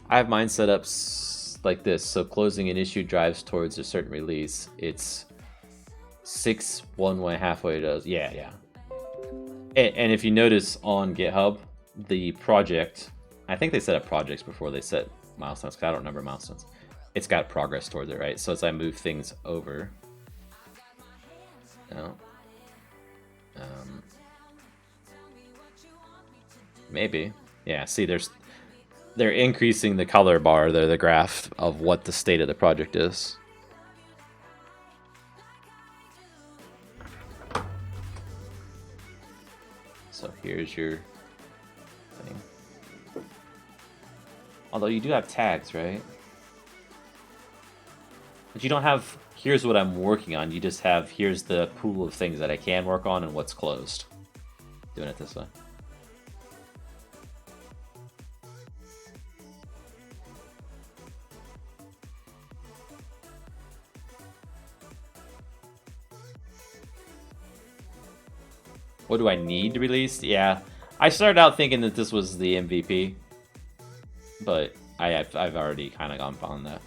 S1: I have mine set up like this, so closing an issue drives towards a certain release. It's 6 one way, halfway does. Yeah. And if you notice on GitHub, the project, I think they set up projects before they set milestones, because I don't remember milestones. It's got progress towards it, right? So as I move things over, no. Maybe. Yeah, see, they're increasing the color bar there, the graph of what the state of the project is. So here's your thing. Although you do have tags, right? But you don't have, here's what I'm working on. You just have, here's the pool of things that I can work on and what's closed. Doing it this way. What do I need to release? Yeah, I started out thinking that this was the MVP, but I've already kind of gone on that.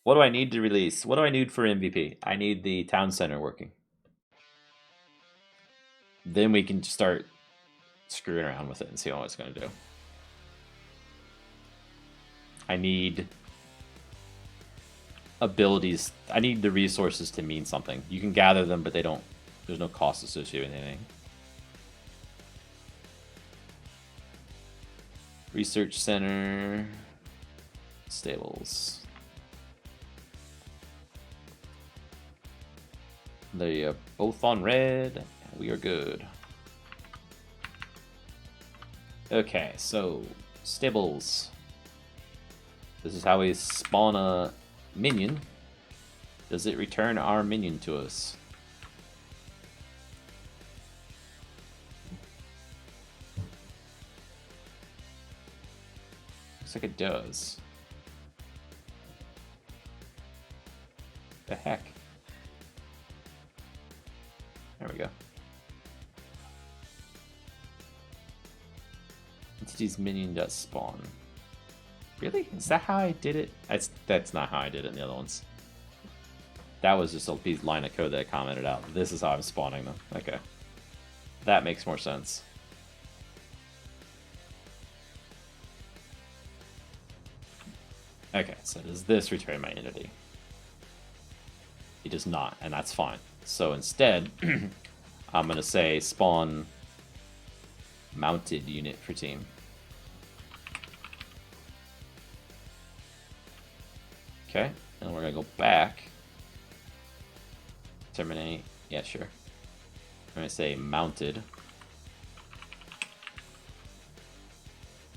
S1: What do I need to release? What do I need for MVP? I need the town center working. Then we can start screwing around with it and see what it's going to do. I need abilities. I need the resources to mean something. You can gather them, but they don't. There's no cost associated with anything. Research center, stables. They are both on red. We are good. Okay, so stables. This is how we spawn a minion. Does it return our minion to us? Looks like it does. The heck? There we go. Entity's minion does spawn. Really? Is that how I did it? That's not how I did it in the other ones. That was just a piece line of code that I commented out. This is how I'm spawning them. Okay. That makes more sense. Okay, so does this return my entity? It does not, and that's fine. So instead, I'm going to say spawn mounted unit for team. Okay, and we're going to go back. Terminate. Yeah, sure. I'm going to say mounted.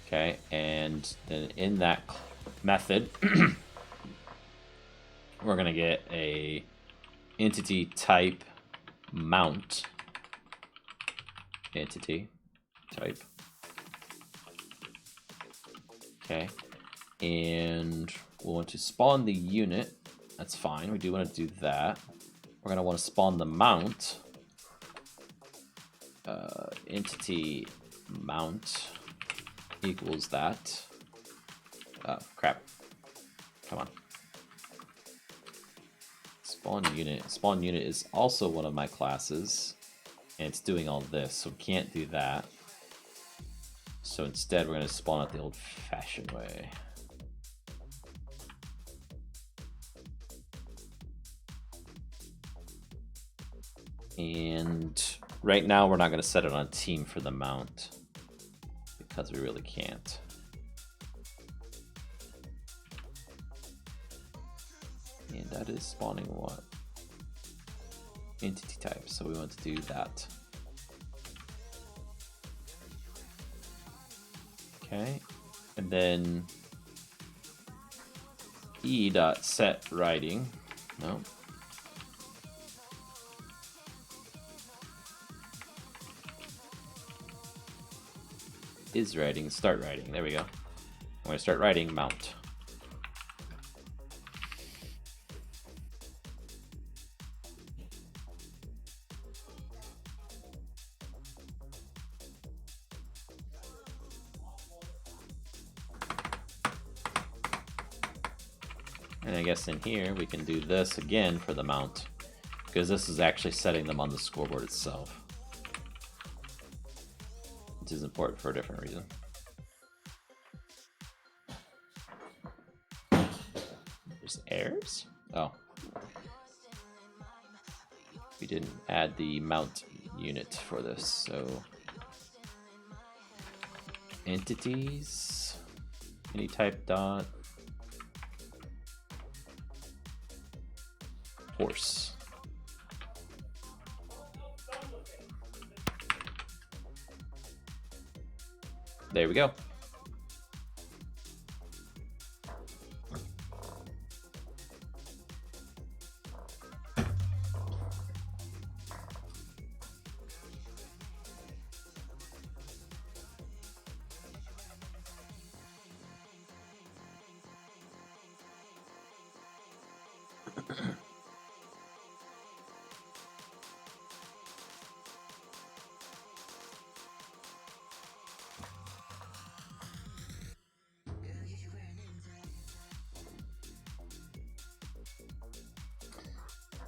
S1: Okay, and then in that method, we're going to get a entity type mount. Entity type. Okay, and we'll want to spawn the unit. That's fine. We do want to do that. We're going to want to spawn the mount. Entity mount equals that. Oh, crap. Come on. Spawn unit. Spawn unit is also one of my classes. And it's doing all this, so we can't do that. So instead, we're going to spawn it the old-fashioned way. And right now, we're not going to set it on team for the mount, because we really can't. And that is spawning what? Entity type, so we want to do that. Okay, and then E dot set writing. No. Is writing, start writing. There we go. I'm going to start writing mount. And I guess in here we can do this again for the mount, because this is actually setting them on the scoreboard itself, which is important for a different reason. There's errors? Oh. We didn't add the mount unit for this, so entities, any type dot, horse. There we go.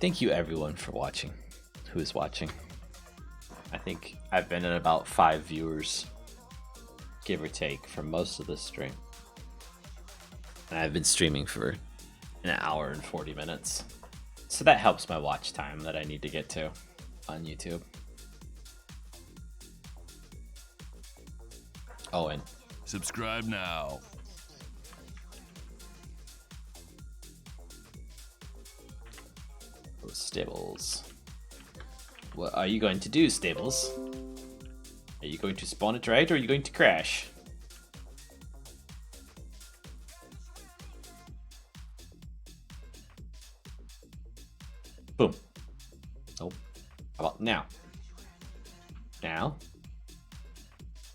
S1: Thank you everyone for watching, who is watching. I think I've been at about 5 viewers, give or take, for most of this stream. And I've been streaming for an hour and 40 minutes. So that helps my watch time that I need to get to on YouTube. Oh, and
S5: subscribe now.
S1: Stables. What are you going to do, Stables? Are you going to spawn it right, or are you going to crash? Boom. Oh. How about now? Now?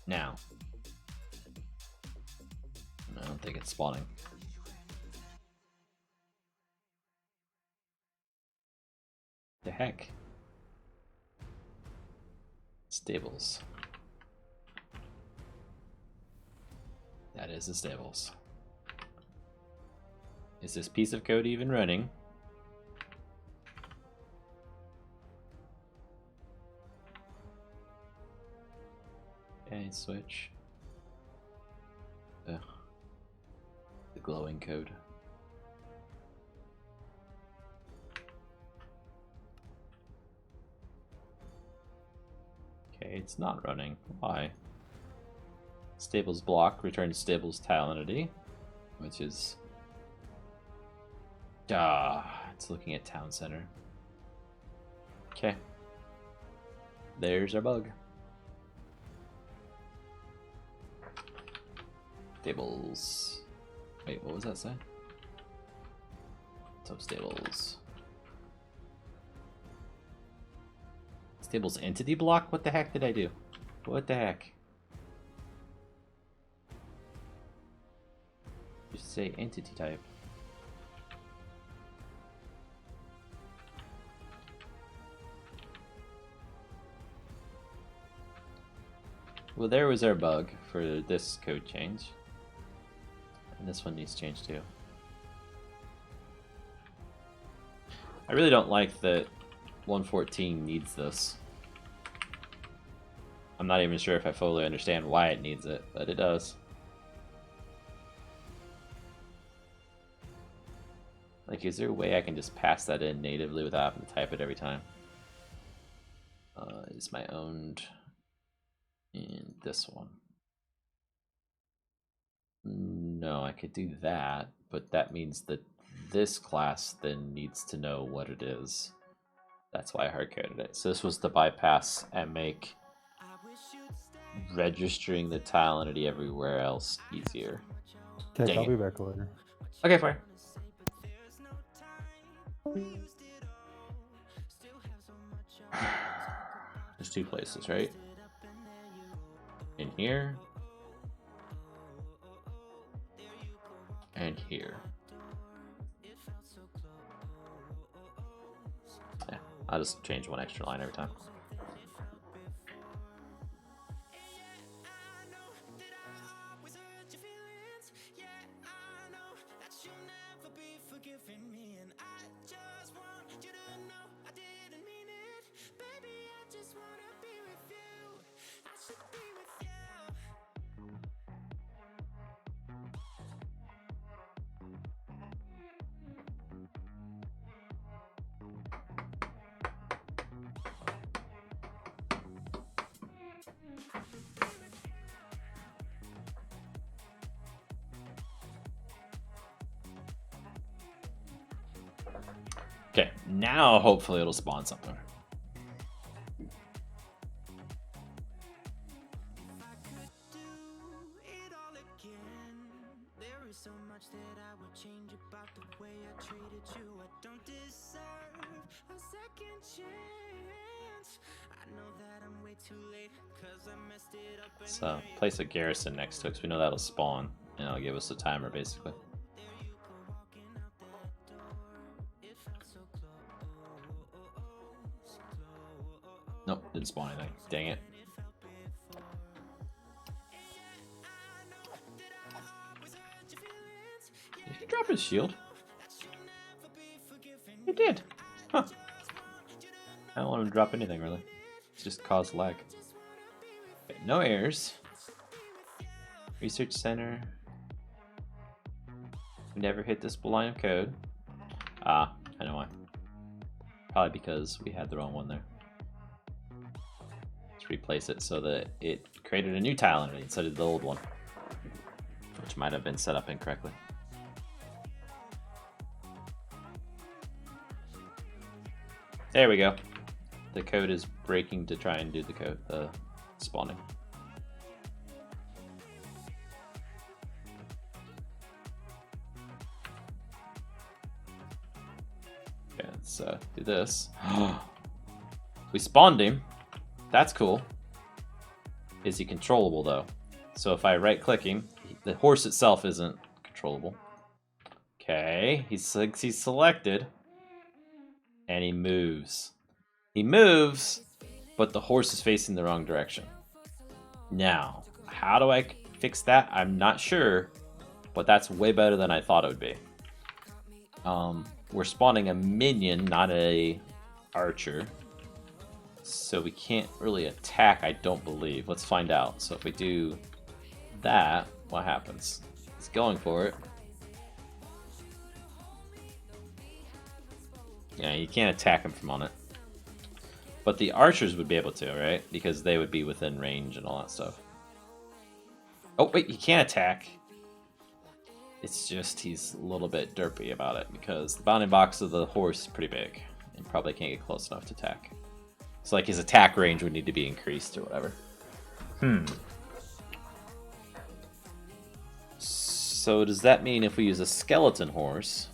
S1: Now. I don't think it's spawning. The heck? Stables. That is the stables. Is this piece of code even running? Okay, switch. Ugh. The glowing code. Okay, it's not running. Why? Stables block returns stables tile entity, which is it's looking at town center. Okay. There's our bug. Stables. Wait, what was that say? Sub stables. Stables entity block? What the heck did I do? What the heck? Just say entity type. Well, there was our bug for this code change. And this one needs change too. I really don't like that 114 needs this. I'm not even sure if I fully understand why it needs it, but it does. Like, is there a way I can just pass that in natively without having to type it every time? Is my owned in this one? No, I could do that, but that means that this class then needs to know what it is. That's why I hard-coded it. So this was to bypass and make registering the tile entity everywhere else easier.
S2: Tech,
S1: Dang
S2: I'll
S1: it.
S2: be back later.
S1: Okay, fine. There's two places, right? In here. And here. Yeah, I'll just change one extra line every time. Okay, now hopefully it'll spawn something. So place a garrison next to it because we know that'll spawn and it'll give us a timer basically. Nope, didn't spawn anything. Dang it. Did he drop his shield? He did. Huh. I don't want him to drop anything really. It's just caused lag. Okay, no errors. Research center. We never hit this line of code. Ah, I know why. Probably because we had the wrong one there. Let's replace it so that it created a new tile entity instead of the old one, which might have been set up incorrectly. There we go. The code is breaking to try and do the spawning. Okay, let's do this. We spawned him. That's cool. Is he controllable though? So if I right click him, the horse itself isn't controllable. Okay, he's selected. And he moves. He moves, but the horse is facing the wrong direction. Now, how do I fix that? I'm not sure, but that's way better than I thought it would be. We're spawning a minion, not a archer. So we can't really attack, I don't believe. Let's find out. So if we do that, what happens? He's going for it. Yeah, you can't attack him from on it. But the archers would be able to, right? Because they would be within range and all that stuff. Oh, wait, you can't attack. It's just he's a little bit derpy about it because the bounding box of the horse is pretty big and probably can't get close enough to attack. So like his attack range would need to be increased or whatever. So does that mean if we use a skeleton horse...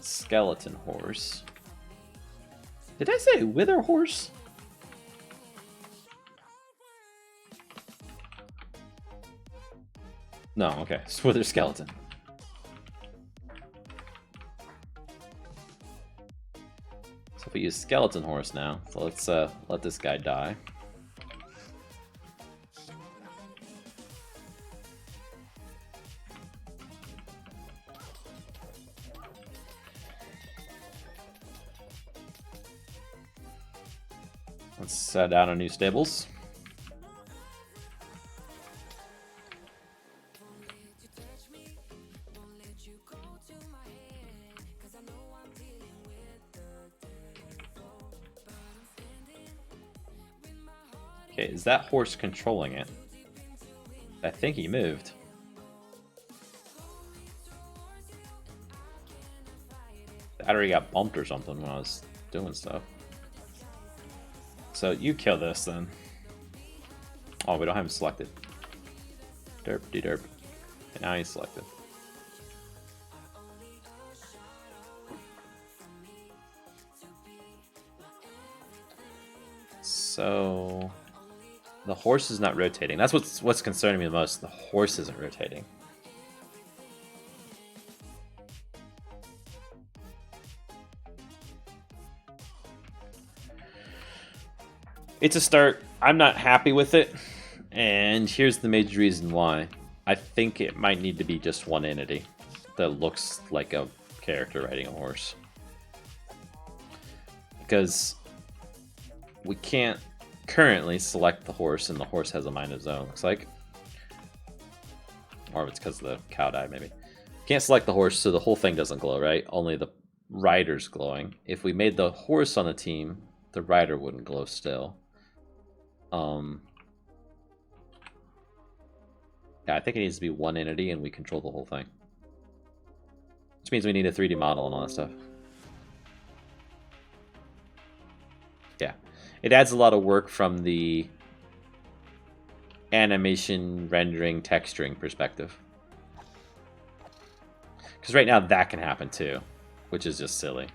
S1: skeleton horse. Did I say wither horse? No, okay. It's wither skeleton. So if we use skeleton horse now, so let's let this guy die. Let's set down our new stables. Okay, is that horse controlling it? I think he moved. Battery got bumped or something when I was doing stuff. So you kill this then. Oh, we don't have him selected. Derp de derp. And now he's selected. So the horse is not rotating. That's what's concerning me the most. The horse isn't rotating. It's a start. I'm not happy with it, and here's the major reason why. I think it might need to be just one entity that looks like a character riding a horse. Because we can't currently select the horse, and the horse has a mind of its own, looks like. Or if it's because the cow died, maybe. Can't select the horse, so the whole thing doesn't glow, right? Only the rider's glowing. If we made the horse on the team, the rider wouldn't glow still. Yeah, I think it needs to be one entity and we control the whole thing. Which means we need a 3D model and all that stuff. Yeah. It adds a lot of work from the animation, rendering, texturing perspective. Because right now that can happen too, which is just silly.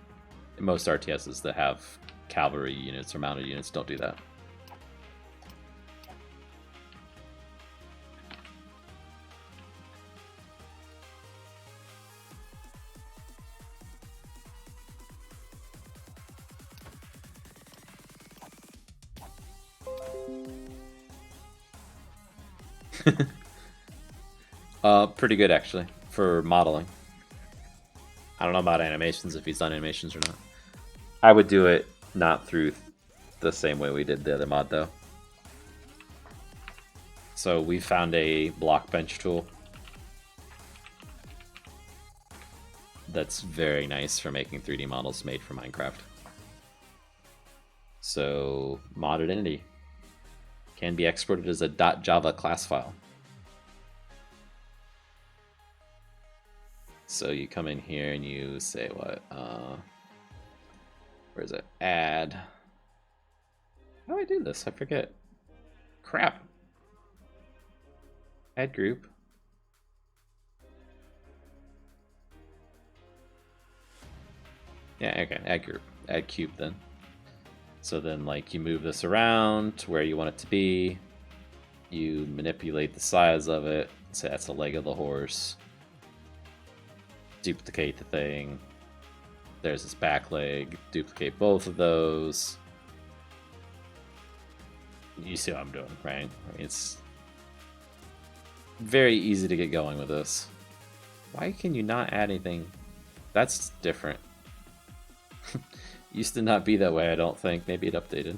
S1: Most RTSs that have cavalry units or mounted units don't do that. Pretty good actually for modeling. I don't know about animations, if he's done animations or not. I would do it not through the same way we did the other mod though. So we found a block bench tool that's very nice for making 3D models made for Minecraft. So modded entity can be exported as a .java class file. So you come in here and you say what? Where is it? Add. How do I do this? I forget. Crap. Add group. Yeah, okay. Add group. Add cube then. So then, like, you move this around to where you want it to be. You manipulate the size of it. Say that's the leg of the horse. Duplicate the thing. There's this back leg. Duplicate both of those. You see what I'm doing, right? It's very easy to get going with this. Why can you not add anything? That's different. Used to not be that way, I don't think. Maybe it updated.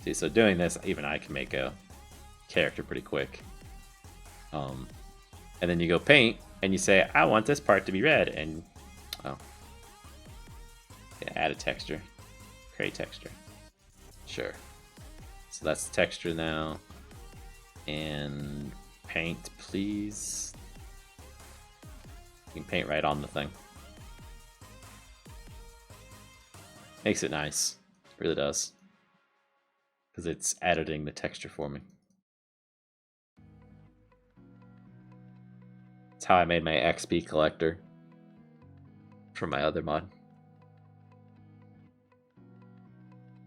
S1: See, so doing this, even I can make a character pretty quick. And then you go paint, and you say, I want this part to be red, and oh. Yeah, add a texture. Create texture. Sure. So that's the texture now. And paint, please. You can paint right on the thing. Makes it nice. It really does. Because it's editing the texture for me. That's how I made my XP collector for my other mod.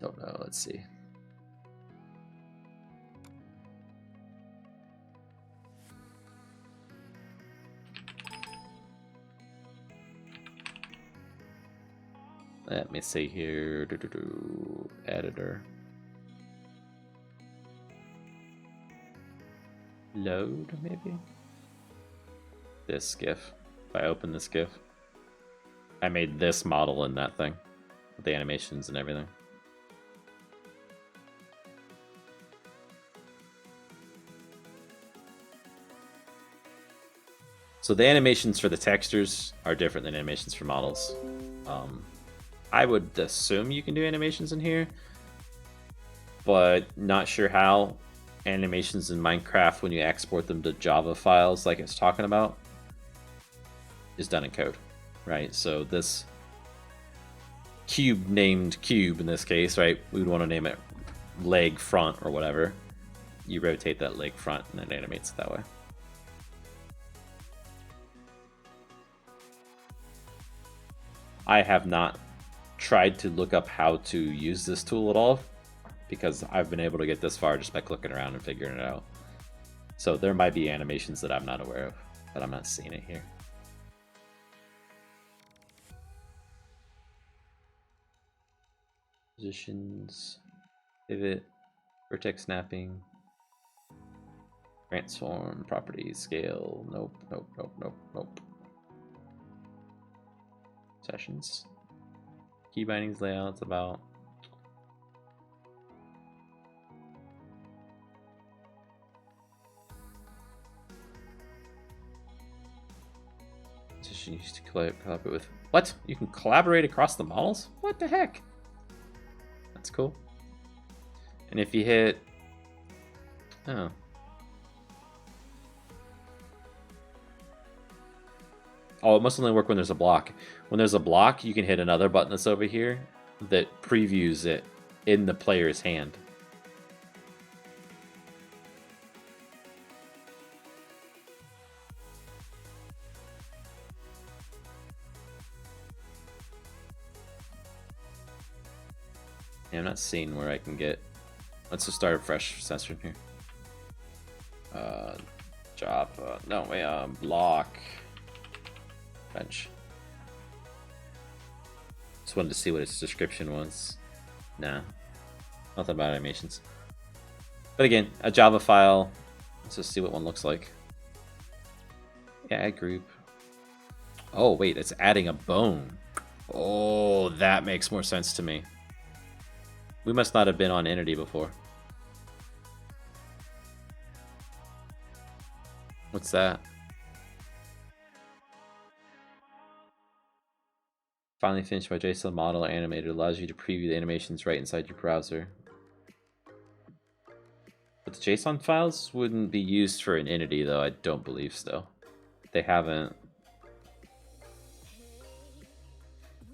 S1: Don't know, let's see. Let me see here. Editor. Load, maybe? This GIF. If I open this GIF, I made this model in that thing with the animations and everything. So the animations for the textures are different than animations for models. I would assume you can do animations in here, but not sure how. Animations in Minecraft, when you export them to Java files like it's talking about, is done in code. right? So this cube named cube in this case, right? We would want to name it leg front or whatever. You rotate that leg front and it animates it that way. I have not tried to look up how to use this tool at all because I've been able to get this far just by clicking around and figuring it out. So there might be animations that I'm not aware of, but I'm not seeing it here. Positions, pivot, vertex snapping, transform, properties, scale, nope, nope, nope, nope, nope. Sessions, key bindings, layouts, about. Position used to collaborate with. What? You can collaborate across the models? What the heck? That's cool. And if you hit... Oh. Oh, it must only work when there's a block. When there's a block, you can hit another button that's over here that previews it in the player's hand. Yeah, I'm not seeing where I can get... Let's just start a fresh session here. Job, no, wait, block. Bench. Just wanted to see what its description was. Nah, nothing about animations. But again, a Java file. Let's just see what one looks like. Yeah, add group. Oh, wait, it's adding a bone. Oh, that makes more sense to me. We must not have been on Entity before. What's that? Finally finished my JSON model or animator. It allows you to preview the animations right inside your browser. But the JSON files wouldn't be used for an entity, though. I don't believe so. They haven't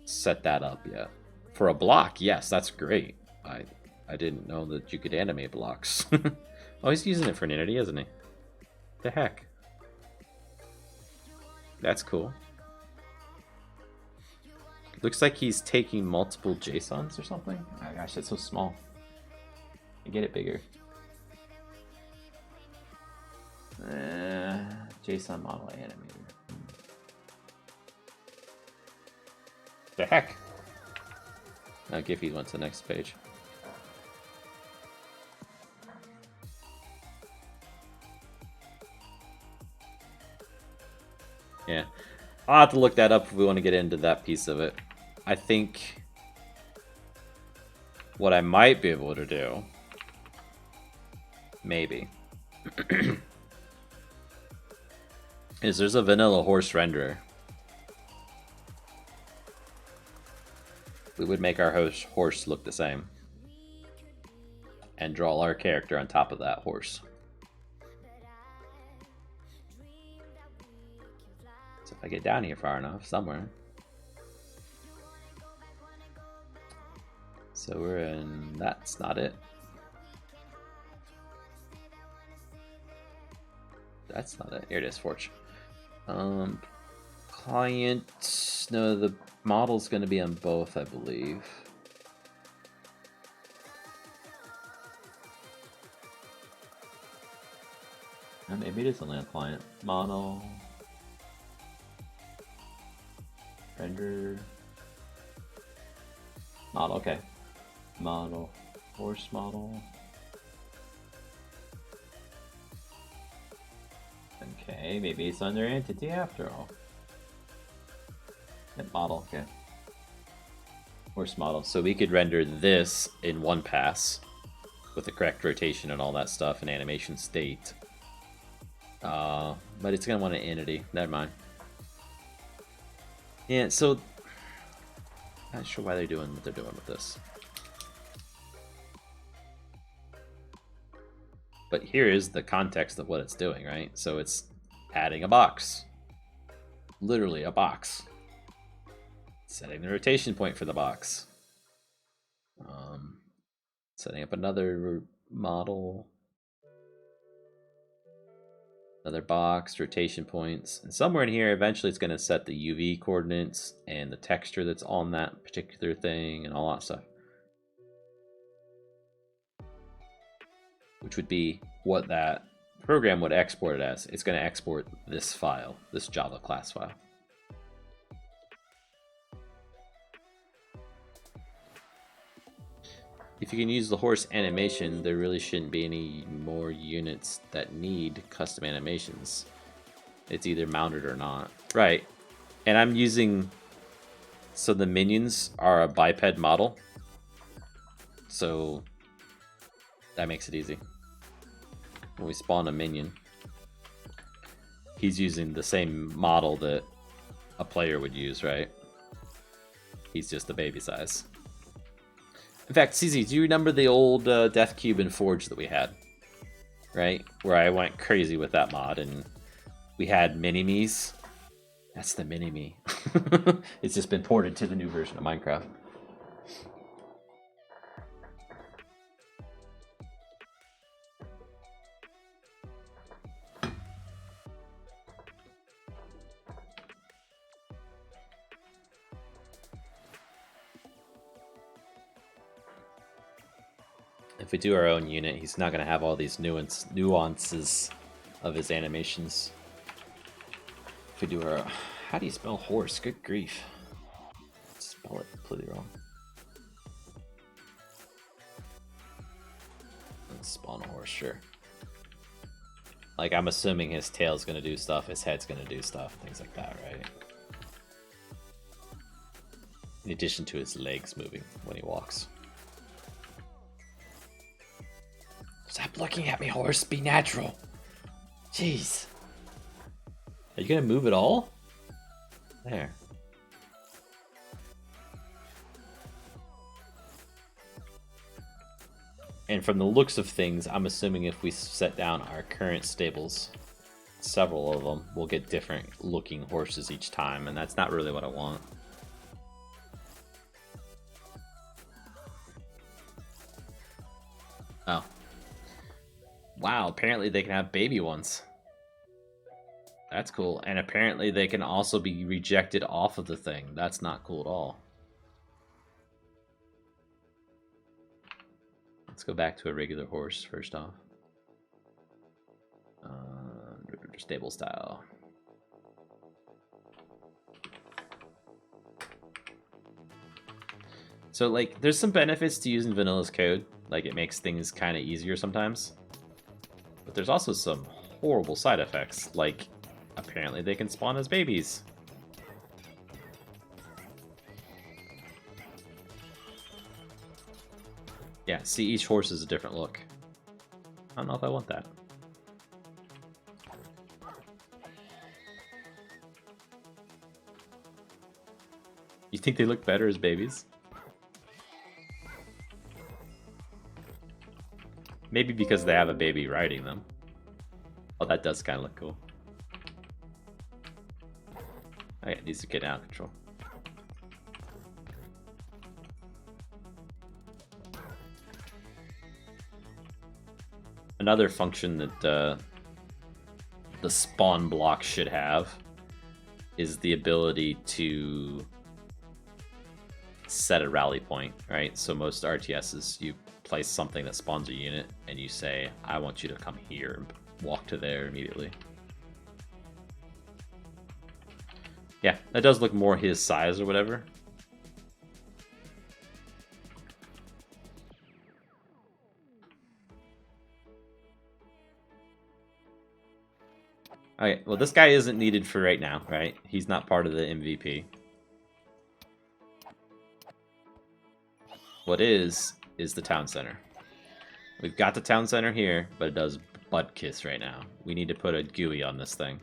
S1: set that up yet. For a block, yes, that's great. I didn't know that you could animate blocks. Oh, he's using it for an entity, isn't he? The heck? That's cool. Looks like he's taking multiple JSONs or something. Oh my gosh, that's so small. I get it bigger. JSON model animator. The heck? Now Giphy went to the next page. Yeah. I'll have to look that up if we want to get into that piece of it. I think what I might be able to do, maybe, is there's a vanilla horse renderer. We would make our horse look the same and draw our character on top of that horse. So if I get down here far enough, somewhere. So we're in, that's not it. That's not it. Here it is, Forge. Client, no, the model's going to be on both, I believe. Maybe it is only on client. Model. Render. Model, okay. Model. Horse model. Okay, maybe it's under entity after all. And model, okay. Horse model. So we could render this in one pass with the correct rotation and all that stuff and animation state. But it's gonna want an entity. Never mind. Yeah, so not sure why they're doing what they're doing with this. But here is the context of what it's doing, right? So it's adding a box. Literally a box. Setting the rotation point for the box. Setting up another model. Another box, rotation points. And somewhere in here, eventually it's going to set the UV coordinates and the texture that's on that particular thing and all that stuff. Which would be what that program would export it as. It's going to export this file, this Java class file. If you can use the horse animation, there really shouldn't be any more units that need custom animations. It's either mounted or not. Right. And I'm using... So the minions are a biped model. So that makes it easy. When we spawn a minion, he's using the same model that a player would use, right? He's just a baby size. In fact, CZ, do you remember the old Death Cube and Forge that we had? Right? Where I went crazy with that mod and we had mini-me's. That's the mini-me. It's just been ported to the new version of Minecraft. If we do our own unit, he's not going to have all these nuances of his animations. If we do our... How do you spell horse? Good grief. Spell it completely wrong. Let's spawn a horse, sure. Like, I'm assuming his tail's going to do stuff, his head's going to do stuff, things like that, right? In addition to his legs moving when he walks. Stop looking at me, horse. Be natural. Jeez. Are you gonna move at all? There. And from the looks of things, I'm assuming if we set down our current stables, several of them, we'll get different looking horses each time, and that's not really what I want. Oh. Wow, apparently they can have baby ones. That's cool. And apparently they can also be rejected off of the thing. That's not cool at all. Let's go back to a regular horse first off. Stable style. So, like, there's some benefits to using Vanilla's code. Like, it makes things kind of easier sometimes. But there's also some horrible side effects, like apparently they can spawn as babies. Yeah, see, each horse is a different look. I don't know if I want that. You think they look better as babies? Maybe because they have a baby riding them. Oh, that does kind of look cool. Okay, these are getting out of control. Another function that the spawn block should have is the ability to set a rally point, right? So most RTSs, you place something that spawns a unit and you say, I want you to come here and walk to there immediately. Yeah, that does look more his size or whatever. Okay, well, this guy isn't needed for right now, right? He's not part of the MVP. What is the town center. We've got the town center here, but it does butt kiss right now. We need to put a GUI on this thing.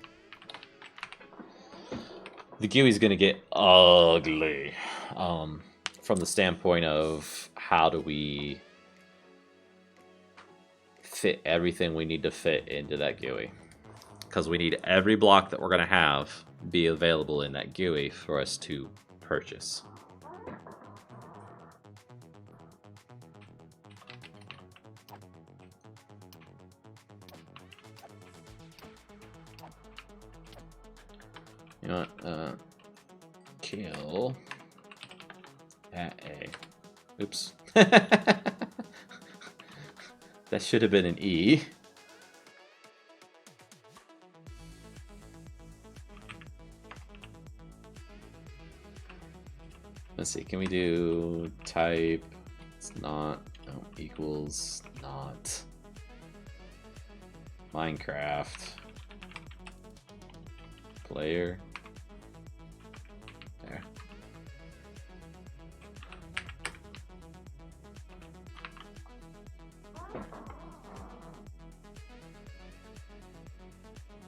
S1: The GUI's gonna get ugly from the standpoint of how do we fit everything we need to fit into that GUI. Because we need every block that we're gonna have be available in that GUI for us to purchase. You know what? Kill at A. Oops. That should have been an E. Let's see, can we do type? It's not. No, equals not. Minecraft. Player. There.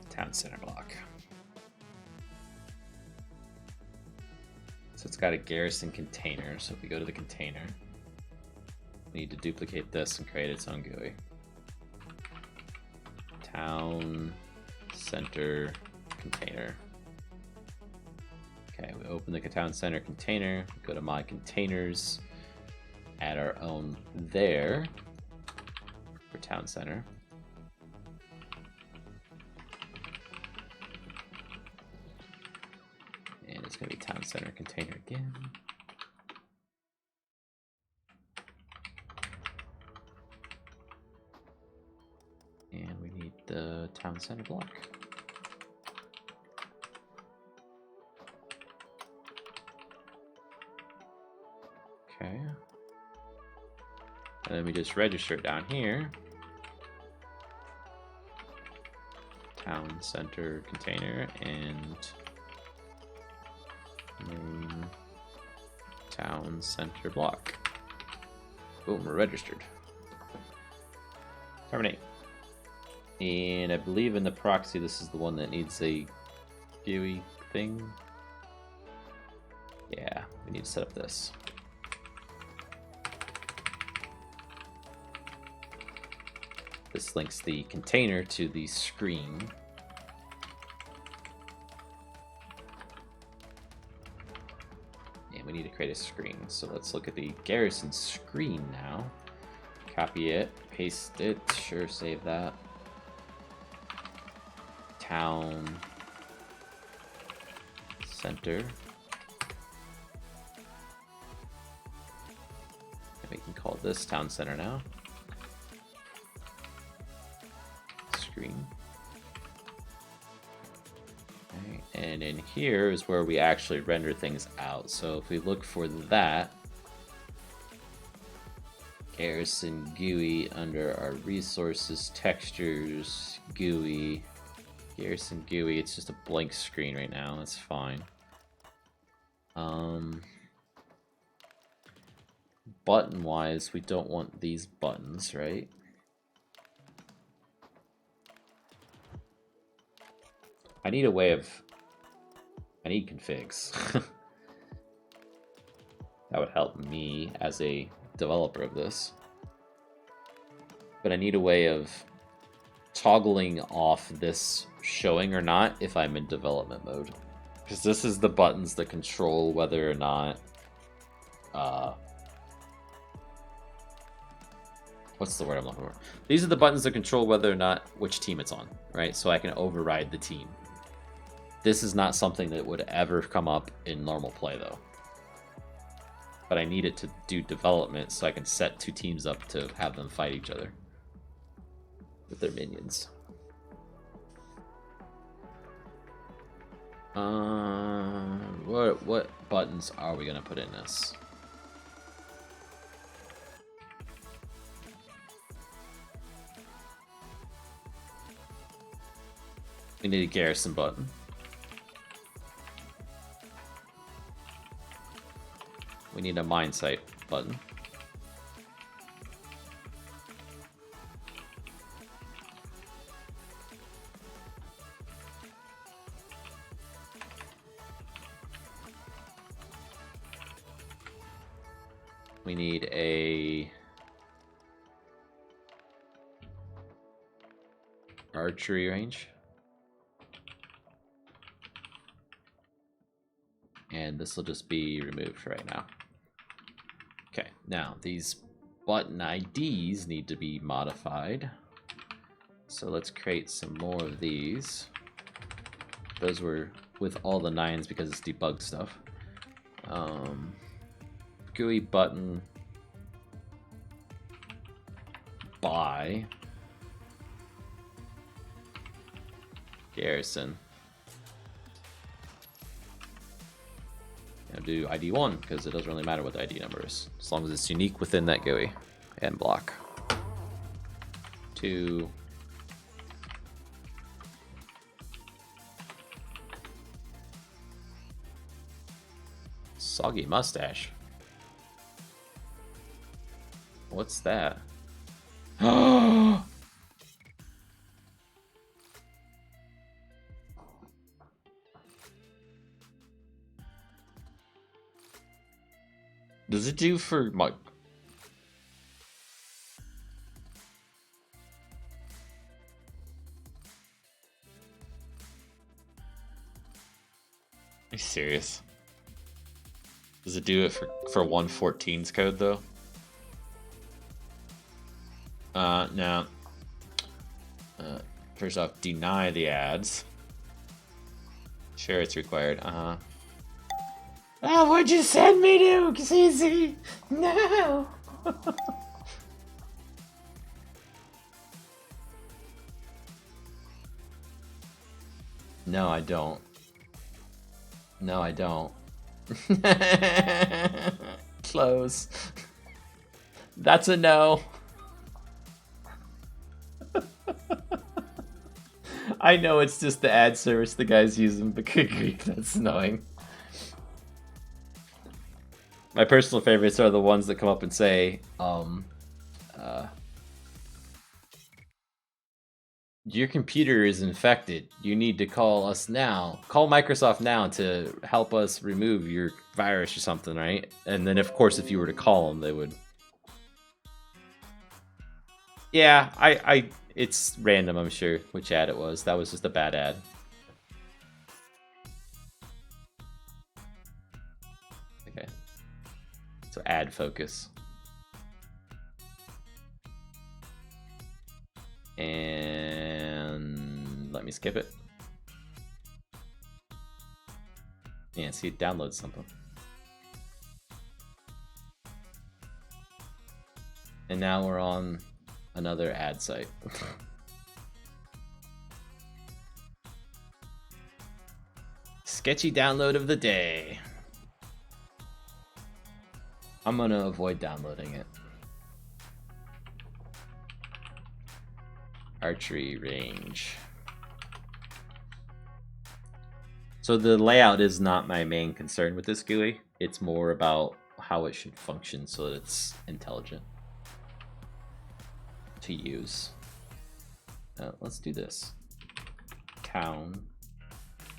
S1: Town center block. So it's got a garrison container. So if we go to the container, we need to duplicate this and create its own GUI. Town center container. Okay, we open the town center container, go to my containers, add our own there for town center. And it's going to be town center container again. And we need the town center block. Okay. And then we just register down here. Town center container and name town center block. Boom, we're registered. Terminate. And I believe in the proxy, this is the one that needs a GUI thing. Yeah, we need to set up this. This links the container to the screen. And we need to create a screen. So let's look at the garrison screen now. Copy it, paste it, sure, save that. Town center. And we can call this town center now. Screen. Okay. And in here is where we actually render things out. So if we look for that, garrison GUI under our resources, textures, GUI, garrison GUI, it's just a blank screen right now, that's fine. Button wise, we don't want these buttons, right? I need a way of, I need configs. That would help me as a developer of this. But I need a way of toggling off this showing or not if I'm in development mode. Because this is the buttons that control whether or not what's the word I'm looking for? These are the buttons that control whether or not which team it's on, right? So I can override the team. This is not something that would ever come up in normal play though. But I need it to do development so I can set two teams up to have them fight each other with their minions. What buttons are we gonna put in this? We need a garrison button. We need a mine site button. We need a archery range. and this will just be removed right now. Okay, now these button IDs need to be modified. So let's create some more of these. Those were with all the 9s because it's debug stuff. GUI button by Garrison. Now do ID 1 because it doesn't really matter what the ID number is, as long as it's unique within that GUI and block. 2. Soggy mustache. What's that? Does it do for my... Are you serious? Does it do it for 114's code though? No. First off, deny the ads. Sure, it's required. Oh, what'd you send me to, CC? No! No, I don't. No, I don't. Close. That's a no. I know it's just the ad service the guy's using, but good grief, that's annoying. My personal favorites are the ones that come up and say, your computer is infected. You need to call us now. Call Microsoft now to help us remove your virus or something, right? And then, of course, if you were to call them, they would. Yeah, it's random, I'm sure, which ad it was. That was just a bad ad. Okay. So ad focus. And let me skip it. Yeah, see, it downloads something. And now we're on another ad site. Sketchy download of the day. I'm gonna avoid downloading it. Archery range. So the layout is not my main concern with this GUI. It's more about how it should function so that it's intelligent to use. Let's do this. Town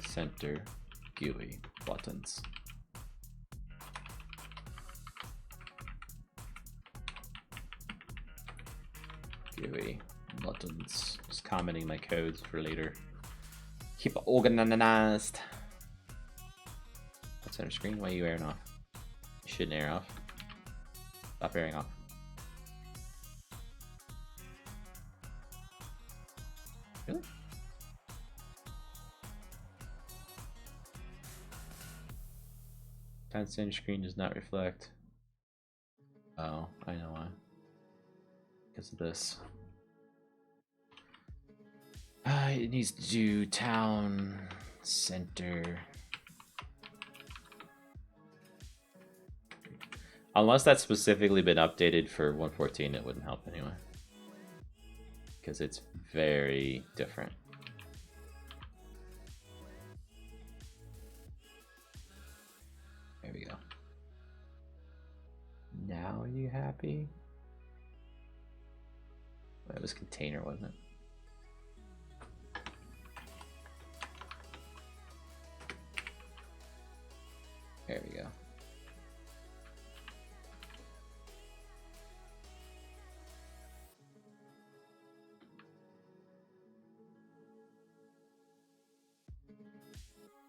S1: center GUI buttons. GUI buttons. Just commenting my codes for later. Keep it organized. Center screen. Why are you airing off? You shouldn't air off. Stop airing off. Really? Time center screen does not reflect. Oh, I know why. Because of this. It needs to do town center. Unless that's specifically been updated for 114, it wouldn't help anyway. Because it's very different. There we go. Now are you happy? That was container, wasn't it? There we go.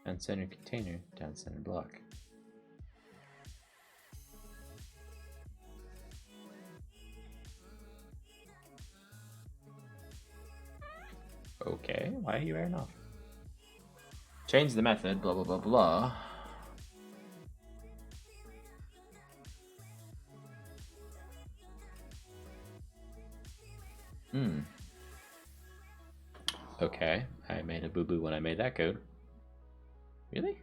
S1: Down center container, down center block. Okay, why are you airing off? Change the method, blah, blah, blah, blah. Okay, I made a boo-boo when I made that code. Really?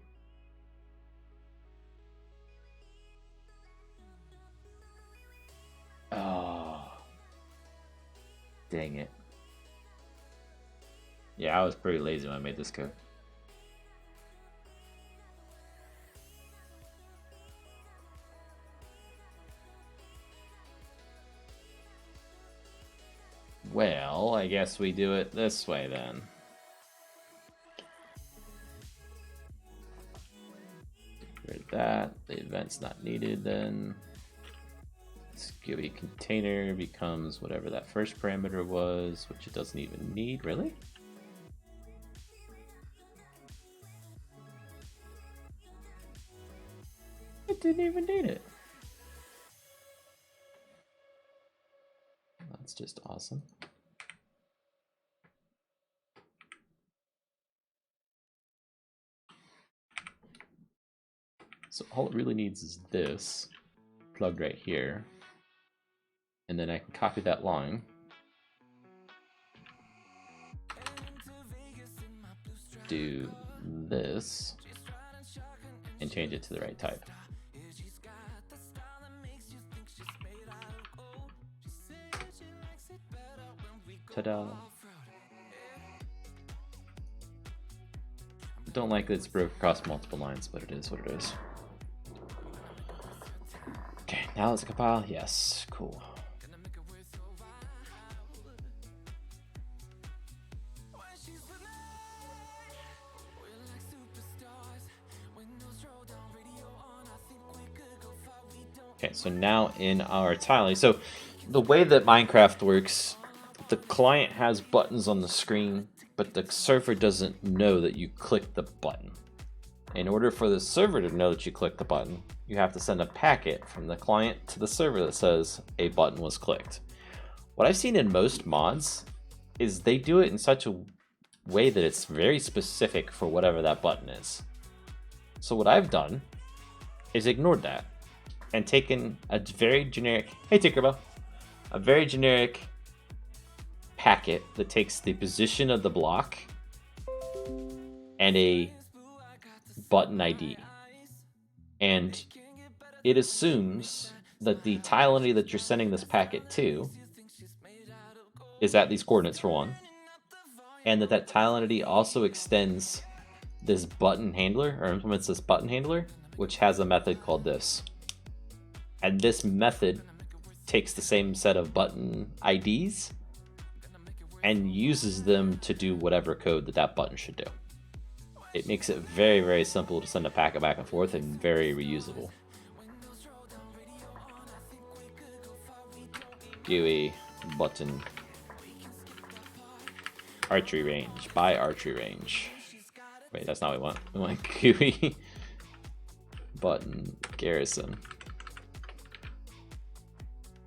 S1: Oh. Dang it. Yeah, I was pretty lazy when I made this code. Well, I guess we do it this way then. Rid of that. The event's not needed then. This GUI container becomes whatever that first parameter was, which it doesn't even need, really? It didn't even need it. That's just awesome. So all it really needs is this plugged right here. And then I can copy that line. Do this and change it to the right type. Ta-da! Don't like that it's broke across multiple lines, but it is what it is. Okay, now let's compile. Yes, cool. Okay, so now in our tiling, so the way that Minecraft works, the client has buttons on the screen, but the server doesn't know that you clicked the button. In order for the server to know that you clicked the button, you have to send a packet from the client to the server that says a button was clicked. What I've seen in most mods is they do it in such a way that it's very specific for whatever that button is. So what I've done is ignored that and taken a very generic, hey Tinkerbell, a very generic packet that takes the position of the block and a button ID. And it assumes that the tile entity that you're sending this packet to is at these coordinates for one, and that tile entity also extends this button handler, or implements this button handler, which has a method called this. And this method takes the same set of button IDs and uses them to do whatever code that that button should do. It makes it very, very simple to send a packet back and forth and very reusable. GUI button archery range by archery range. Wait, that's not what we want. We want GUI button garrison.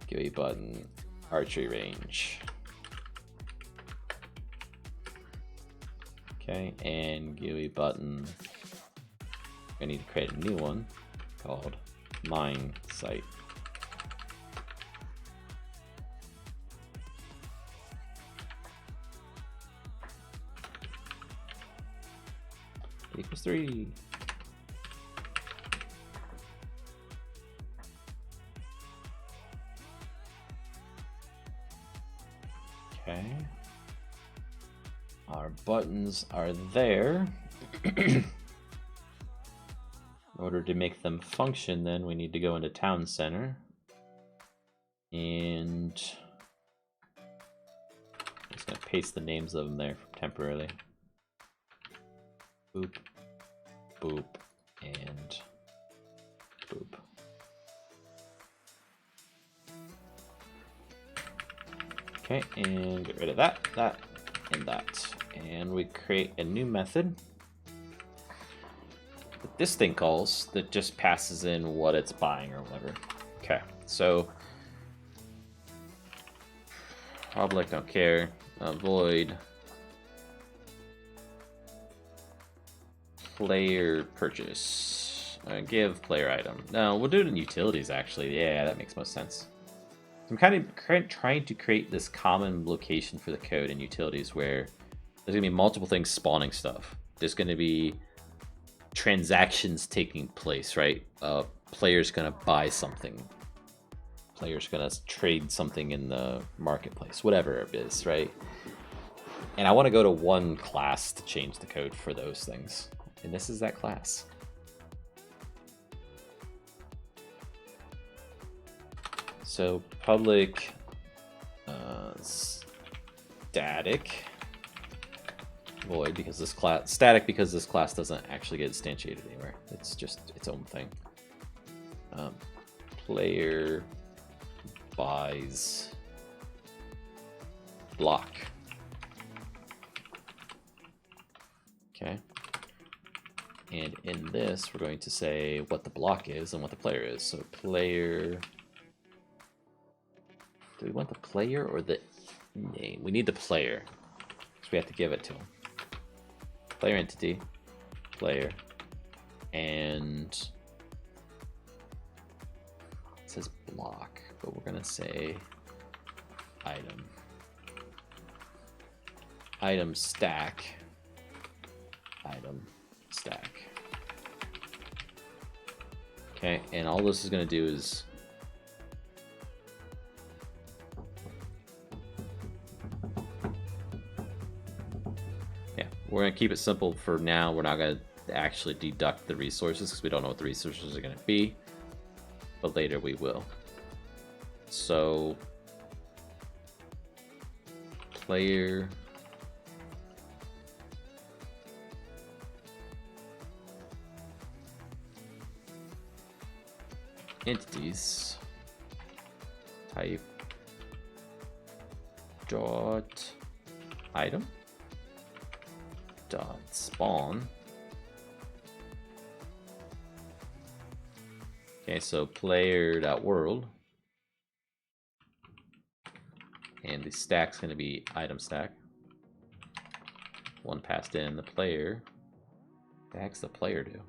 S1: GUI button archery range. Okay, and GUI button. I need to create a new one called mine site. Equals 3. Okay. Our buttons are there. In order to make them function, then we need to go into Town Center. And I'm just going to paste the names of them there temporarily. Boop, boop, and boop. Okay, and get rid of that, that, and that. And we create a new method that this thing calls that just passes in what it's buying or whatever. Okay, so public don't care, void player purchase. Give player item. No, we'll do it in utilities, actually. Yeah, that makes most sense. I'm kind of trying to create this common location for the code in utilities where there's going to be multiple things spawning stuff. There's going to be transactions taking place, right? Player's going to buy something. Player's going to trade something in the marketplace, whatever it is, right? And I want to go to one class to change the code for those things. And this is that class. So public static void because this class static because this class doesn't actually get instantiated anywhere. It's just its own thing. Player buys block. Okay. And in this, we're going to say what the block is and what the player is. So player. Do we want the player or the name? We need the player. So we have to give it to him. Player entity, player, and it says block, but we're gonna say item. Item stack. Item stack. Okay, and all this is gonna do is we're going to keep it simple for now. We're not going to actually deduct the resources because we don't know what the resources are going to be. But later we will. So, player entities type dot item dot spawn. Okay, so player dot world, and the stack's going to be item stack. One passed in the player. What the heck's the player do?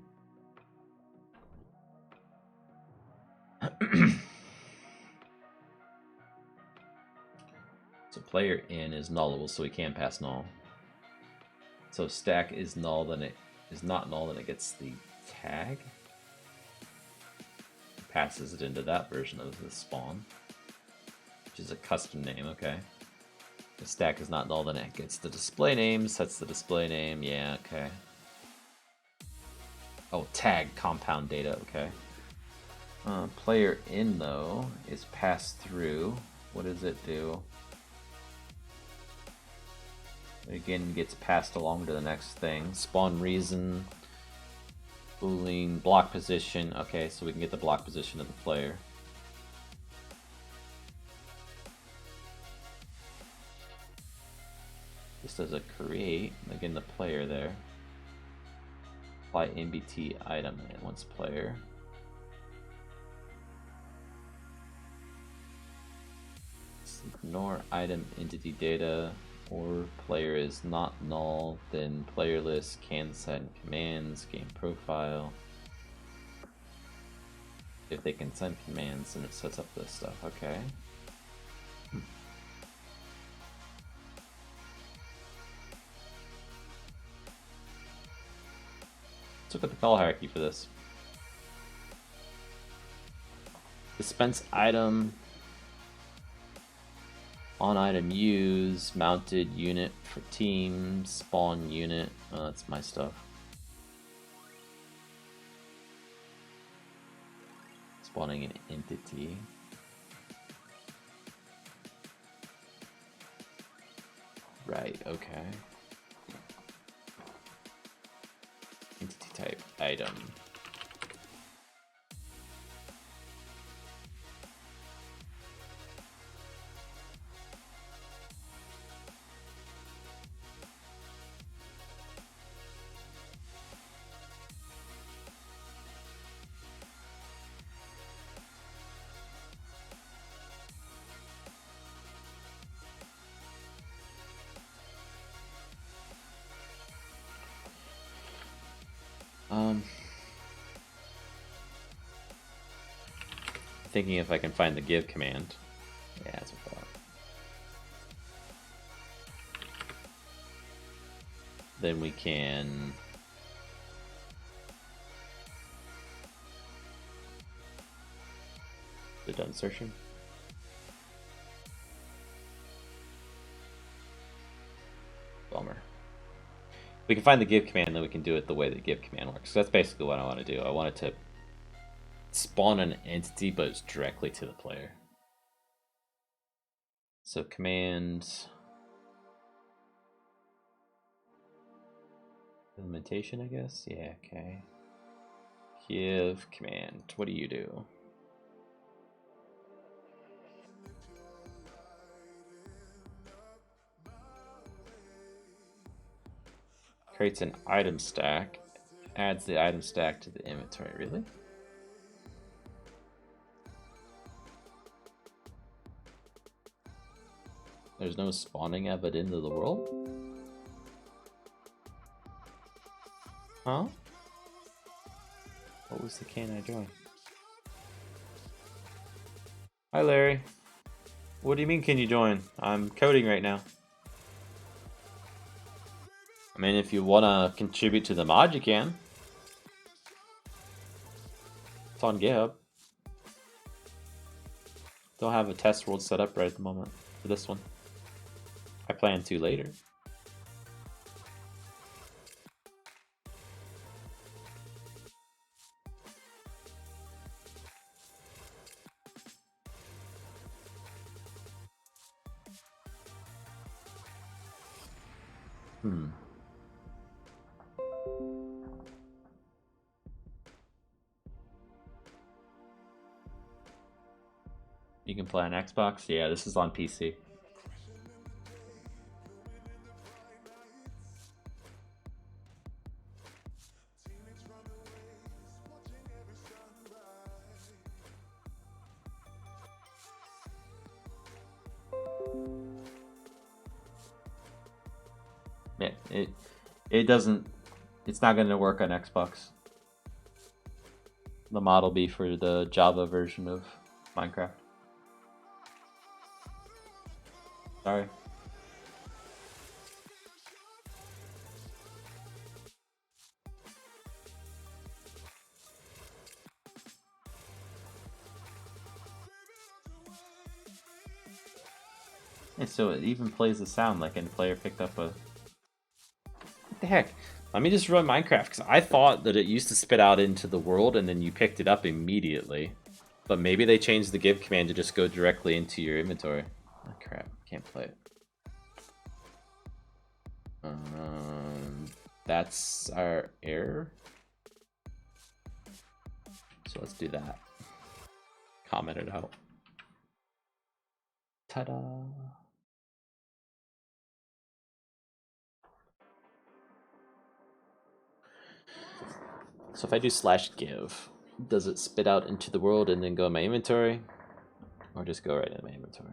S1: So player in is nullable, so we can pass null. So stack is null, then it is not null, then it gets the tag. Passes it into that version of the spawn, which is a custom name, okay. The stack is not null, then it gets the display name, sets the display name, yeah, okay. Oh, tag compound data, okay. Player in, though, is passed through. What does it do? Again, gets passed along to the next thing. Spawn reason, boolean, block position. Okay, so we can get the block position of the player. This does a create, again the player there. Apply MBT item and once player. Ignore item entity data. Or player is not null, then player list can send commands, game profile. If they can send commands, then it sets up this stuff, okay. Let's look at the call hierarchy for this. Dispense item. On item use, mounted unit for team, spawn unit. Oh, that's my stuff. Spawning an entity. Right, okay. Entity type item. Thinking if I can find the give command. Yeah, that's what I thought. Then we can the insertion. Bummer. We can find the give command, then we can do it the way the give command works. So that's basically what I want to do. I want it to spawn an entity, but it's directly to the player. So command implementation, I guess. Yeah, okay. Give command. What do you do? Creates an item stack. Adds the item stack to the inventory. Really? There's no spawning of it into the world? Huh? What was the can I join? Hi Larry. What do you mean can you join? I'm coding right now. I mean, if you want to contribute to the mod, you can. It's on GitHub. Don't have a test world set up right at the moment for this one. I plan to later. You can play on Xbox? Yeah, this is on PC. Yeah, it doesn't, it's not going to work on Xbox. The mod will be for the Java version of Minecraft. Sorry. And so it even plays the sound like a player picked up a... What the heck? Let me just run Minecraft, because I thought that it used to spit out into the world and then you picked it up immediately. But maybe they changed the give command to just go directly into your inventory. Oh crap, can't play it. That's our error. So let's do that. Comment it out. Ta-da! So if I do /give, does it spit out into the world and then go in my inventory? Or just go right into my inventory?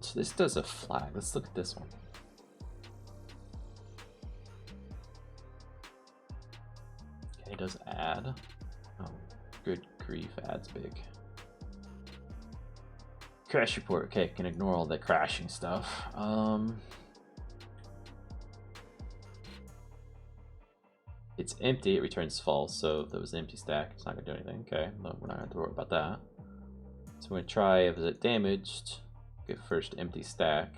S1: So this does a flag. Let's look at this one. Okay, it does add. Oh, good grief, adds big. Crash report. Okay, can ignore all the crashing stuff. It's empty, it returns false, so if there was an empty stack, it's not gonna do anything. Okay, no, we're not gonna have to worry about that. So we're gonna try if it's damaged. Get first empty stack.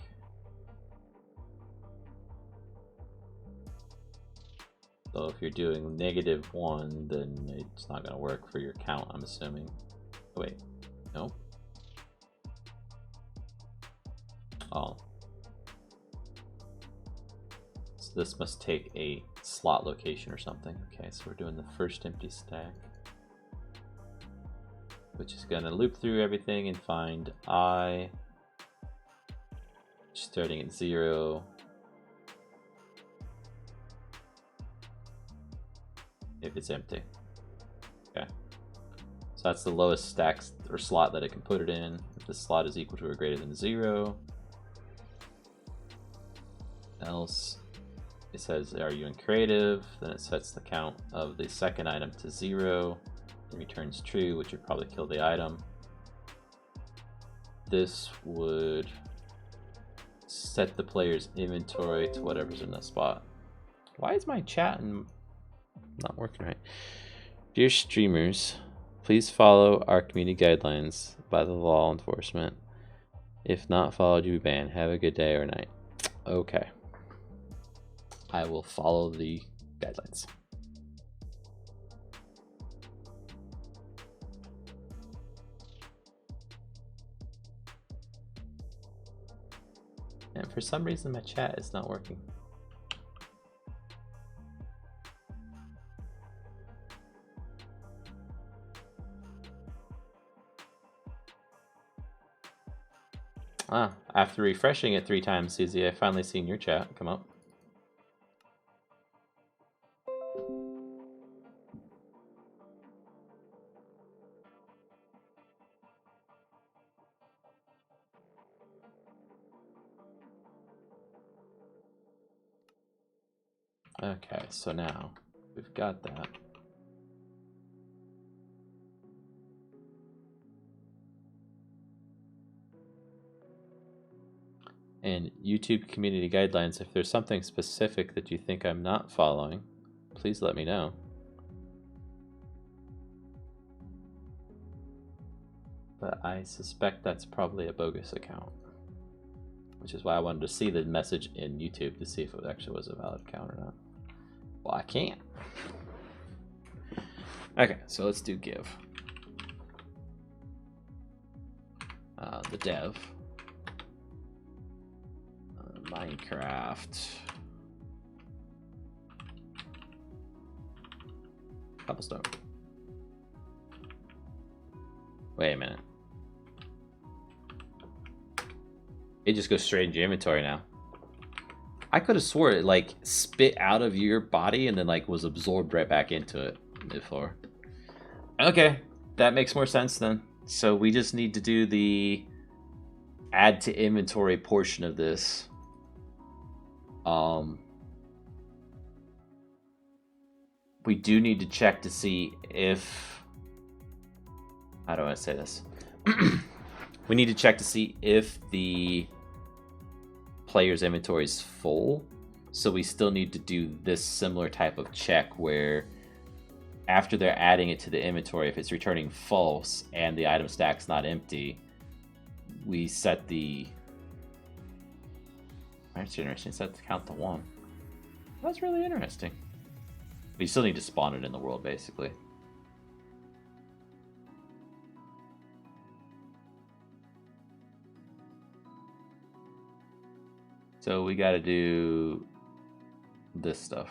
S1: So if you're doing -1, then it's not gonna work for your count, I'm assuming. Oh, wait, no. Oh. So this must take a slot location or something. Okay, so we're doing the first empty stack, which is gonna loop through everything and find I, starting at 0. If it's empty. Okay. So that's the lowest stack or slot that it can put it in. If the slot is equal to or greater than 0. Else, it says, are you in creative? Then it sets the count of the second item to 0 and returns true, which would probably kill the item. This would set the player's inventory to whatever's in the spot. Why is my chat not working right? Dear streamers, please follow our community guidelines by the law enforcement. If not followed, you be banned. Have a good day or night. Okay. I will follow the guidelines. And for some reason my chat is not working. After refreshing it 3 times, CZ, I finally seen your chat come up. Okay, so now we've got that. And YouTube community guidelines, if there's something specific that you think I'm not following, please let me know. But I suspect that's probably a bogus account, which is why I wanted to see the message in YouTube to see if it actually was a valid account or not. Well, I can't. Okay, so let's do give. The dev. Minecraft. Cobblestone. Wait a minute. It just goes straight into your inventory now. I could have swore it like spit out of your body and then like was absorbed right back into it before. Okay, that makes more sense then. So we just need to do the add to inventory portion of this. We do need to check to see if, how do I say this? We need to check to see if the player's inventory is full. So we still need to do this similar type of check where after they're adding it to the inventory, if it's returning false and the item stack's not empty, we set the, that's interesting, set the count to 1. That's really interesting. But you still need to spawn it in the world, basically. So we got to do this stuff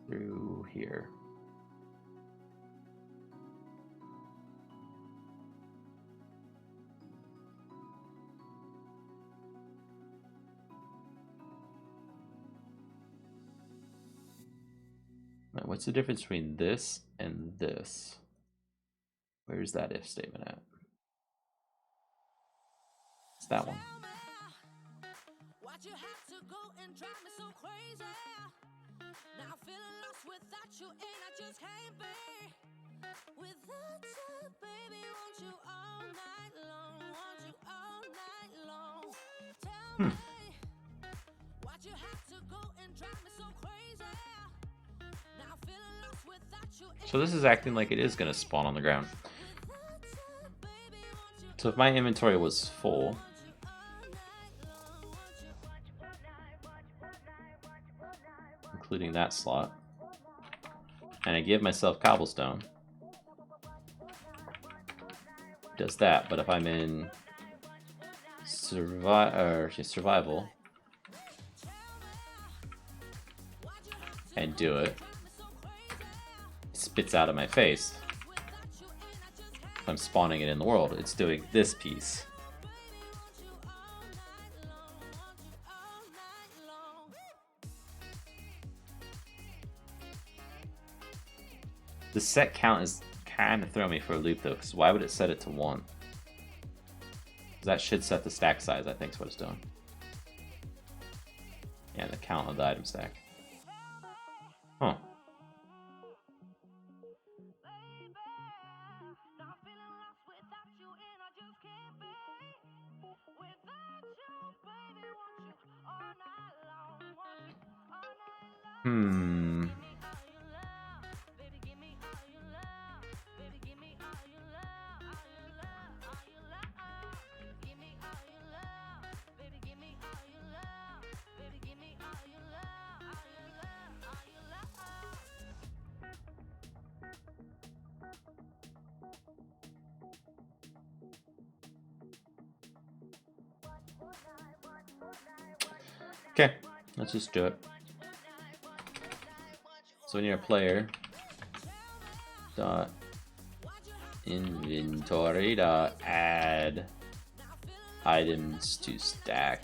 S1: through here. Now, what's the difference between this and this? Where's that if statement at? It's that one. So this is acting like it is going to spawn on the ground. So if my inventory was full, including that slot, and I give myself cobblestone, it does that. But if I'm in survival and do it, spits out of my face. If I'm spawning it in the world, it's doing this piece. The set count is kind of throwing me for a loop though, because why would it set it to 1? That should set the stack size, I think is what it's doing. Yeah, the count of the item stack. Huh. Hmm. Okay, let's just do it. So when you're a player, dot inventory dot add items to stack,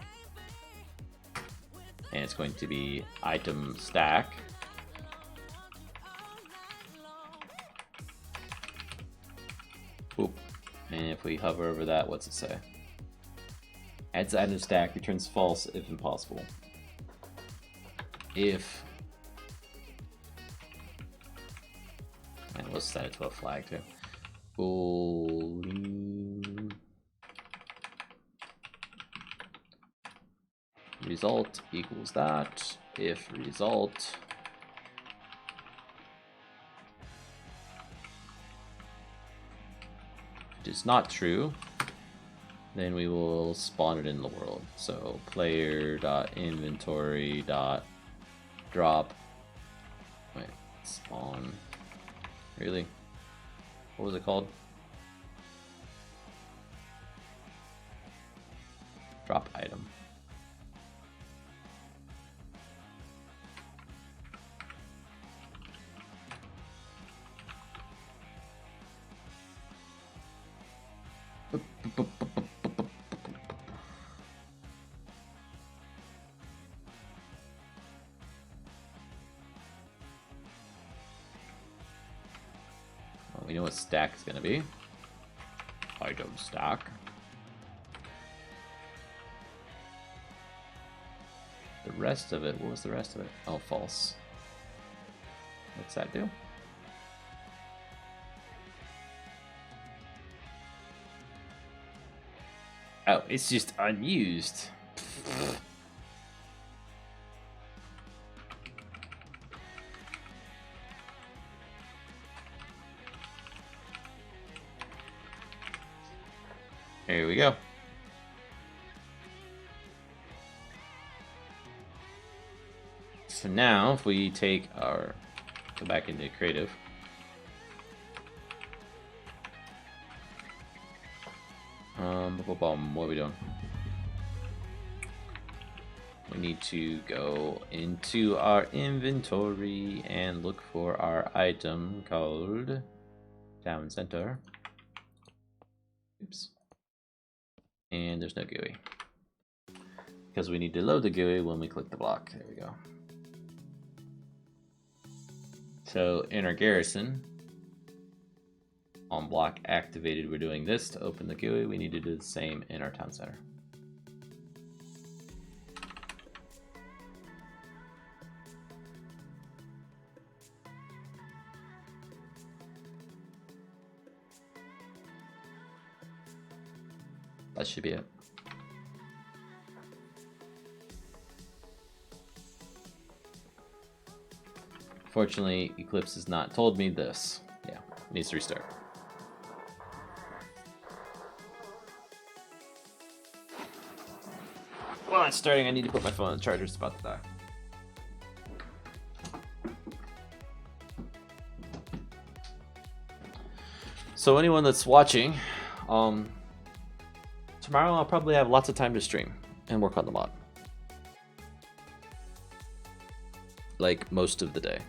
S1: and it's going to be item stack. Oop. And if we hover over that, what's it say? Adds item stack, returns false if impossible. If, and we'll set it to a flag too. Boolean result equals that. If result is not true, then we will spawn it in the world. So player.inventory.drop. Wait, spawn. Really? What was it called? Drop item. Well, we know what stack is going to be. Item stack. The rest of it, what was the rest of it? Oh, false. What's that do? Oh, it's just unused. Here we go. So now, if we take our, go back into creative. What are we doing? We need to go into our inventory and look for our item called down center. Oops. And there's no GUI. Because we need to load the GUI when we click the block. There we go. So in our garrison, on block activated, we're doing this to open the GUI. We need to do the same in our town center. That should be it. Fortunately, Eclipse has not told me this. Yeah, it needs to restart. While it's starting, I need to put my phone on the charger. It's about to die. So anyone that's watching, tomorrow I'll probably have lots of time to stream and work on the mod. Like most of the day.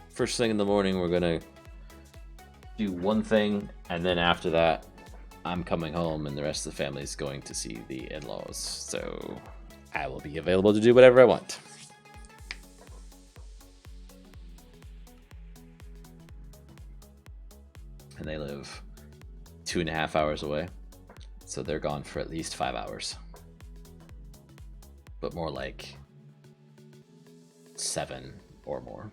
S1: First thing in the morning, we're gonna do one thing, and then after that, I'm coming home and the rest of the family is going to see the in-laws. So I will be available to do whatever I want. and they live 2.5 hours away. So they're gone for at least 5 hours. But more like 7 or more.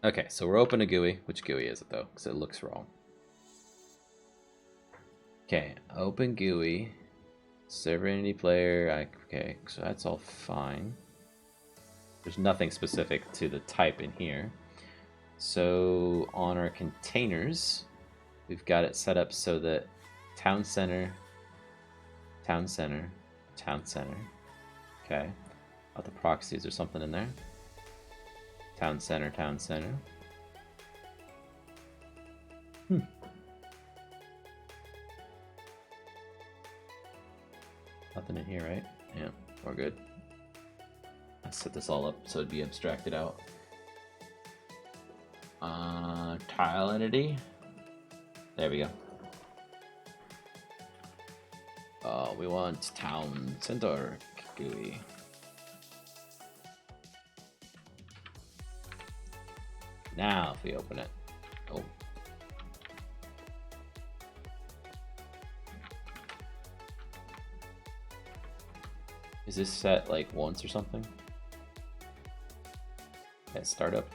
S1: Okay, so we're open to GUI. Which GUI is it though? Because it looks wrong. Okay, open GUI. Server entity player. Okay, so that's all fine. There's nothing specific to the type in here. So on our containers, we've got it set up so that town center, town center, town center. Okay. About the proxies or something in there. Town center, town center. Nothing in here, right? Yeah, we're good. Let's set this all up so it'd be abstracted out. Tile entity. There we go. We want town center GUI. Now, if we open it, oh. Is this set like once or something? Okay, startup.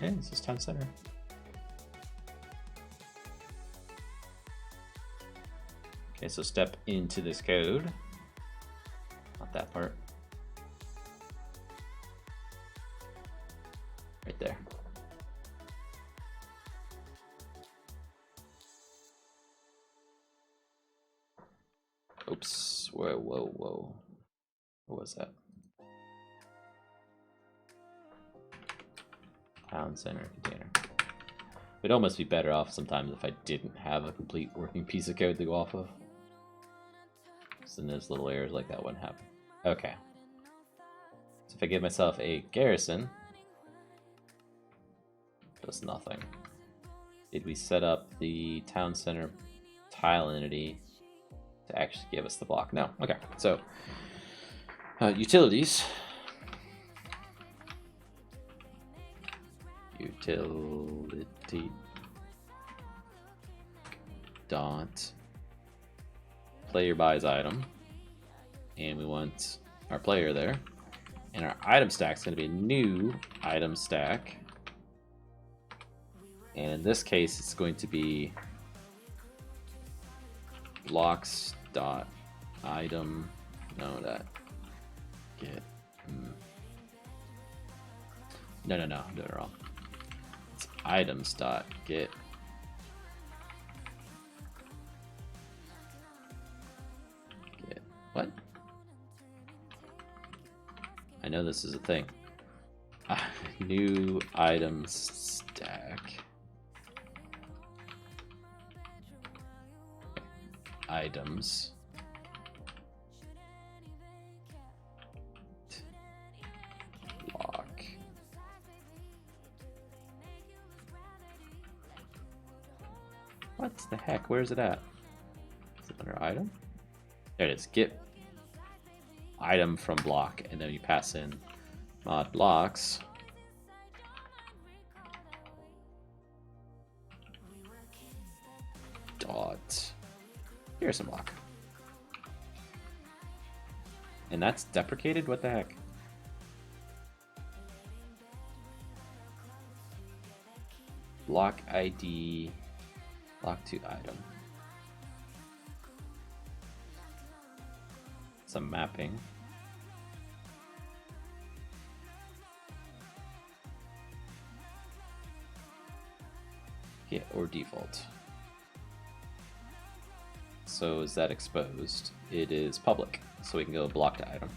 S1: Okay, this is town center. Okay, so step into this code. Not that part. Right there. Oops. Whoa, whoa, whoa. What was that? Town center container. It'd almost be better off sometimes if I didn't have a complete working piece of code to go off of. So then those little errors like that wouldn't happen. Okay. So if I give myself a garrison, does nothing. Did we set up the town center tile entity to actually give us the block? No. Okay. So utilities. Utility dot player buys item, and we want our player there, and our item stack is going to be a new item stack, and in this case it's going to be blocks dot item get no I'm doing it wrong. It's items dot get what? I know this is a thing. New item stack. Items. Block. What the heck? Where is it at? Is it under item? There it is. Get item from block, and then you pass in mod blocks. Dot. Here's a block. And that's deprecated? What the heck? Block ID. Block to item. Some mapping. Get or default. So is that exposed? It is public, so we can go block to item.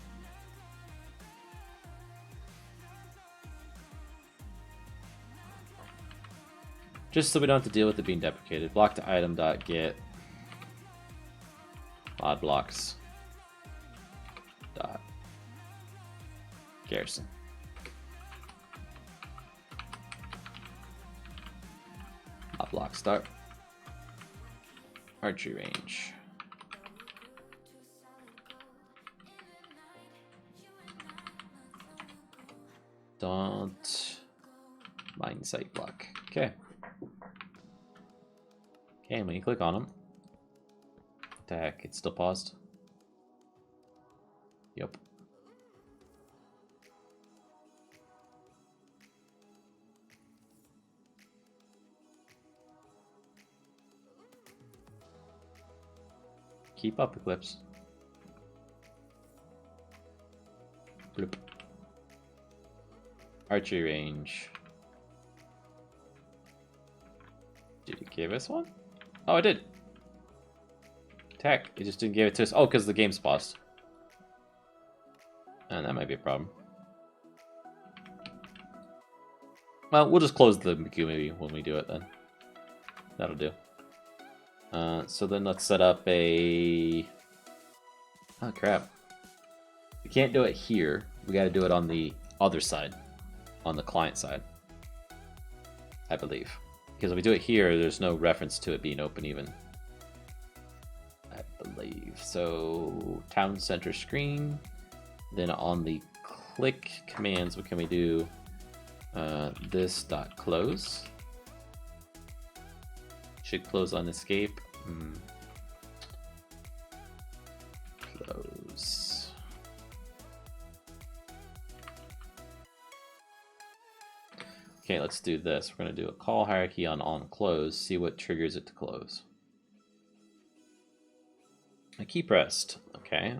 S1: Just so we don't have to deal with it being deprecated. Block to item dot get mod blocks dot garrison. Mod block start. archery range. Don't mine site block. Okay. Okay, when you click on them, what the heck? It's still paused. Yep. Keep up, Eclipse. Bloop. Archery range. Did it give us one? Oh, it did. Tech. It just didn't give it to us. Oh, because the game's paused. And that might be a problem. Well, we'll just close the McGoo maybe when we do it then. That'll do. So then let's set up a... Oh, crap. We can't do it here. We got to do it on the other side. On the client side. I believe. Because if we do it here, there's no reference to it being open even. I believe. So, town center screen. Then on the click commands, what can we do? This.close. Should close on escape. Close. Okay, let's do this. We're going to do a call hierarchy on close, see what triggers it to close. A key pressed. Okay.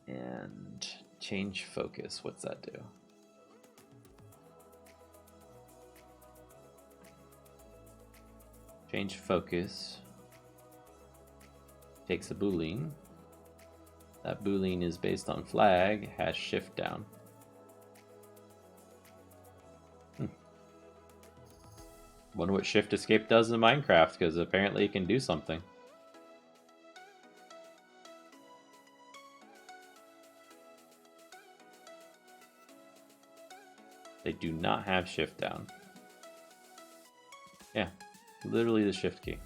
S1: And change focus. What's that do? Change focus. Takes a boolean. That boolean is based on flag, has shift down. Wonder what shift escape does in Minecraft, because apparently it can do something. They do not have shift down. Yeah, literally the shift key.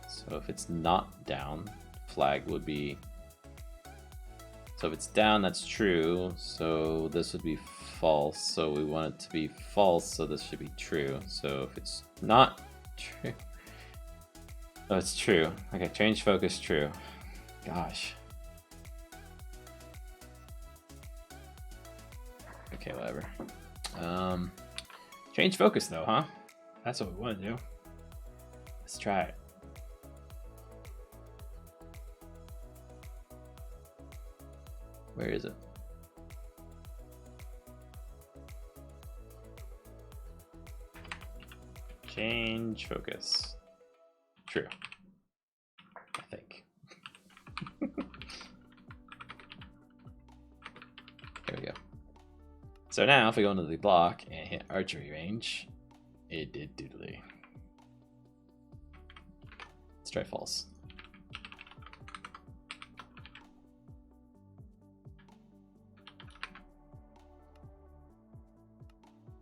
S1: So if it's not down, flag would be... So if it's down, that's true. So this would be false. So we want it to be false, so this should be true. So if it's not true... Oh, it's true. Okay, change focus true. Gosh. Okay, whatever. Change focus though, huh? That's what we want to do. Let's try it. Where is it? Change focus. True. I think. There we go. So now if we go into the block and hit archery range, it did doodly. Let's try false.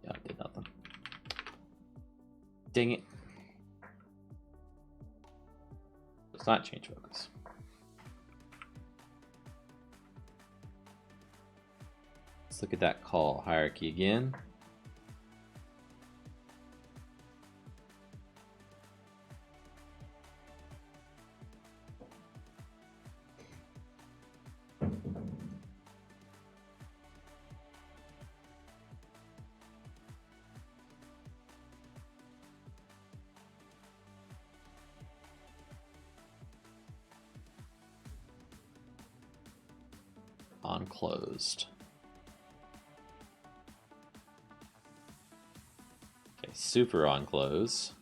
S1: Yeah, it did nothing. Dang it. It's not change focus. Let's look at that call hierarchy again. On closed. Okay, super on close.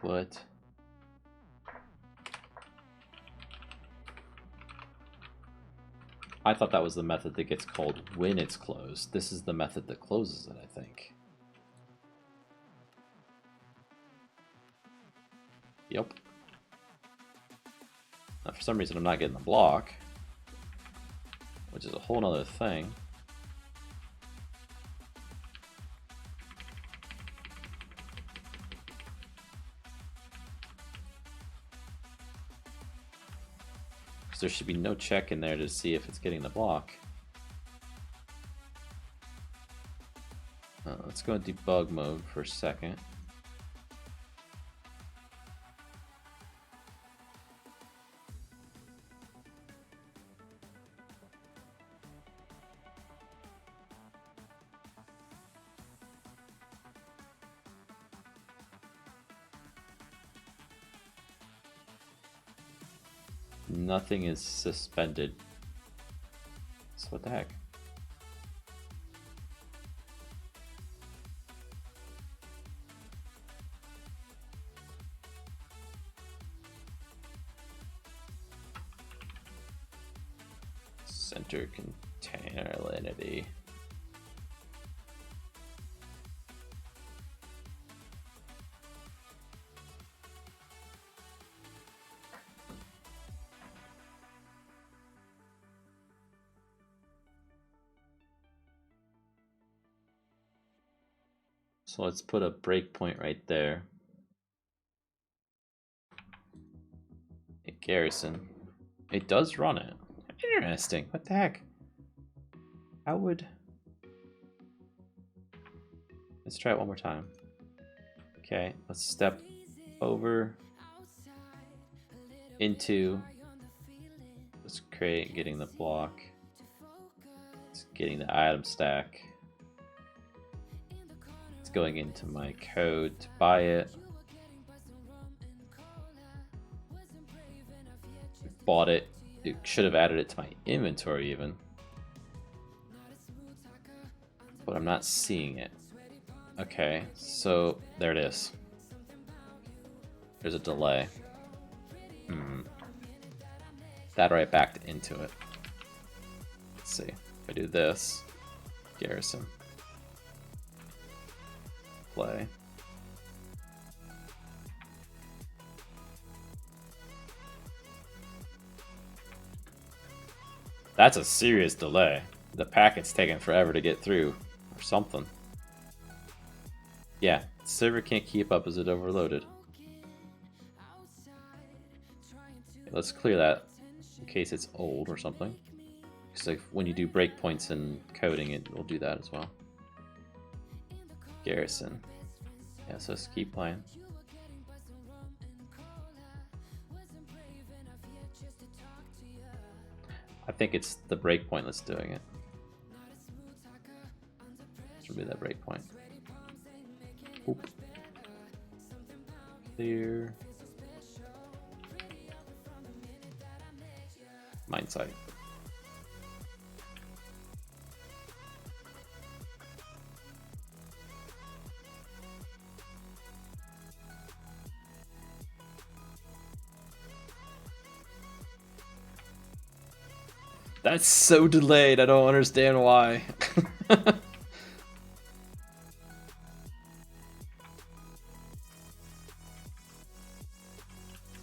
S1: What? I thought that was the method that gets called when it's closed. This is the method that closes it, I think. Yep. Now, for some reason, I'm not getting the block, which is a whole nother thing. There should be no check in there to see if it's getting the block. Let's go in debug mode for a second. Nothing is suspended. So what the heck? Center container entity. So let's put a breakpoint right there. A garrison. It does run it. Interesting. What the heck? How would... Let's try it one more time. Okay, let's step over into... Let's create getting the block. It's getting the item stack. Going into my code to buy it. Bought it. It should have added it to my inventory even. But I'm not seeing it. Okay, so there it is. There's a delay. That right backed into it. Let's see. If I do this, garrison. Play. That's a serious delay. The packet's taking forever to get through, or something. Yeah, the server can't keep up as it overloaded. Let's clear that in case it's old or something. Because like when you do breakpoints and coding, it will do that as well. Garrison. Yeah, so let's keep playing. I think it's the breakpoint that's doing it. Let's remove that breakpoint. Oop. Clear. Mine site. That's so delayed, I don't understand why.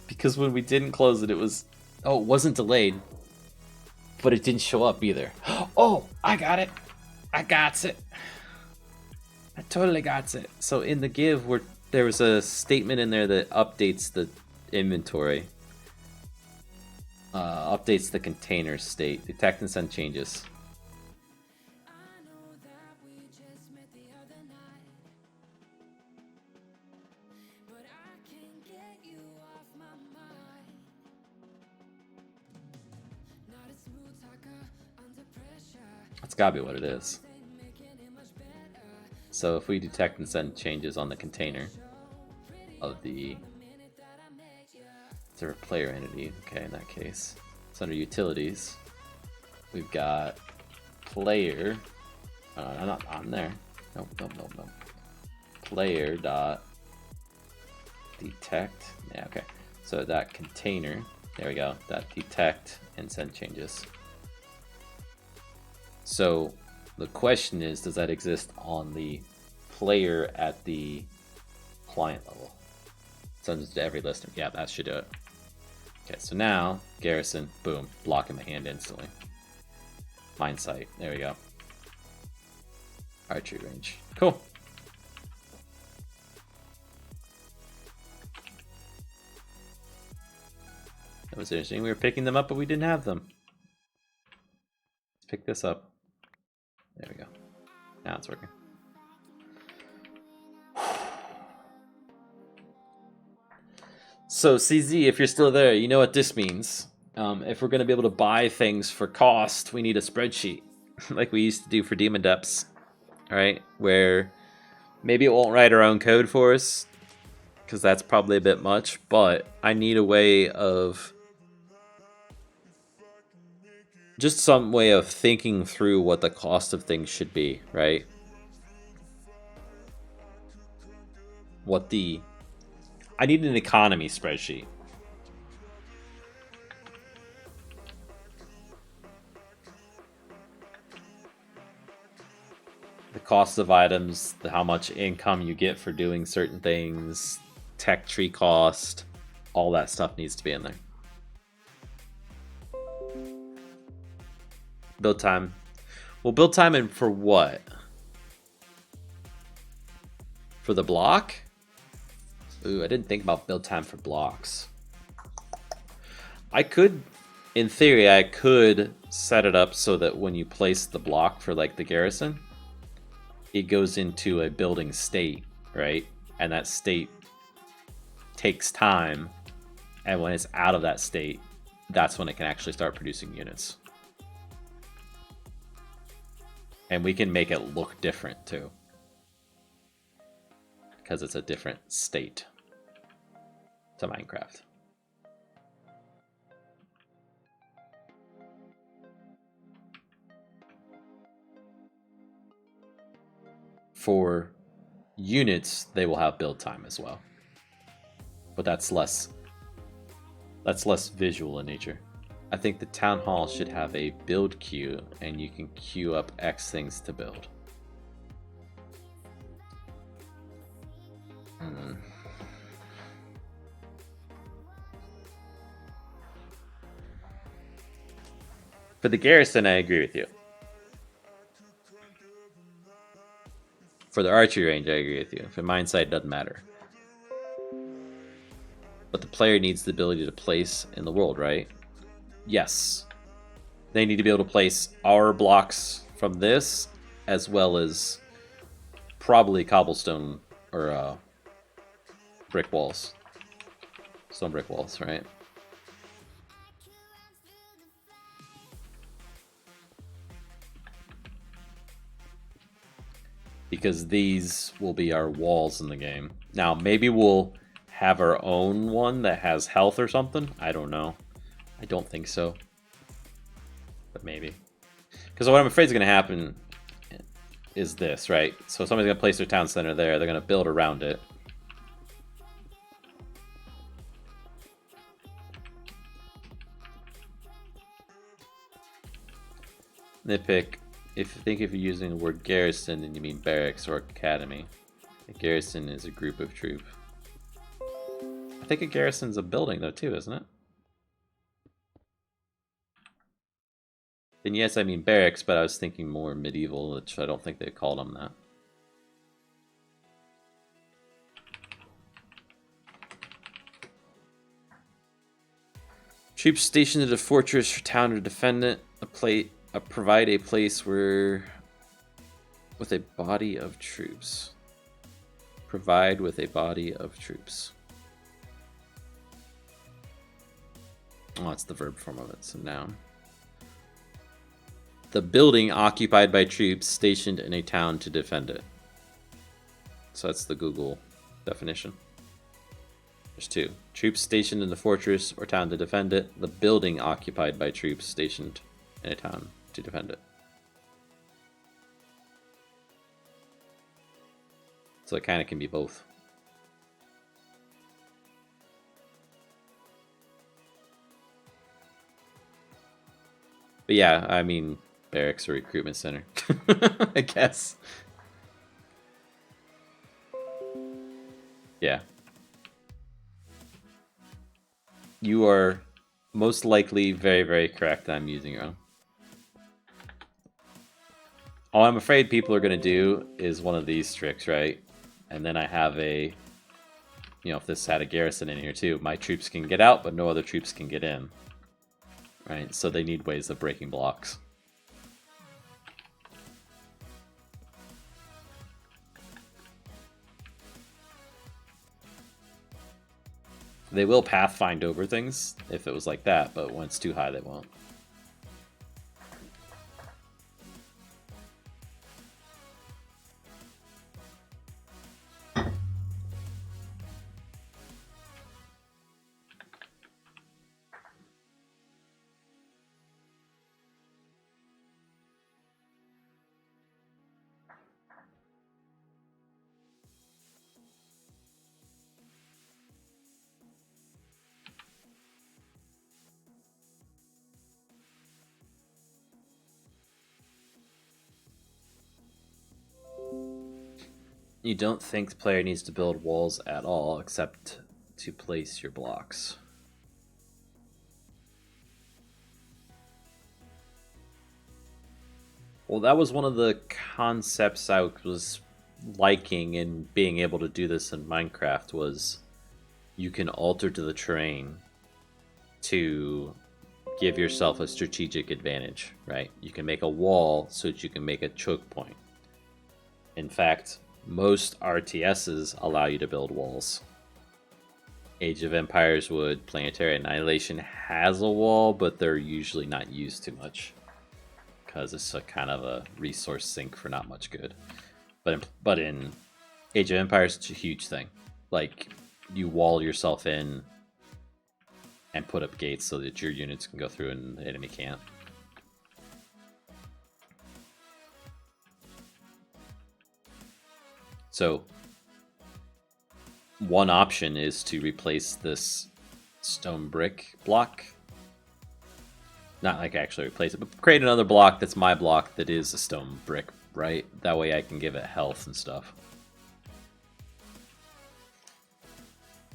S1: Because when we didn't close it, it was... Oh, it wasn't delayed. But it didn't show up either. Oh, I got it. I got it. I totally got it. So in the give, there was a statement in there that updates the inventory. Updates the container state. Detect and send changes. That's gotta be what it is. So if we detect and send changes on the container of the server player entity, okay, in that case, it's under utilities. We've got player. Not on there. Nope. Player dot detect. Yeah, okay. So that container, there we go. That detect and send changes. So the question is, does that exist on the player at the client level? Sends it to every listener. Yeah, that should do it. Okay, so now Garrison, boom, block in the hand instantly. Mind sight, there we go. Archery range, cool. That was interesting. We were picking them up, but we didn't have them. Let's pick this up. There we go. Now it's working. So CZ, if you're still there, you know what this means. If we're going to be able to buy things for cost, we need a spreadsheet, like we used to do for Demon Depths, right? Where maybe it won't write our own code for us, because that's probably a bit much, but I need a way of... just some way of thinking through what the cost of things should be, right? I need an economy spreadsheet. The cost of items, how much income you get for doing certain things, tech tree cost, all that stuff needs to be in there. Build time. Well, build time and for what? For the block? Ooh, I didn't think about build time for blocks. I could, in theory, I could set it up so that when you place the block for like the garrison, it goes into a building state, right? And that state takes time. And when it's out of that state, that's when it can actually start producing units. And we can make it look different too, because it's a different state to Minecraft. For units, they will have build time as well, but that's less visual in nature. I think the town hall should have a build queue, and you can queue up X things to build. For the garrison, I agree with you. For the archery range, I agree with you. For mine sight, it doesn't matter. But the player needs the ability to place in the world, right? Yes. They need to be able to place our blocks from this, as well as probably cobblestone or brick walls. Stone brick walls, right? Because these will be our walls in the game. Now, maybe we'll have our own one that has health or something. I don't know. I don't think so. But maybe. Because what I'm afraid is going to happen is this, right? So somebody's going to place their town center there. They're going to build around it. Nitpick. If you're using the word garrison, then you mean barracks or academy. A garrison is a group of troops. I think a garrison's a building though too, isn't it? Then yes, I mean barracks, but I was thinking more medieval, which I don't think they called them that. Troops stationed at a fortress or town to defend it. Provide a place where with a body of troops. Provide with a body of troops. Oh, it's the verb form of it. It's a noun. The building occupied by troops stationed in a town to defend it. So that's the Google definition. There's two. Troops stationed in the fortress or town to defend it. The building occupied by troops stationed in a town to defend it. So it kind of can be both. But yeah, I mean, barracks or recruitment center, I guess. Yeah. You are most likely very, very correct. I'm using it wrong. All I'm afraid people are going to do is one of these tricks, right? And then I have a, you know, if this had a garrison in here too, my troops can get out, but no other troops can get in. Right? So they need ways of breaking blocks. They will pathfind over things if it was like that, but when it's too high, they won't. You don't think the player needs to build walls at all, except to place your blocks. Well, that was one of the concepts I was liking in being able to do this in Minecraft, was you can alter to the terrain to give yourself a strategic advantage, right? You can make a wall so that you can make a choke point. In fact, most RTSs allow you to build walls. Age of Empires would. Planetary Annihilation has a wall, but they're usually not used too much because it's a kind of a resource sink for not much good. But in Age of Empires, it's a huge thing. Like, you wall yourself in and put up gates so that your units can go through and the enemy can't. So one option is to replace this stone brick block. Not like actually replace it, but create another block that's my block that is a stone brick, right? That way I can give it health and stuff.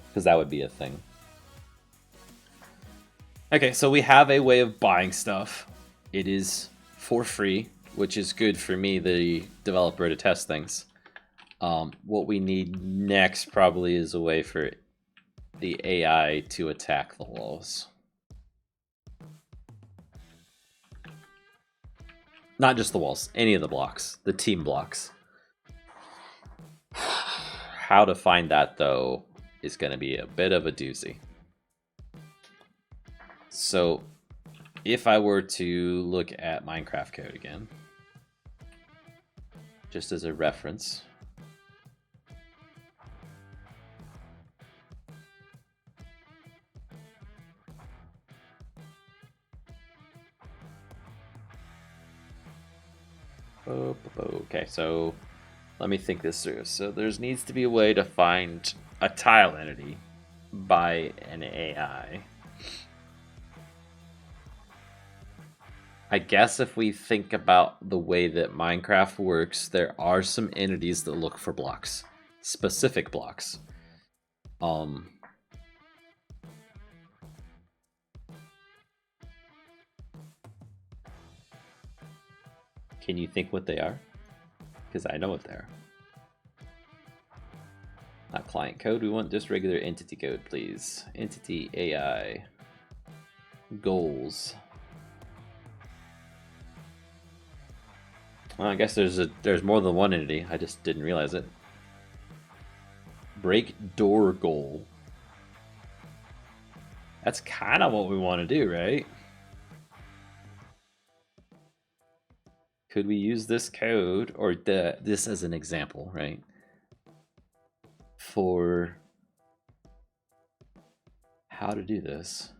S1: Because that would be a thing. Okay, so we have a way of buying stuff. It is for free, which is good for me, the developer, to test things. What we need next probably is a way for the AI to attack the walls. Not just the walls, any of the blocks, the team blocks. How to find that, though, is going to be a bit of a doozy. So, if I were to look at Minecraft code again, just as a reference, okay, so let me think this through. So there needs to be a way to find a tile entity by an AI. I guess if we think about the way that Minecraft works, there are some entities that look for blocks, specific blocks. Can you think what they are? Because I know what they are. Not client code, we want just regular entity code, please. Entity AI. Goals. Well, I guess there's more than one entity. I just didn't realize it. Break door goal. That's kind of what we want to do, right? Could we use this code or this as an example, right? For how to do this.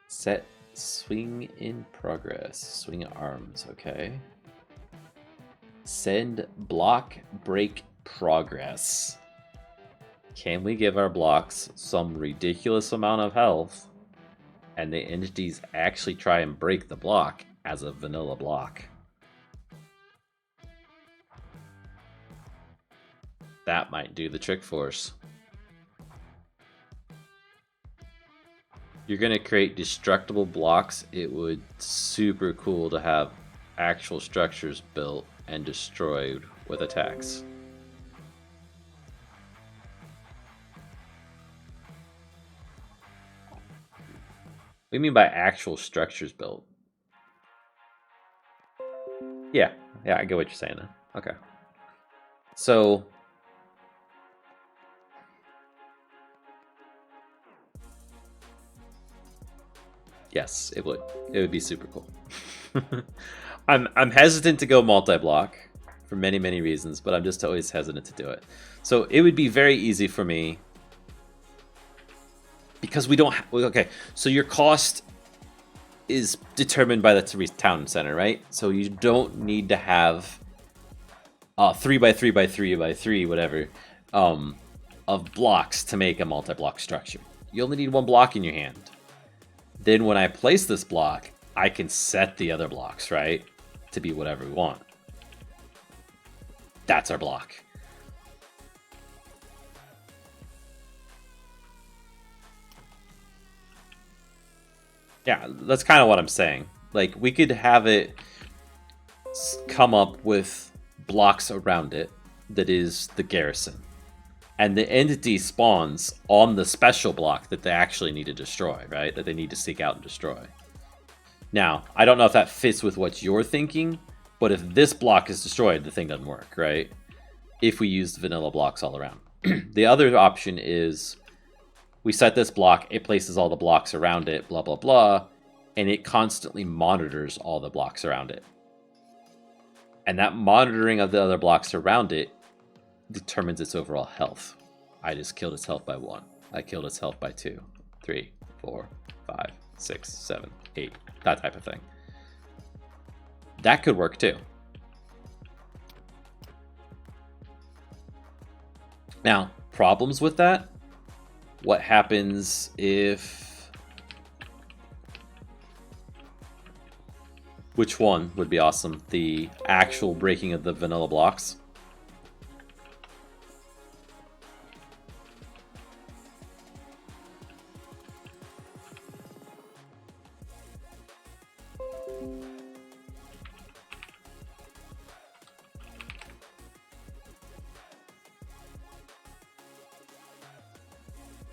S1: Set swing in progress. Swing arms, okay. Send block break progress. Can we give our blocks some ridiculous amount of health and the entities actually try and break the block as a vanilla block. That might do the trick for us. You're gonna create destructible blocks. It would super cool to have actual structures built and destroyed with attacks. What do you mean by actual structures built? Yeah, I get what you're saying now. Okay. So yes, it would. It would be super cool. I'm hesitant to go multi-block for many reasons, but I'm just always hesitant to do it. So it would be very easy for me because we don't. Okay, so your cost is determined by the town center, right? So you don't need to have 3x3x3x3 whatever of blocks to make a multi-block structure. You only need one block in your hand. Then when I place this block, I can set the other blocks, right, to be whatever we want. That's our block. Yeah, that's kind of what I'm saying. Like, we could have it come up with blocks around it that is the garrison. And the entity spawns on the special block that they actually need to destroy, right? That they need to seek out and destroy. Now, I don't know if that fits with what you're thinking, but if this block is destroyed, the thing doesn't work, right? If we use vanilla blocks all around. The other option is we set this block, it places all the blocks around it, blah, blah, blah, and it constantly monitors all the blocks around it. And that monitoring of the other blocks around it determines its overall health. I just killed its health by 1. I killed its health by 2, 3, 4, 5, 6, 7, 8. That type of thing. That could work too. Now, problems with that? What happens if... Which one would be awesome? The actual breaking of the vanilla blocks?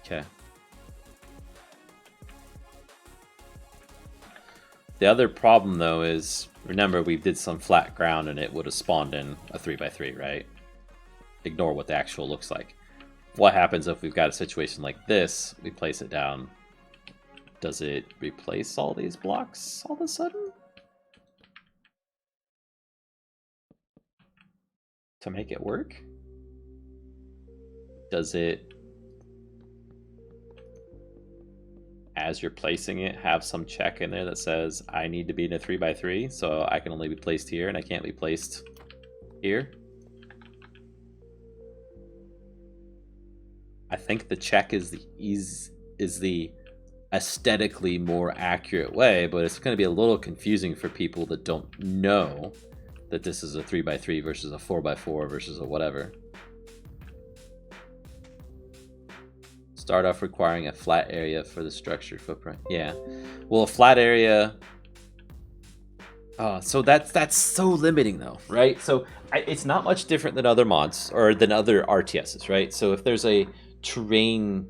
S1: Okay. The other problem, though, is, remember, we did some flat ground and it would have spawned in a 3x3, right? Ignore what the actual looks like. What happens if we've got a situation like this, we place it down, does it replace all these blocks all of a sudden? To make it work? Does it, as you're placing it, have some check in there that says, I need to be in a 3x3, so I can only be placed here and I can't be placed here? I think the check is the aesthetically more accurate way, but it's going to be a little confusing for people that don't know that this is a 3x3 versus a 4x4 versus a whatever. Start off requiring a flat area for the structured footprint. Yeah. Well, a flat area... so that's so limiting, though, right? So it's not much different than other mods, or than other RTSs, right? So if there's a terrain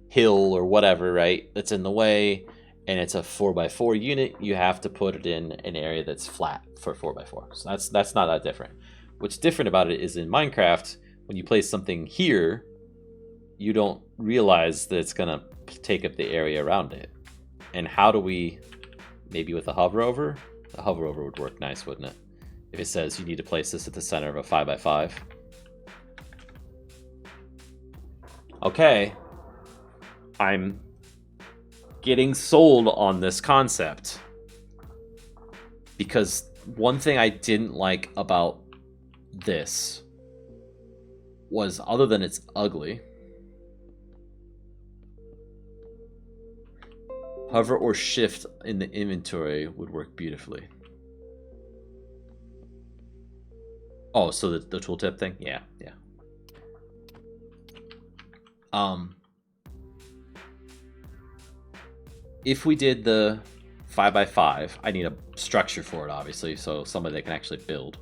S1: hill or whatever, right, that's in the way, and it's a 4x4 unit, you have to put it in an area that's flat for 4x4. So that's not that different. What's different about it is in Minecraft, when you place something here, you don't realize that it's gonna take up the area around it. And how do we, maybe with a hover over? The hover over would work nice, wouldn't it? If it says you need to place this at the center of a 5x5. Okay, I'm getting sold on this concept. Because one thing I didn't like about this was, other than it's ugly, Hover or shift in the inventory would work beautifully. Oh, so the tooltip thing? Yeah, yeah. If we did the 5x5, I need a structure for it, obviously, so somebody that can actually build.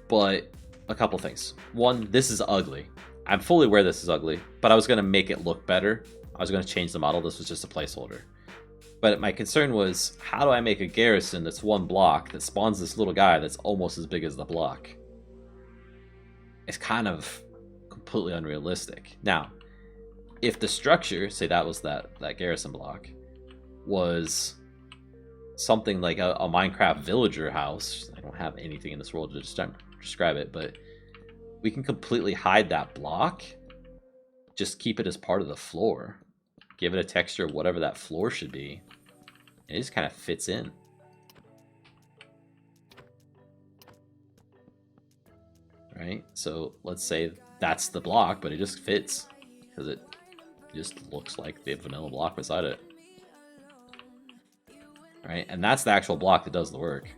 S1: But a couple things. One, this is ugly. I'm fully aware this is ugly, but I was going to make it look better. I was going to change the model. This was just a placeholder. But my concern was, how do I make a garrison that's one block that spawns this little guy that's almost as big as the block? It's kind of completely unrealistic. Now, if the structure, say that was that garrison block, was something like a Minecraft villager house, I don't have anything in this world to describe it, but we can completely hide that block, just keep it as part of the floor, give it a texture of whatever that floor should be, and it just kind of fits in. Right? So let's say that's the block, but it just fits because it just looks like the vanilla block beside it. Right? And that's the actual block that does the work.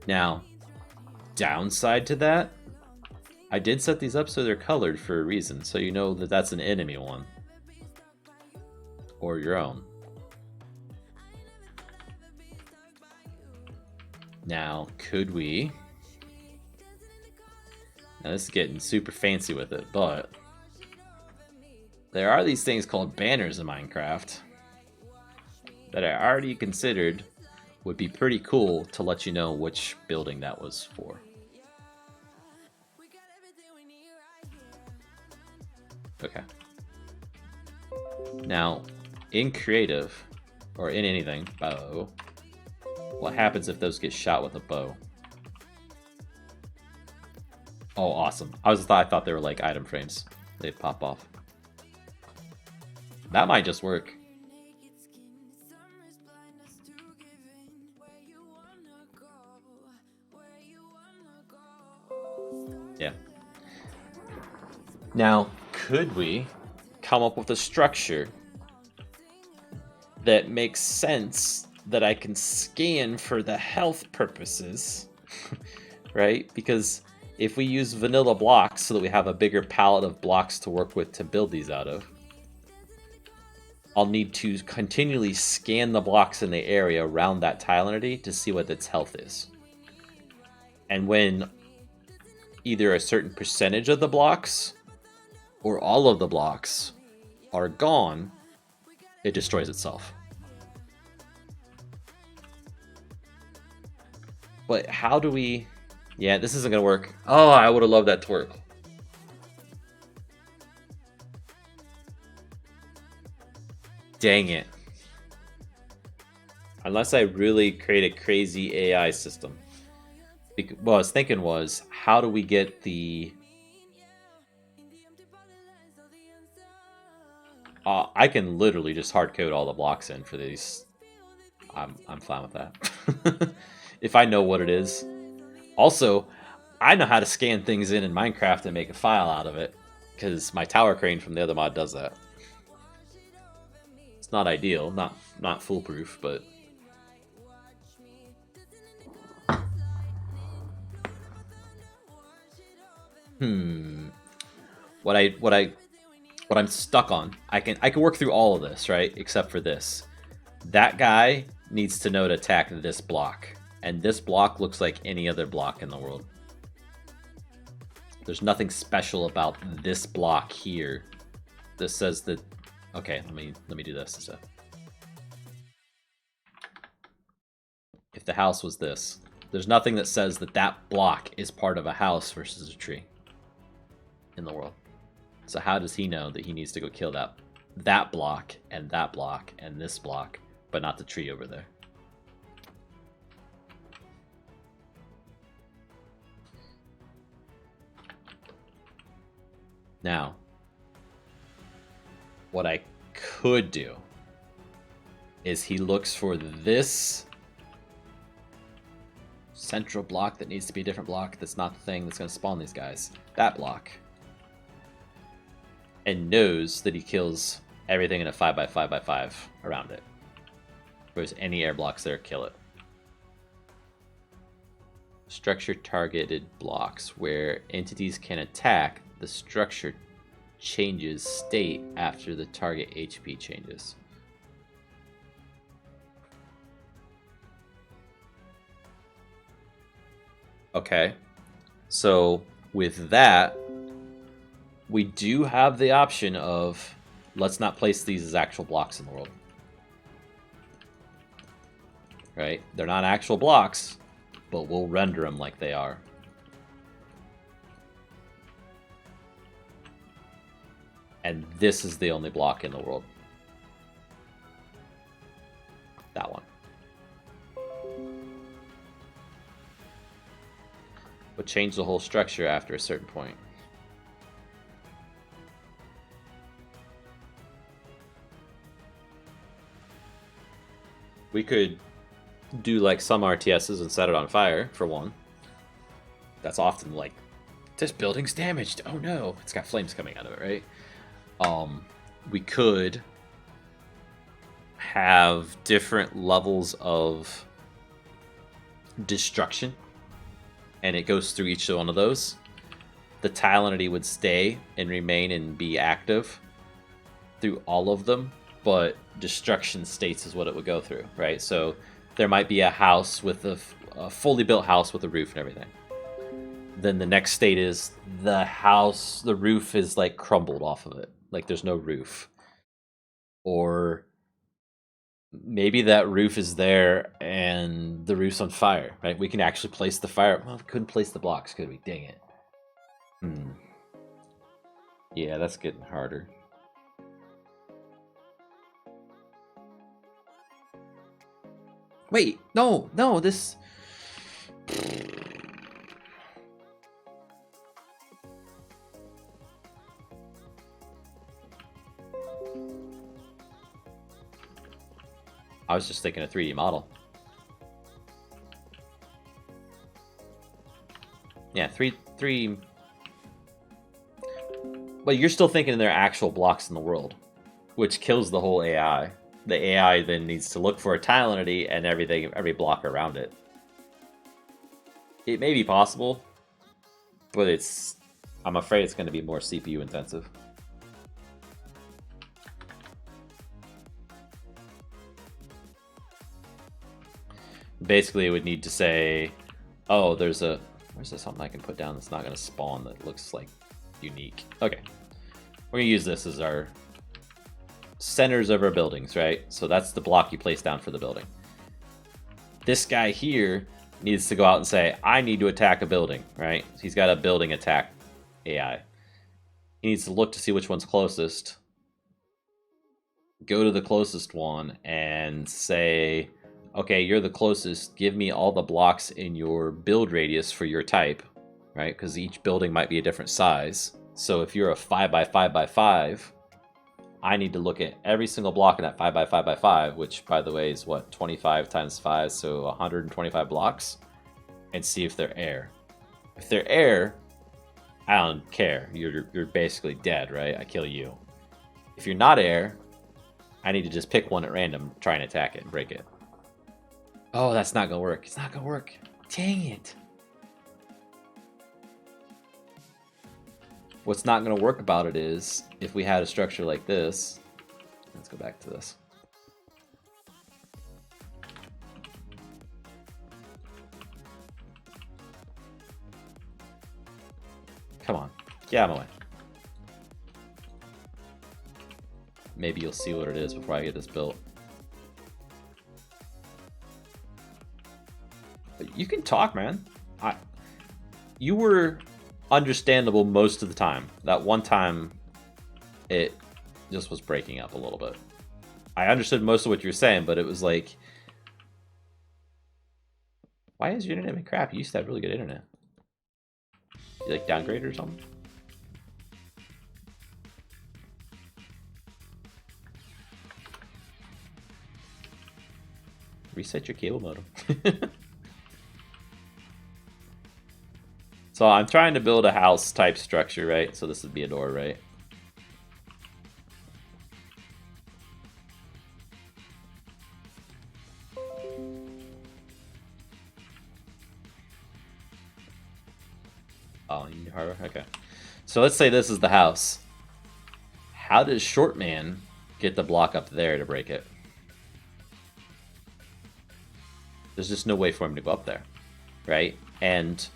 S1: Now, downside to that, I did set these up so they're colored for a reason, so you know that that's an enemy one. Or your own. Now, could we... Now this is getting super fancy with it, but... There are these things called banners in Minecraft that I already considered would be pretty cool to let you know which building that was for. Okay. Now, in creative, or in anything, bow, what happens if those get shot with a bow? Oh, awesome. I thought they were like item frames. They'd pop off. That might just work. Yeah. Now, could we come up with a structure that makes sense that I can scan for the health purposes, right? Because if we use vanilla blocks so that we have a bigger palette of blocks to work with to build these out of, I'll need to continually scan the blocks in the area around that tile entity to see what its health is. And when either a certain percentage of the blocks or all of the blocks are gone, it destroys itself. But how do we... Yeah, this isn't going to work. Oh, I would have loved that to work. Dang it. Unless I really create a crazy AI system. What I was thinking was, how do we get the... I can literally just hard code all the blocks in for these. I'm fine with that. If I know what it is. Also, I know how to scan things in Minecraft and make a file out of it, because my tower crane from the other mod does that. It's not ideal, not foolproof, but what I'm stuck on, I can work through all of this, right? Except for this. That guy needs to know to attack this block. And this block looks like any other block in the world. There's nothing special about this block here that says that... Okay, let me do this instead. If the house was this, there's nothing that says that that block is part of a house versus a tree in the world. So how does he know that he needs to go kill that block and this block, but not the tree over there? Now, what I could do is he looks for this central block that needs to be a different block that's not the thing that's going to spawn these guys. That block. and knows that he kills everything in a 5x5x5 around it. If there's any air blocks there, kill it. Structure targeted blocks where entities can attack, the structure changes state after the target HP changes. Okay, so with that, we do have the option of let's not place these as actual blocks in the world. Right? They're not actual blocks, but we'll render them like they are. And this is the only block in the world. That one. Would change the whole structure after a certain point. We could do like some RTSs and set it on fire, for one. That's often like, this building's damaged. Oh no, it's got flames coming out of it, right? We could have different levels of destruction, and it goes through each one of those. The tile entity would stay and remain and be active through all of them, but destruction states is what it would go through, right? So there might be a house with a fully built house with a roof and everything. Then the next state is the house, the roof is like crumbled off of it. Like there's no roof. Or maybe that roof is there and the roof's on fire, right? We can actually place the fire. Well, we couldn't place the blocks, could we? Dang it. Yeah, that's getting harder. Wait, no, this... I was just thinking a 3D model. Yeah, three. Well, you're still thinking there are actual blocks in the world, which kills the whole AI. The AI then needs to look for a tile entity and everything, every block around it. It may be possible, but I'm afraid it's going to be more CPU intensive. Basically, it would need to say, oh, where's there something I can put down that's not going to spawn that looks like unique? Okay. We're going to use this as our centers of our buildings, right? So that's the block you place down for the building. This guy here needs to go out and say, I need to attack a building, right? He's got a building attack AI. He needs to look to see which one's closest. Go to the closest one and say, okay, you're the closest. Give me all the blocks in your build radius for your type, right? Because each building might be a different size. So if you're a 5x5x5, I need to look at every single block in that 5x5x5, which, by the way, is what, 25 times 5, so 125 blocks, and see if they're air. If they're air, I don't care. You're basically dead, right? I kill you. If you're not air, I need to just pick one at random, try and attack it and break it. Oh, that's not gonna work. It's not gonna work. Dang it. What's not gonna work about it is if we had a structure like this. Let's go back to this. Come on, get out of my way. Maybe you'll see what it is before I get this built. But you can talk, man. You were understandable most of the time. That one time, it just was breaking up a little bit. I understood most of what you were saying, but it was like, why is your internet been crap? You used to have really good internet. You like downgraded or something? Reset your cable modem. So I'm trying to build a house type structure, right? So this would be a door, right? Oh, you need hardware? Okay. So let's say this is the house. How does short man get the block up there to break it? There's just no way for him to go up there, right? And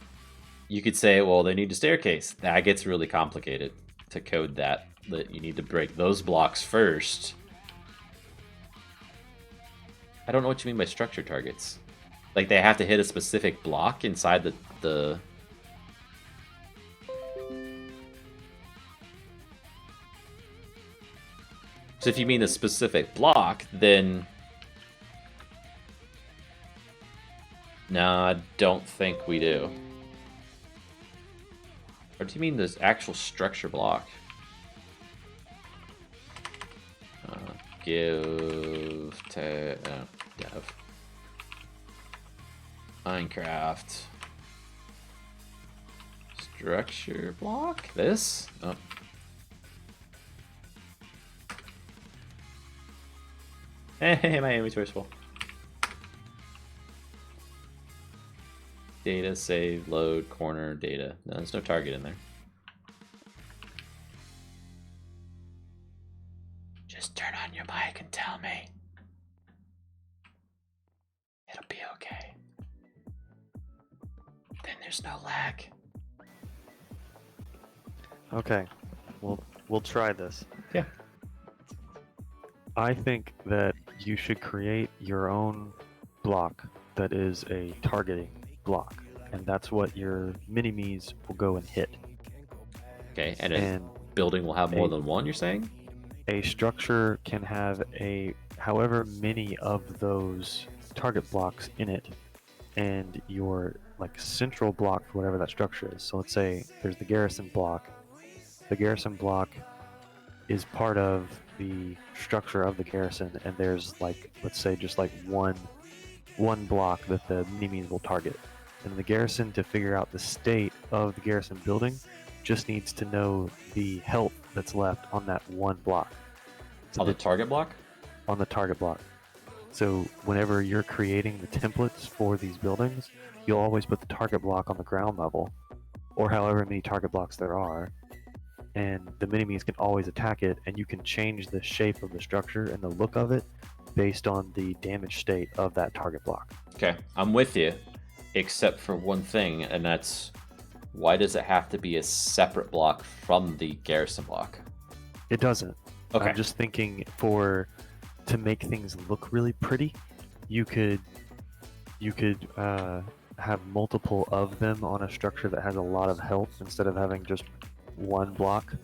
S1: you could say, well, they need a staircase. That gets really complicated to code that you need to break those blocks first. I don't know what you mean by structure targets. Like, they have to hit a specific block inside the... So if you mean a specific block, then... No, I don't think we do. Or do you mean this actual structure block? Give to dev Minecraft structure block. This. Oh. Hey, my inventory's full. Data, save, load, corner, data. No, there's no target in there. Just turn on your mic and tell me. It'll be okay. Then there's no lag.
S4: Okay, we'll try this.
S1: Yeah.
S4: I think that you should create your own block that is a targeting block, and that's what your mini-me's will go and hit.
S1: Okay, and a building will have more than one, you're saying?
S4: A structure can have however many of those target blocks in it, and your like central block for whatever that structure is. So let's say there's the garrison block. The garrison block is part of the structure of the garrison, and there's like, let's say, just like one block that the mini-me's will target. And the garrison, to figure out the state of the garrison building, just needs to know the health that's left on that one block. So
S1: On the target block?
S4: On the target block. So whenever you're creating the templates for these buildings, you'll always put the target block on the ground level, or however many target blocks there are, and the mini-me's can always attack it, and you can change the shape of the structure and the look of it based on the damage state of that target block.
S1: Okay, I'm with you, except for one thing, and that's why does it have to be a separate block from the garrison block?
S4: It doesn't.
S1: Okay.
S4: I'm just thinking to make things look really pretty, you could have multiple of them on a structure that has a lot of health instead of having just one block.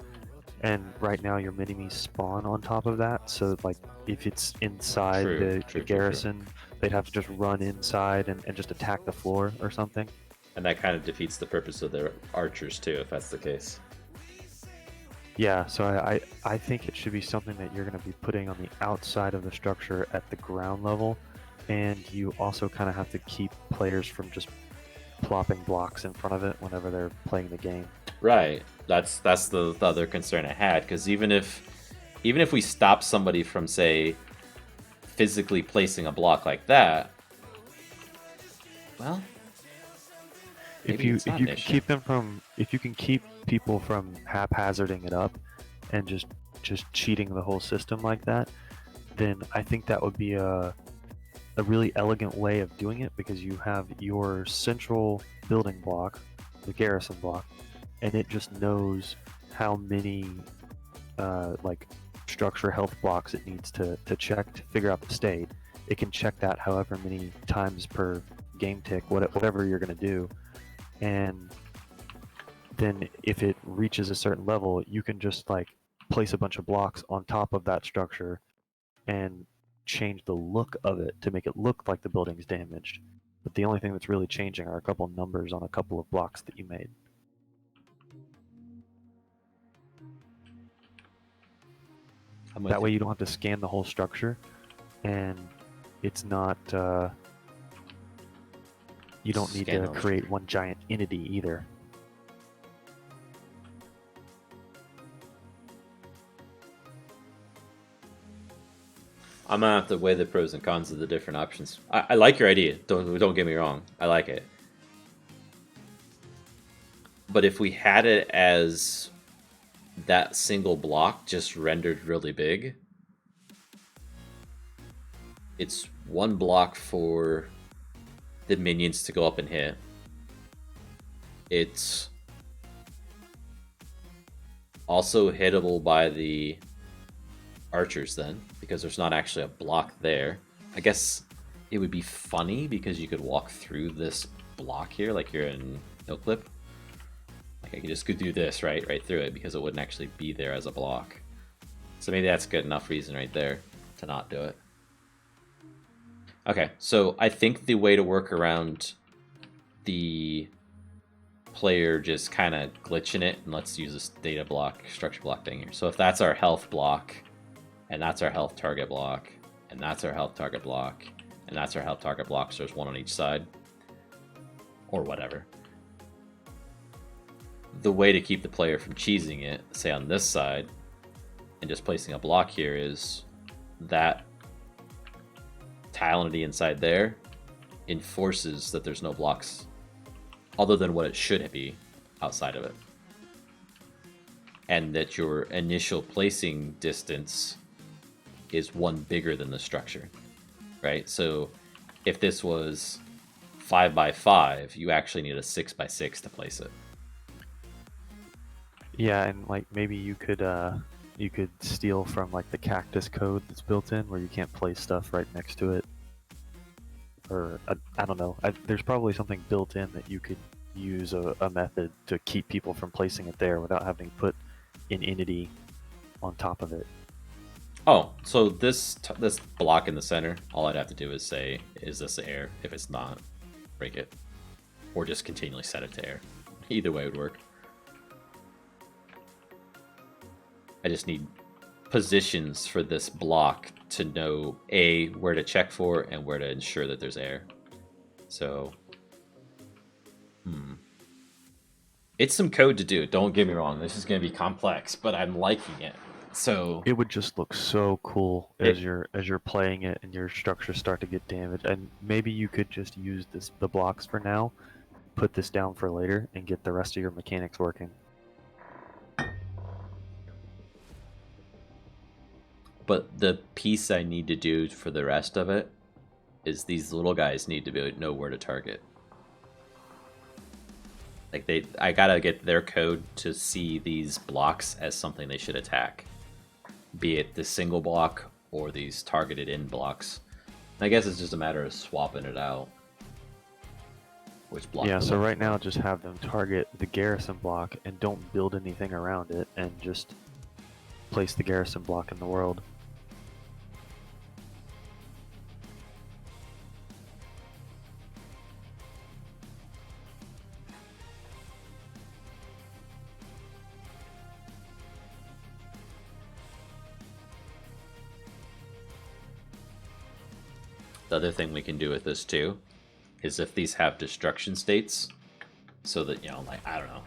S4: And right now your mini-me's spawn on top of that, so like if it's inside the garrison, they'd have to just run inside and just attack the floor or something.
S1: And that kind of defeats the purpose of their archers too, if that's the case.
S4: Yeah, so I think it should be something that you're going to be putting on the outside of the structure at the ground level, and you also kind of have to keep players from just plopping blocks in front of it whenever they're playing the game.
S1: Right. That's the other concern I had, because even if we stop somebody from, say, physically placing a block like that, well,
S4: if you can keep people from haphazarding it up and just cheating the whole system like that, then I think that would be a really elegant way of doing it, because you have your central building block, the garrison block, and it just knows how many like structure health blocks it needs to check to figure out the state. It can check that however many times per game tick, whatever you're going to do, and then if it reaches a certain level, you can just like place a bunch of blocks on top of that structure and change the look of it to make it look like the building's damaged. But the only thing that's really changing are a couple numbers on a couple of blocks that you made. That way you don't have to scan the whole structure, and it's not you don't need to create one giant entity either.
S1: I'm gonna have to weigh the pros and cons of the different options. I like your idea. Don't get me wrong. I like it. But if we had it as that single block just rendered really big, it's one block for the minions to go up and hit. It's also hittable by the archers then, because there's not actually a block there. I guess it would be funny because you could walk through this block here like you're in No Clip. Like I could just go do this right through it because it wouldn't actually be there as a block. So maybe that's good enough reason right there to not do it. Okay, so I think the way to work around the player just kind of glitching it, and let's use this data block, structure block thing here. So if that's our health block, and that's our health target block, and that's our health target block, and that's our health target block, so there's one on each side, or whatever. The way to keep the player from cheesing it, say on this side, and just placing a block here is that tile entity inside there enforces that there's no blocks other than what it should be outside of it. And that your initial placing distance is one bigger than the structure, right? So if this was 5 by 5, you actually need a 6 by 6 to place it.
S4: Yeah, and like maybe you could steal from like the cactus code that's built in where you can't place stuff right next to it. Or I don't know. There's probably something built in that you could use a method to keep people from placing it there without having to put an entity on top of it.
S1: Oh, so this block in the center, all I'd have to do is say, is this air? If it's not, break it. Or just continually set it to air. Either way would work. I just need positions for this block to know A, where to check for, and where to ensure that there's air. So, it's some code to do. Don't get me wrong. This is going to be complex, but I'm liking it. So
S4: it would just look so cool as you're playing it and your structures start to get damaged. And maybe you could just use the blocks for now, put this down for later, and get the rest of your mechanics working.
S1: But the piece I need to do for the rest of it is these little guys need to know where to target. Like I gotta get their code to see these blocks as something they should attack, be it the single block or these targeted in blocks. I guess it's just a matter of swapping it out. Which block?
S4: Yeah. So right now, just have them target the garrison block and don't build anything around it, and just place the garrison block in the world.
S1: The other thing we can do with this too is if these have destruction states, so that, you know, like, I don't know,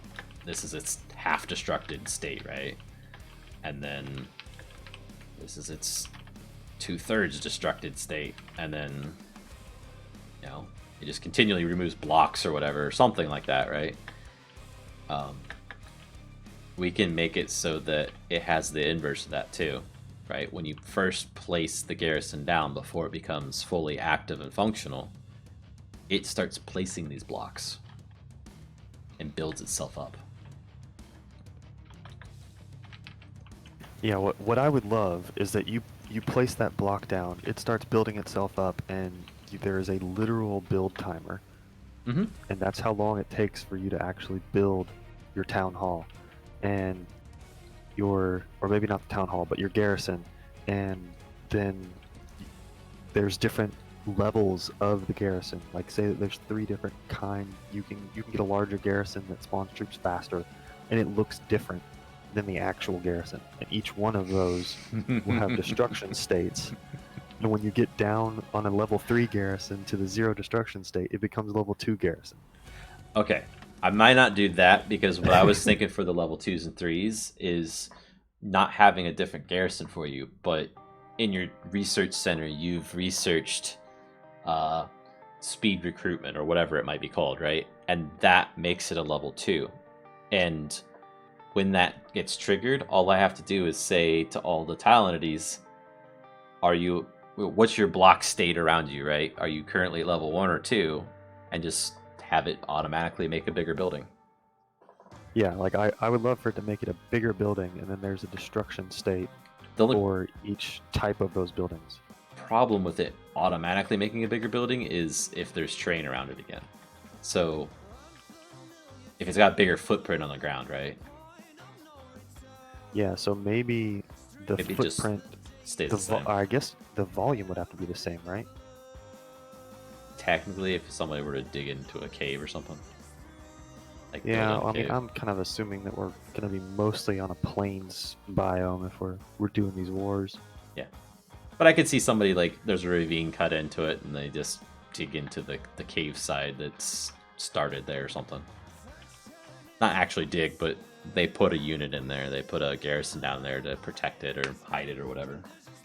S1: this is its half destructed state, right? And then this is its 2/3 destructed state, and then, you know, it just continually removes blocks or whatever, or something like that, right? We can make it so that it has the inverse of that too. Right, when you first place the garrison down before it becomes fully active and functional, it starts placing these blocks and builds itself up.
S4: Yeah, what I would love is that you place that block down, it starts building itself up, and there is a literal build timer.
S1: Mm-hmm.
S4: And that's how long it takes for you to actually build your town hall. And or maybe not the town hall, but your garrison, and then there's different levels of the garrison. Like, say that there's 3 different kinds. You can get a larger garrison that spawns troops faster, and it looks different than the actual garrison. And each one of those will have destruction states. And when you get down on a level 3 garrison to the 0 destruction state, it becomes level 2 garrison.
S1: Okay. I might not do that, because what I was thinking for the level 2s and 3s is not having a different garrison for you, but in your research center, you've researched speed recruitment or whatever it might be called, right? And that makes it a level 2. And when that gets triggered, all I have to do is say to all the tile entities, what's your block state around you, right? Are you currently level 1 or 2? And just have it automatically make a bigger building.
S4: Yeah, like I would love for it to make it a bigger building, and then there's a destruction state
S1: The only
S4: for each type of those buildings.
S1: problem with it automatically making a bigger building is if there's terrain around it again. So if it's got a bigger footprint on the ground, right?
S4: Yeah, so maybe the
S1: Maybe it just
S4: footprint,
S1: stays the same.
S4: I guess the volume would have to be the same, right?
S1: Technically, if somebody were to dig into a cave or something. Like
S4: Yeah,
S1: build a
S4: I mean,
S1: cave.
S4: I'm kind of assuming that we're going to be mostly on a plains biome if we're doing these wars.
S1: But I could see somebody, like, there's a ravine cut into it, and they just dig into the cave side that's started there or something. Not actually dig, but they put a unit in there. They put a garrison down there to protect it or hide it or whatever.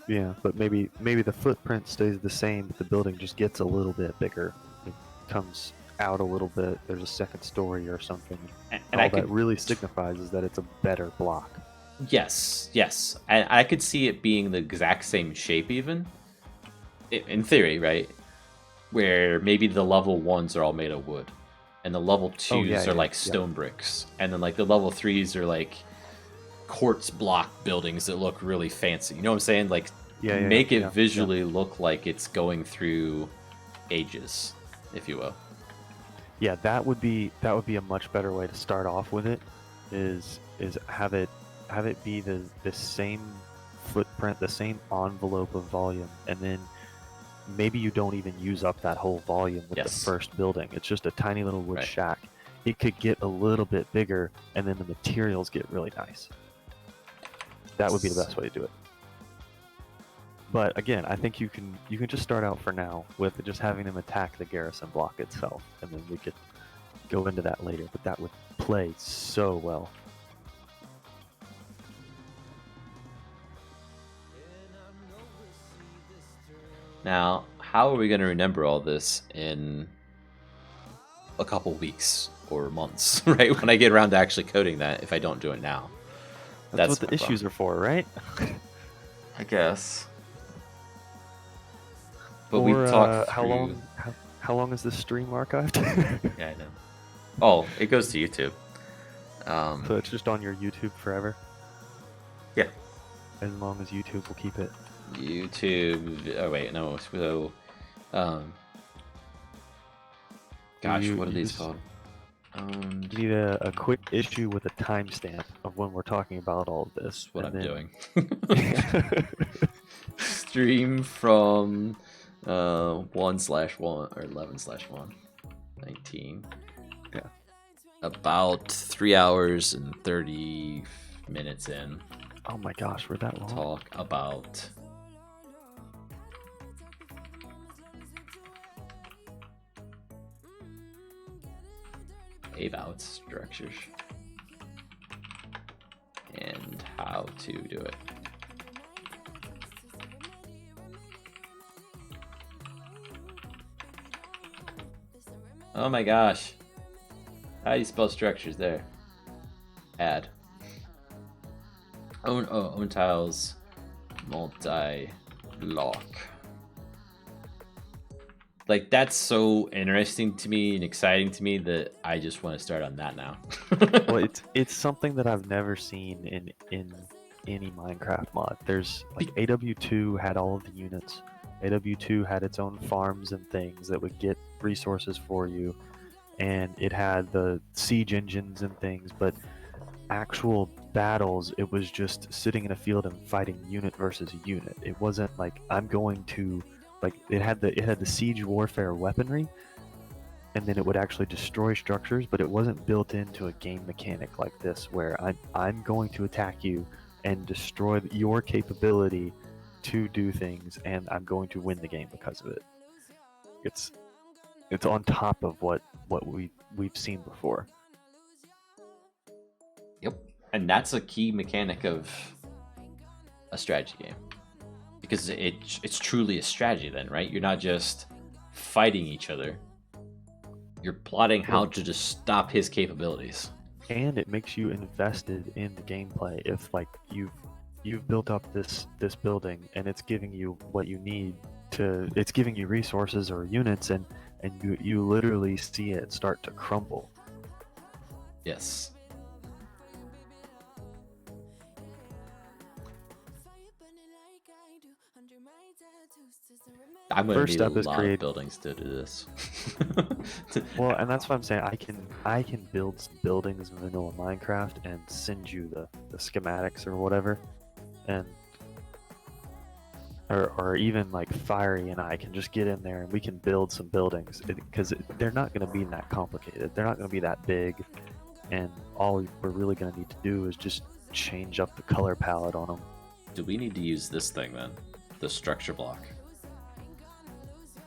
S4: Yeah, but maybe the footprint stays the same, but the building just gets a little bit bigger. It comes out a little bit. There's a second story or something.
S1: And
S4: all
S1: I
S4: that
S1: could,
S4: really signifies is that it's a better block.
S1: yes. And I could see it being the exact same shape even. In theory, right? Where maybe the level 1s are all made of wood. And the level 2s are like stone bricks. And then like the level 3s are like quartz block buildings that look really fancy. You know what I'm saying? Like make it visually look like it's going through ages, if you will.
S4: Yeah, that would be a much better way to start off with it. Is have it be the same footprint, the same envelope of volume, and then maybe you don't even use up that whole volume with the first building. It's just a tiny little wood shack. It could get a little bit bigger, and then the materials get really nice. That would be the best way to do it. But again, I think you can just start out for now with just having them attack the garrison block itself, and then we could go into that later. But that would play so well.
S1: Now, how are we going to remember all this in a couple weeks or months, right? When I get around to actually coding that, if I don't do it now.
S4: That's what the issues are for, right?
S1: I guess. But we talked
S4: how long is this stream archived?
S1: Yeah, I know. Oh, it goes to YouTube.
S4: So it's just on your YouTube forever?
S1: Yeah.
S4: As long as YouTube will keep it.
S1: YouTube. Oh wait, no. So, gosh, what are these called?
S4: You need a quick issue with a timestamp of when we're talking about all of this.
S1: That's what I'm doing. Stream from 1/1 or 11/1, 19.
S4: Yeah.
S1: About 3 hours and 30 minutes in.
S4: Oh my gosh, we're that long.
S1: Talk about about structures and how to do it. Oh my gosh. How do you spell structures there? Add. Own tiles. Multi-block. Like, that's so interesting to me and exciting to me that I just want to start on that now.
S4: Well, it's something that I've never seen in any Minecraft mod. There's like AW2 had all of the units. AW2 had its own farms and things that would get resources for you, and it had the siege engines and things, but actual battles, it was just sitting in a field and fighting unit versus unit. It wasn't like I'm going to like it had the siege warfare weaponry, and then it would actually destroy structures, but it wasn't built into a game mechanic like this where I'm going to attack you and destroy your capability to do things, and I'm going to win the game because of it. It's on top of what we've seen before.
S1: Yep. And that's a key mechanic of a strategy game. Because it's truly a strategy then, right? You're not just fighting each other. You're plotting how to just stop his capabilities.
S4: and it makes you invested in the gameplay. If like you've built up this building and it's giving you what you need to, it's giving you resources or units, and you literally see it start to crumble.
S1: Yes. I'm gonna
S4: First
S1: need a
S4: step is
S1: lot of
S4: create.
S1: buildings to do this.
S4: Well, and that's what I'm saying. I can build some buildings in vanilla Minecraft and send you the schematics or whatever, and or even like Fiery and I can just get in there and we can build some buildings, because they're not going to be that complicated. They're not going to be that big, and all we're really going to need to do is just change up the color palette on them.
S1: Do we need to use this thing then? The structure block.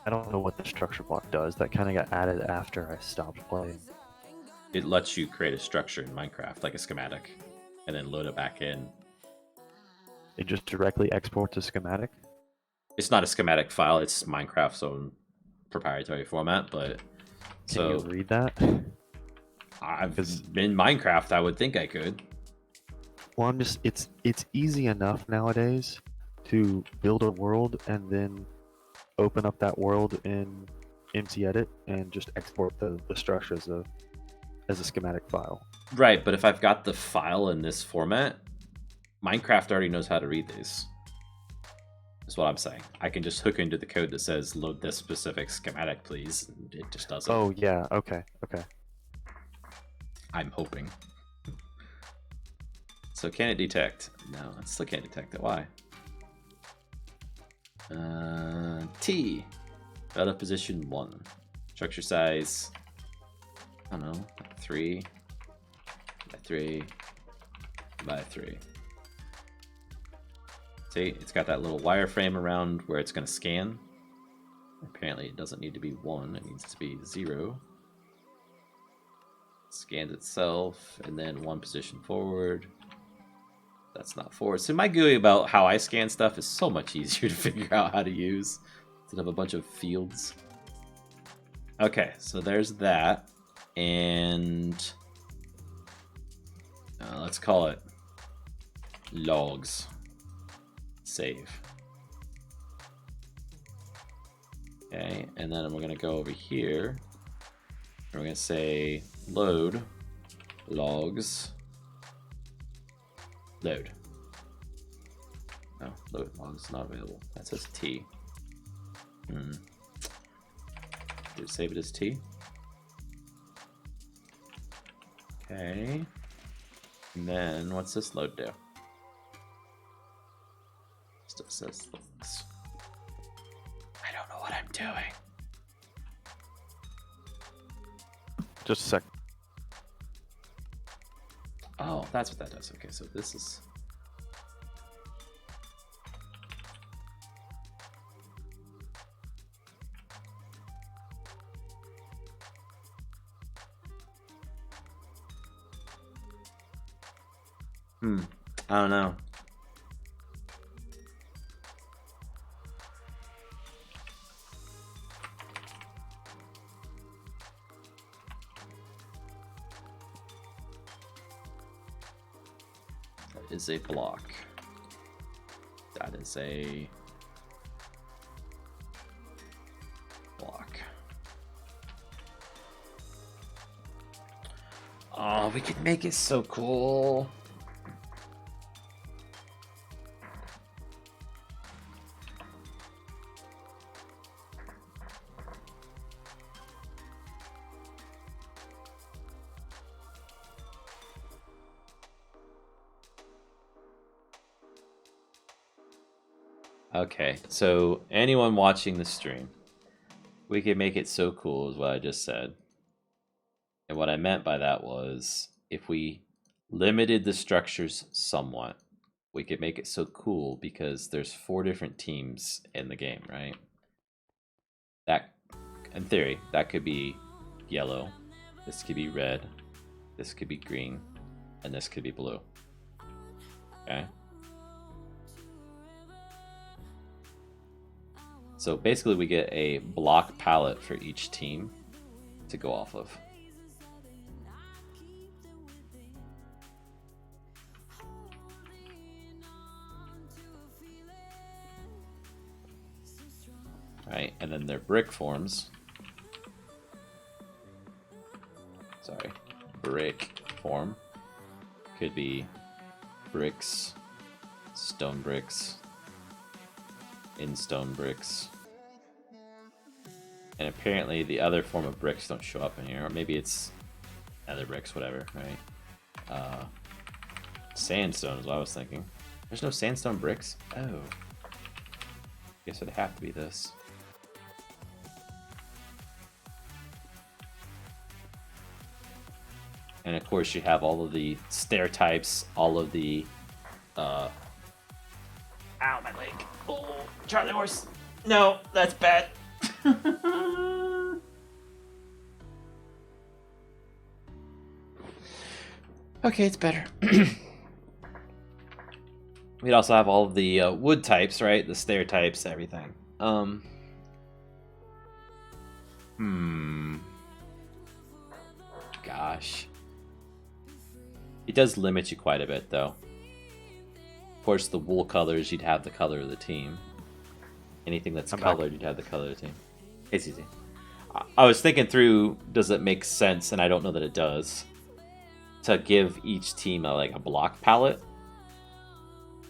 S4: I don't know what the structure block does. That kind of got added after I stopped playing.
S1: It lets you create a structure in Minecraft, like a schematic, and then load it back in.
S4: It just directly exports a schematic.
S1: It's not a schematic file, it's Minecraft's own proprietary format, but
S4: Can you read that?
S1: in Minecraft, I would think I could.
S4: Well, I'm just it's easy enough nowadays to build a world and then open up that world in MC Edit and just export the structure as a schematic file.
S1: Right, but if I've got the file in this format, Minecraft already knows how to read these. That's what I'm saying. I can just hook into the code that says load this specific schematic, please, and it just does it.
S4: Oh yeah, okay.
S1: I'm hoping. So can it detect? No, it still can't detect it. Why? T. Out of position 1. Structure size, I don't know, 3 by 3 by 3. See, it's got that little wireframe around where it's going to scan. Apparently it doesn't need to be 1, it needs to be 0. Scans itself, and then 1 position forward. That's not forward. So my GUI about how I scan stuff is so much easier to figure out how to use instead of a bunch of fields. Okay, so there's that. And let's call it logs. Save. Okay, and then we're going to go over here. And we're going to say load logs. Load. No, load logs not available. That says T. Did it save it as T? Okay. And then what's this load do? Still says logs. I don't know what I'm doing.
S4: Just a sec.
S1: Oh, that's what that does. Okay, so this is... I don't know. That is a block. That is a block. Oh, we could make it so cool. Okay, so anyone watching the stream, we could make it so cool is what I just said. And what I meant by that was if we limited the structures somewhat, we could make it so cool because there's 4 different teams in the game, right? That, in theory, that could be yellow, this could be red, this could be green, and this could be blue. Okay? So basically we get a block palette for each team to go off of. right? And then their brick forms. Sorry, brick form could be bricks, stone bricks, in stone bricks. And apparently the other form of bricks don't show up in here, or maybe it's other bricks, whatever, right? Sandstone is what I was thinking. There's no sandstone bricks? Oh. Guess it'd have to be this. And of course you have all of the stair types, all of the ow, my leg. Oh, Charlie horse. No, that's bad. Okay, it's better. We'd also have all of the wood types, right? The stair types, everything. Gosh. It does limit you quite a bit, though. Of course, the wool colors, you'd have the color of the team. Anything that's colored, you'd have the color of the team. It's easy. I was thinking through, does it make sense, and I don't know that it does, to give each team a block palette?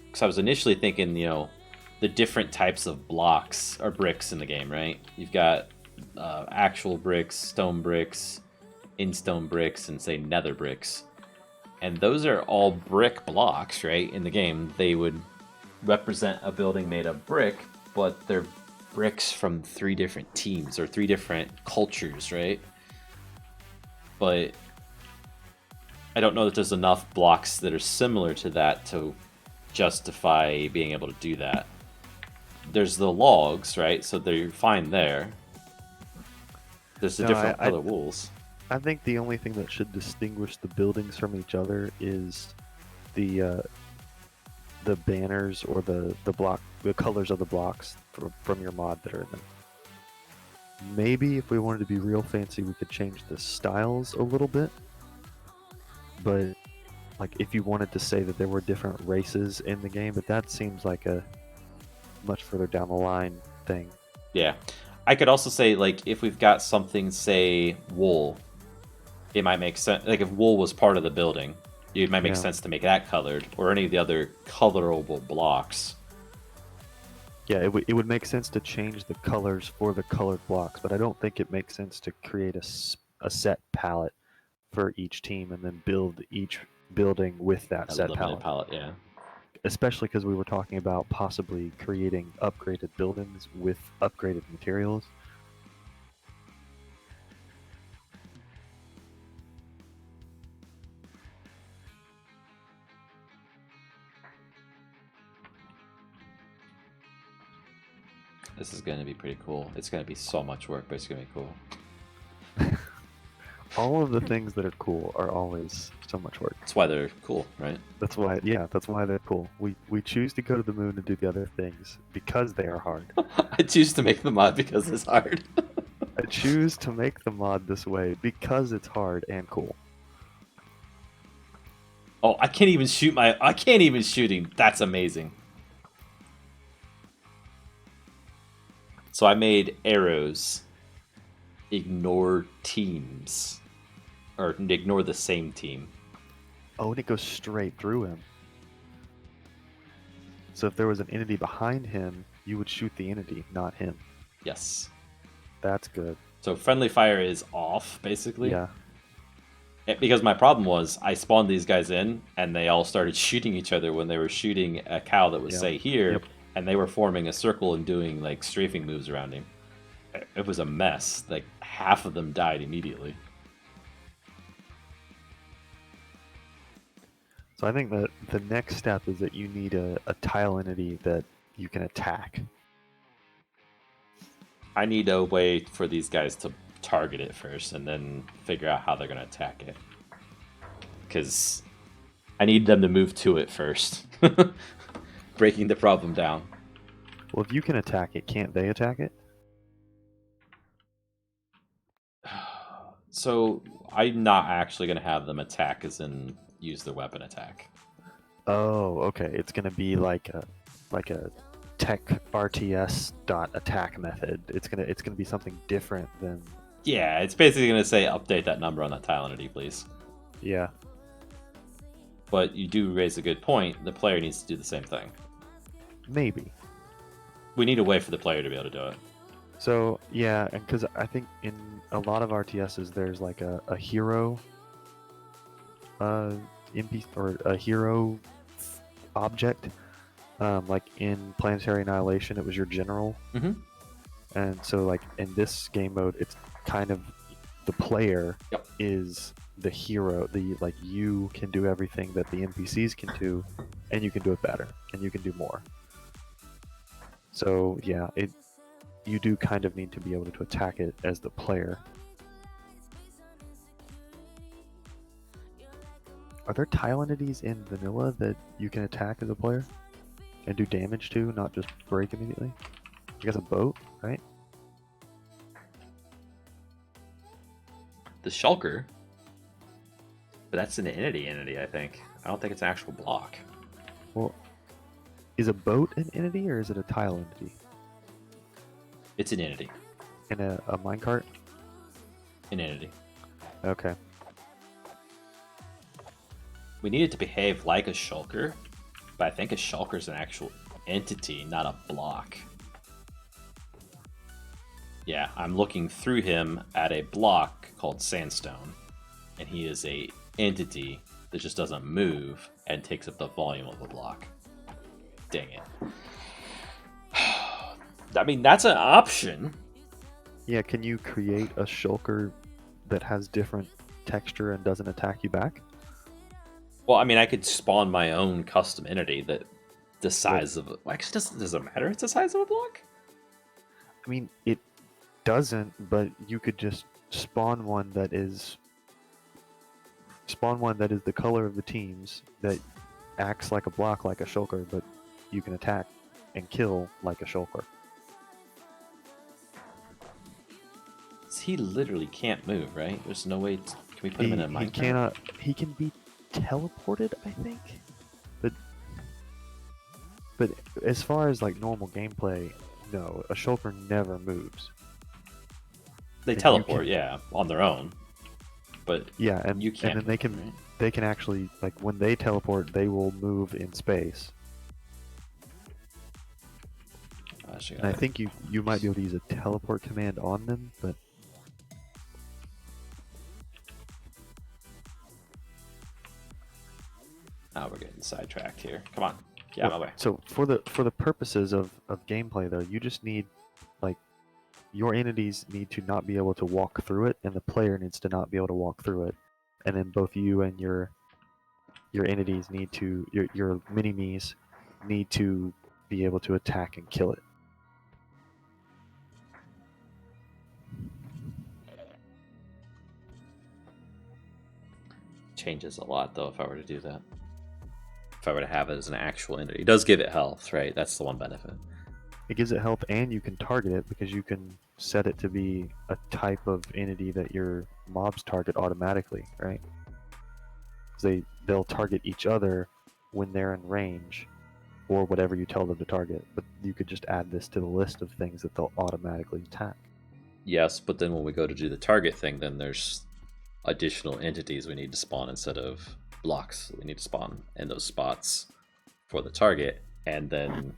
S1: Because I was initially thinking, the different types of blocks or bricks in the game, right? You've got actual bricks, stone bricks, in-stone bricks, and say nether bricks. And those are all brick blocks, right? In the game, they would represent a building made of brick, but they're bricks from 3 different teams or 3 different cultures, right? But I don't know that there's enough blocks that are similar to that to justify being able to do that. There's the logs, right? So they're fine there. There's the different color wools.
S4: I think the only thing that should distinguish the buildings from each other is the banners or the colors of the blocks from your mod that are in them. Maybe if we wanted to be real fancy, we could change the styles a little bit. But like if you wanted to say that there were different races in the game, but that seems like a much further down the line thing.
S1: Yeah. I could also say, if we've got something, say, wool, it might make sense. Like, if wool was part of the building, it might make sense to make that colored, or any of the other colorable blocks.
S4: Yeah, it would make sense to change the colors for the colored blocks, but I don't think it makes sense to create a set palette for each team and then build each building with that set palette.
S1: Yeah.
S4: Especially because we were talking about possibly creating upgraded buildings with upgraded materials.
S1: This is going to be pretty cool. It's going to be so much work, but it's going to be cool.
S4: All of the things that are cool are always so much work.
S1: That's why they're cool, right?
S4: That's why they're cool. We choose to go to the moon and do the other things because they are hard.
S1: I choose to make the mod because it's hard.
S4: I choose to make the mod this way because it's hard and cool.
S1: Oh, I can't even shoot him. That's amazing. So I made arrows. Ignore teams. Or ignore the same team.
S4: Oh, and it goes straight through him. So if there was an entity behind him, you would shoot the entity, not him.
S1: Yes.
S4: That's good.
S1: So friendly fire is off, basically.
S4: Yeah.
S1: Because my problem was, I spawned these guys in, and they all started shooting each other when they were shooting a cow that was, say, here, and they were forming a circle and doing, strafing moves around him. It was a mess. Half of them died immediately.
S4: So I think that the next step is that you need a tile entity that you can attack.
S1: I need a way for these guys to target it first and then figure out how they're going to attack it. Because I need them to move to it first. Breaking the problem down.
S4: Well, if you can attack it, can't they attack it?
S1: So I'm not actually going to have them attack as in use their weapon attack.
S4: Oh, okay. It's going to be like a tech RTS dot attack method. It's gonna be something different than
S1: Yeah, it's basically going to say update that number on that tile entity, please.
S4: yeah.
S1: But you do raise a good point. The player needs to do the same thing.
S4: Maybe.
S1: We need a way for the player to be able to do it.
S4: So yeah, and because I think in a lot of RTSs there's like a hero, NPC or a hero object. Like in Planetary Annihilation, it was your general,
S1: Mhm.
S4: and so like in this game mode, it's kind of the player
S1: Yep.
S4: is the hero. The like you can do everything that the NPCs can do, and you can do it better, and you can do more. So yeah, you do kind of need to be able to attack it as the player. Are there tile entities in vanilla that you can attack as a player and do damage to, not just break immediately? I guess a boat, right?
S1: The shulker, but that's an entity, I think. I don't think it's an actual block.
S4: Well, is a boat an entity or is it a tile entity?
S1: It's an entity.
S4: In a minecart?
S1: An entity.
S4: Okay.
S1: We need it to behave like a shulker, but I think a shulker is an actual entity, not a block. Yeah, I'm looking through him at a block called sandstone, and he is a entity that just doesn't move and takes up the volume of the block. Dang it. I mean, that's an option.
S4: Yeah, can you create a shulker that has different texture and doesn't attack you back?
S1: Well, I mean, I could spawn my own custom entity that the size of it. Well, actually, doesn't matter. It's the size of a block.
S4: I mean, it doesn't, but you could just spawn one that is the color of the teams, that acts like a block, like a shulker, but you can attack and kill like a shulker.
S1: He literally can't move, right? There's no way. Can we put him in a
S4: He
S1: minecart?
S4: cannot. He can be teleported, I think. But as far as like normal gameplay, no, a shulker never moves.
S1: They
S4: and you
S1: teleport,
S4: can-
S1: yeah, on their own. But
S4: Yeah, and
S1: you can't.
S4: and then they can
S1: right?
S4: they can actually, like, when they teleport, they will move in space.
S1: Gosh,
S4: And I think you might be able to use a teleport command on them, but
S1: now we're getting sidetracked here. Come on, get out of my way.
S4: so for the purposes of gameplay though, you just need, like, your entities need to not be able to walk through it, and the player needs to not be able to walk through it. And then both you and your entities need to, your mini-me's need to be able to attack and kill it.
S1: Changes a lot though if I were to do that. If I were to have it as an actual entity, it does give it health, right? That's the one benefit.
S4: It gives it health, and you can target it because you can set it to be a type of entity that your mobs target automatically, right? 'Cause they'll target each other when they're in range, or whatever you tell them to target. But you could just add this to the list of things that they'll automatically attack.
S1: Yes, but then when we go to do the target thing, then there's additional entities we need to spawn instead of blocks that we need to spawn in those spots for the target, and then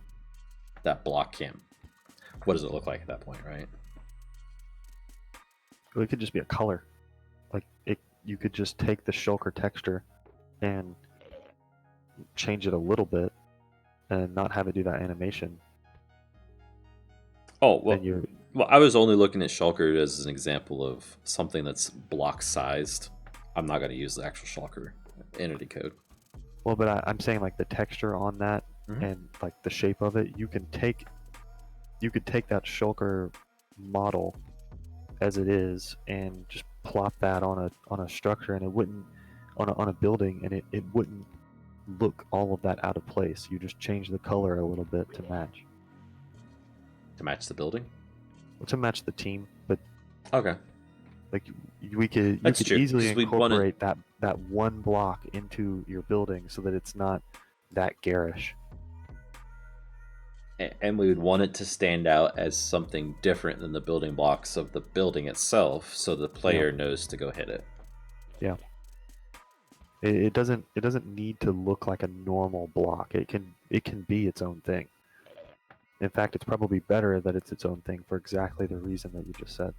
S1: that block can't. What does it look like at that point, right?
S4: It could just be a color. Like, you could just take the shulker texture and change it a little bit and not have it do that animation.
S1: Oh, well,
S4: Then you're
S1: well, I was only looking at shulker as an example of something that's block sized. I'm not going to use the actual shulker entity code.
S4: well, but I'm saying, like, the texture on that
S1: Mhm.
S4: and like the shape of it, you could take that shulker model as it is and just plop that on a structure, and it wouldn't, on a building, and it wouldn't look all of that out of place. You just change the color a little bit to match
S1: The building.
S4: the team. But
S1: Okay.
S4: like, you could
S1: That's true,
S4: easily
S1: 'cause we wanna-
S4: incorporate that one block into your building so that it's not that garish.
S1: And we would want it to stand out as something different than the building blocks of the building itself, so the player knows to go hit it.
S4: Yeah. It doesn't need to look like a normal block. It can be its own thing. In fact, it's probably better that it's its own thing for exactly the reason that you just said.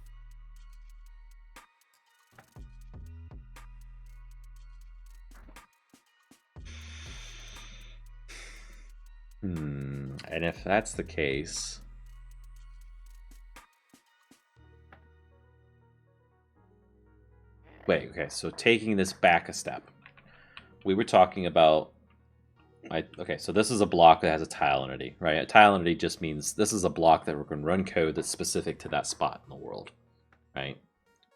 S1: And if that's the case, wait, okay, so taking this back a step, we were talking about, okay, so this is a block that has a tile entity, right? A tile entity just means this is a block that we're going to run code that's specific to that spot in the world, right?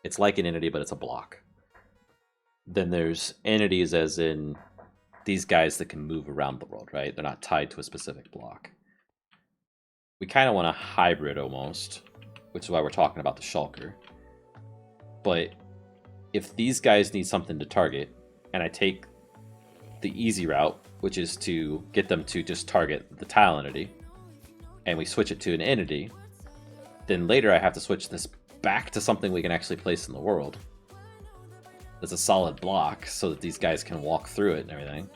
S1: It's like an entity, but it's a block. Then there's entities as in these guys that can move around the world, right? They're not tied to a specific block. We kind of want a hybrid almost, which is why we're talking about the shulker. But if these guys need something to target, and I take the easy route, which is to get them to just target the tile entity, and we switch it to an entity, then later I have to switch this back to something we can actually place in the world. That's a solid block so that these guys can walk through it and everything.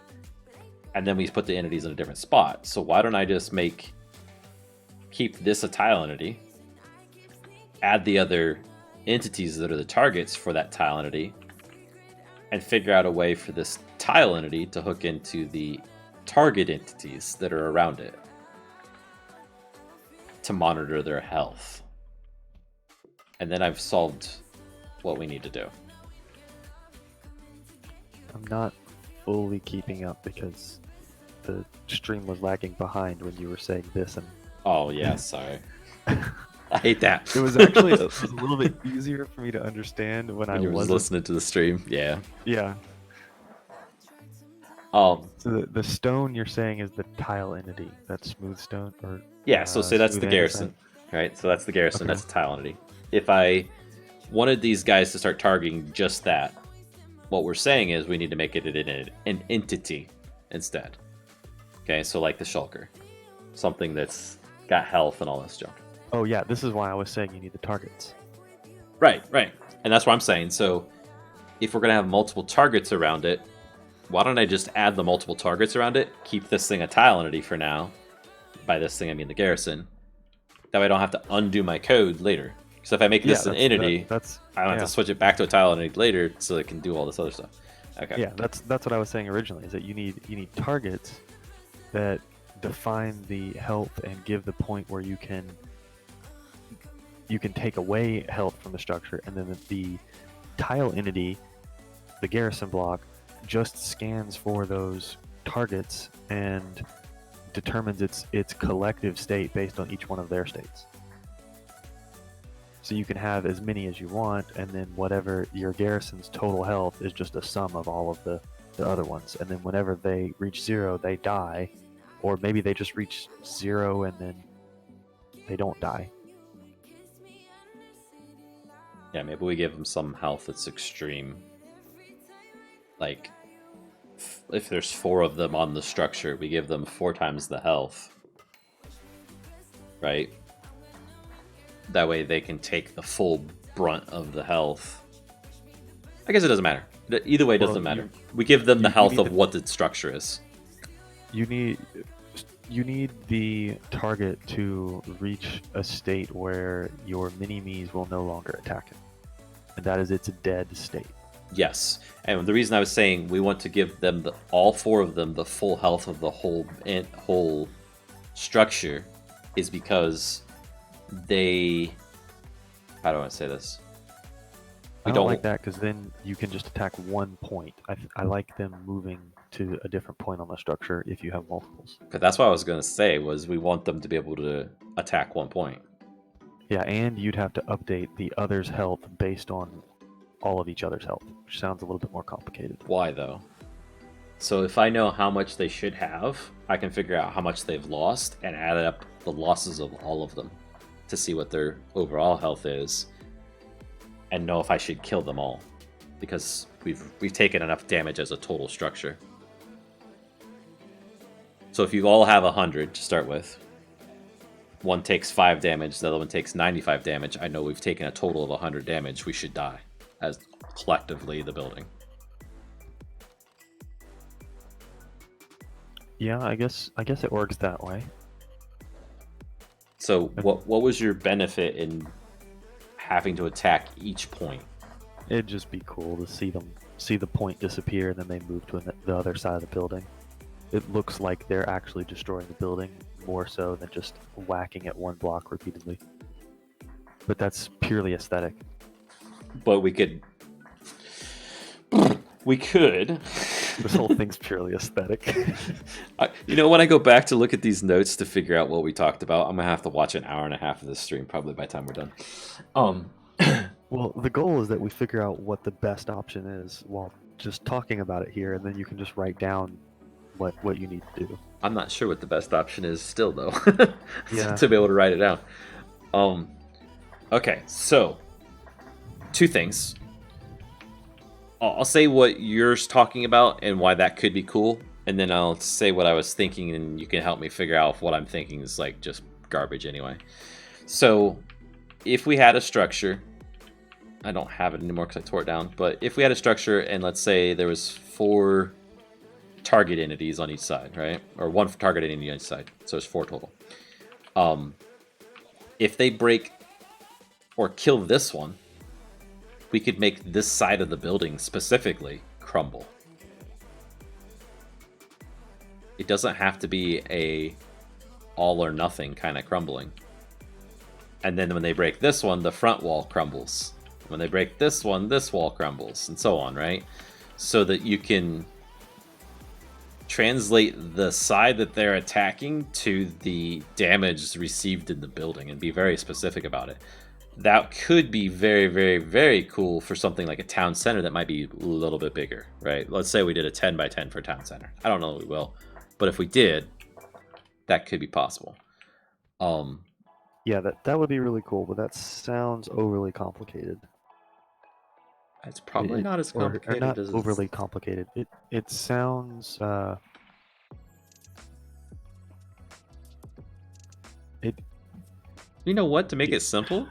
S1: And then we put the entities in a different spot. So why don't I just keep this a tile entity, add the other entities that are the targets for that tile entity, and figure out a way for this tile entity to hook into the target entities that are around it to monitor their health. And then I've solved what we need to do.
S4: I'm not fully keeping up because the stream was lagging behind when you were saying this, and
S1: Oh yeah, sorry. I hate that.
S4: it was actually a little bit easier for me to understand when I
S1: you were
S4: was
S1: listening to the stream. Yeah.
S4: Yeah.
S1: So
S4: the stone you're saying is the tile entity. That's smooth stone, or
S1: yeah. So say that's the
S4: smooth
S1: garrison,
S4: andesite?
S1: right? So that's the garrison.
S4: Okay.
S1: That's a tile entity. If I wanted these guys to start targeting just that, what we're saying is we need to make it an entity instead. Okay, so like the shulker, something that's got health and all this junk.
S4: Oh yeah, this is why I was saying you need the targets.
S1: Right. And that's what I'm saying. So if we're going to have multiple targets around it, why don't I just add the multiple targets around it, keep this thing a tile entity for now. By this thing, I mean the garrison. That way I don't have to undo my code later. Because if I make this an entity, I don't have to switch it back to a tile entity later so it can do all this other stuff. Okay.
S4: Yeah, that's what I was saying originally, is that you need targets that define the health and give the point where you can take away health from the structure, and then the tile entity, the garrison block, just scans for those targets and determines its collective state based on each one of their states. So you can have as many as you want, and then whatever your garrison's total health is just a sum of all of the other ones. And then whenever they reach 0, they die. Or maybe they just reach 0 and then they don't die.
S1: Yeah, maybe we give them some health that's extreme. Like, if there's 4 of them on the structure, we give them 4 times the health. Right? That way they can take the full brunt of the health. I guess it doesn't matter. Either way, it doesn't matter. We give them the health of what the structure is.
S4: You need the target to reach a state where your mini-me's will no longer attack it. And that is its dead state.
S1: Yes. And the reason I was saying we want to give them all 4 of them the full health of the whole structure is because they... How do I say this?
S4: I don't like that, because then you can just attack one point. I like them moving to a different point on the structure if you have multiples.
S1: But that's what I was going to say, was we want them to be able to attack one point.
S4: Yeah, and you'd have to update the other's health based on all of each other's health, which sounds a little bit more complicated.
S1: Why, though? So if I know how much they should have, I can figure out how much they've lost and add up the losses of all of them to see what their overall health is and know if I should kill them all, because we've taken enough damage as a total structure. So if you all have 100 to start with, one takes 5 damage, the other one takes 95 damage, I know we've taken a total of 100 damage. We should die as collectively the building.
S4: Yeah, I guess it works that way.
S1: So what was your benefit in having to attack each point?
S4: It'd just be cool to see the point disappear and then they move to the other side of the building. It looks like they're actually destroying the building more so than just whacking at one block repeatedly. But that's purely aesthetic.
S1: But we could.
S4: This whole thing's purely aesthetic.
S1: When I go back to look at these notes to figure out what we talked about, I'm gonna have to watch an hour and a half of this stream probably by the time we're done.
S4: Well, the goal is that we figure out what the best option is while just talking about it here, and then you can just write down what you need to do.
S1: I'm not sure what the best option is still, though,
S4: Yeah.
S1: to be able to write it down. Okay, so 2 things. I'll say what you're talking about and why that could be cool, and then I'll say what I was thinking, and you can help me figure out if what I'm thinking is like just garbage anyway. So, if we had a structure, I don't have it anymore because I tore it down, but if we had a structure and let's say there was 4 target entities on each side, right? Or 1 target entity on each side, so there's 4 total. If they break or kill this one, we could make this side of the building specifically crumble. It doesn't have to be a all or nothing kind of crumbling. And then when they break this one, the front wall crumbles. When they break this one, this wall crumbles, and so on, right? So that you can translate the side that they're attacking to the damage received in the building and be very specific about it. That could be very, very, very cool for something like a town center that might be a little bit bigger, right? Let's say we did a 10 by 10 for a town center. I don't know that we will, but if we did, that could be possible.
S4: Yeah, that would be really cool, but that sounds overly complicated.
S1: It's probably not as
S4: Or
S1: complicated
S4: not
S1: as
S4: overly complicated. It sounds
S1: You know what? To make it simple,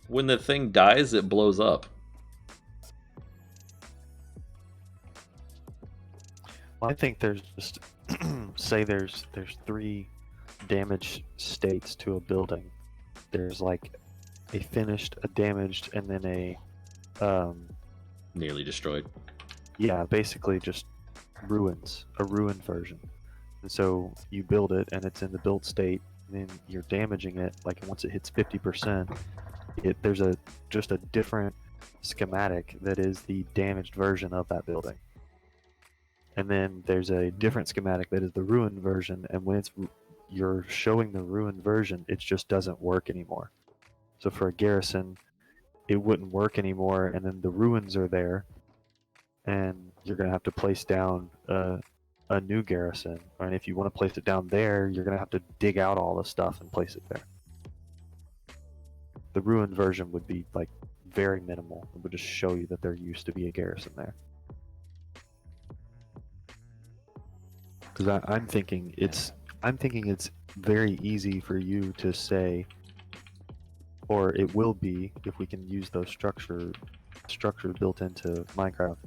S1: when the thing dies, it blows up.
S4: I think there's just say there's 3 damage states to a building. There's like a finished, a damaged, and then a
S1: Nearly destroyed.
S4: yeah, basically just ruins, a ruined version. And so you build it and it's in the built state, and then you're damaging it. Like once it hits 50%, there's just a different schematic that is the damaged version of that building. And then there's a different schematic that is the ruined version, and when you're showing the ruined version, it just doesn't work anymore. So for a garrison, it wouldn't work anymore, and then the ruins are there, and you're going to have to place down a new garrison. And if you want to place it down there, you're going to have to dig out all the stuff and place it there. The ruined version would be like very minimal. It would just show you that there used to be a garrison there. Because I'm thinking it's very easy for you to say, or it will be if we can use those structures built into Minecraft,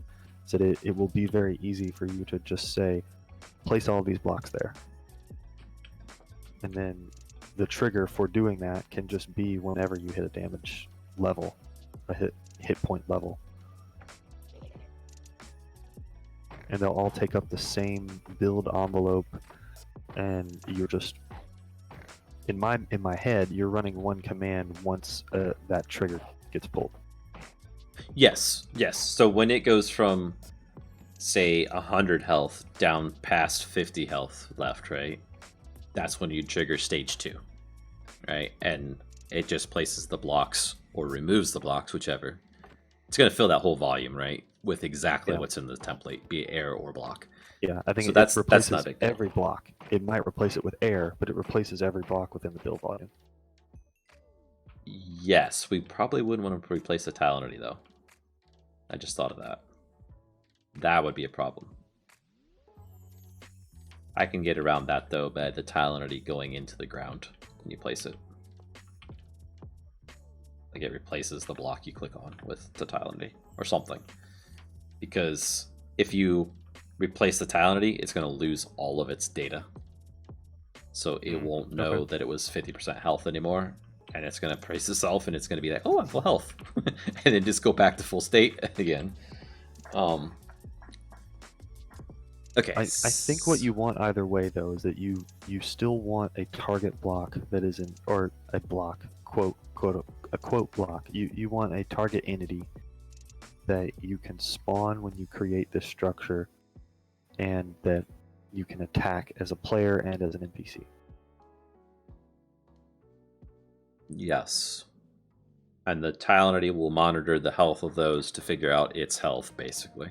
S4: so that it will be very easy for you to just say, place all these blocks there. And then the trigger for doing that can just be whenever you hit a damage level, a hit point level. And they'll all take up the same build envelope, and you're just in my head you're running one command once that trigger gets pulled.
S1: Yes. So when it goes from, say, 100 health down past 50 health left, right? That's when you trigger stage 2, right? And it just places the blocks or removes the blocks, whichever. It's going to fill that whole volume, right? With exactly what's in the template, be it air or block.
S4: Yeah, I think
S1: So
S4: it replaces
S1: not a big deal.
S4: every block. It might replace it with air, but it replaces every block within the build volume.
S1: Yes, we probably wouldn't want to replace the tile entity, though. I just thought of that. That would be a problem. I can get around that though by the tile entity going into the ground when you place it. Like it replaces the block you click on with the tile entity or something. Because if you replace the tile entity, it's going to lose all of its data. So it won't know that it was 50% health anymore. And it's going to praise itself and it's going to be like, oh, I'm full health. And then just go back to full state again. Okay.
S4: I think what you want either way though is that you still want a target block that is in, or a block, a quote block. You want a target entity that you can spawn when you create this structure and that you can attack as a player and as an NPC.
S1: Yes. And the tile entity will monitor the health of those to figure out its health, basically.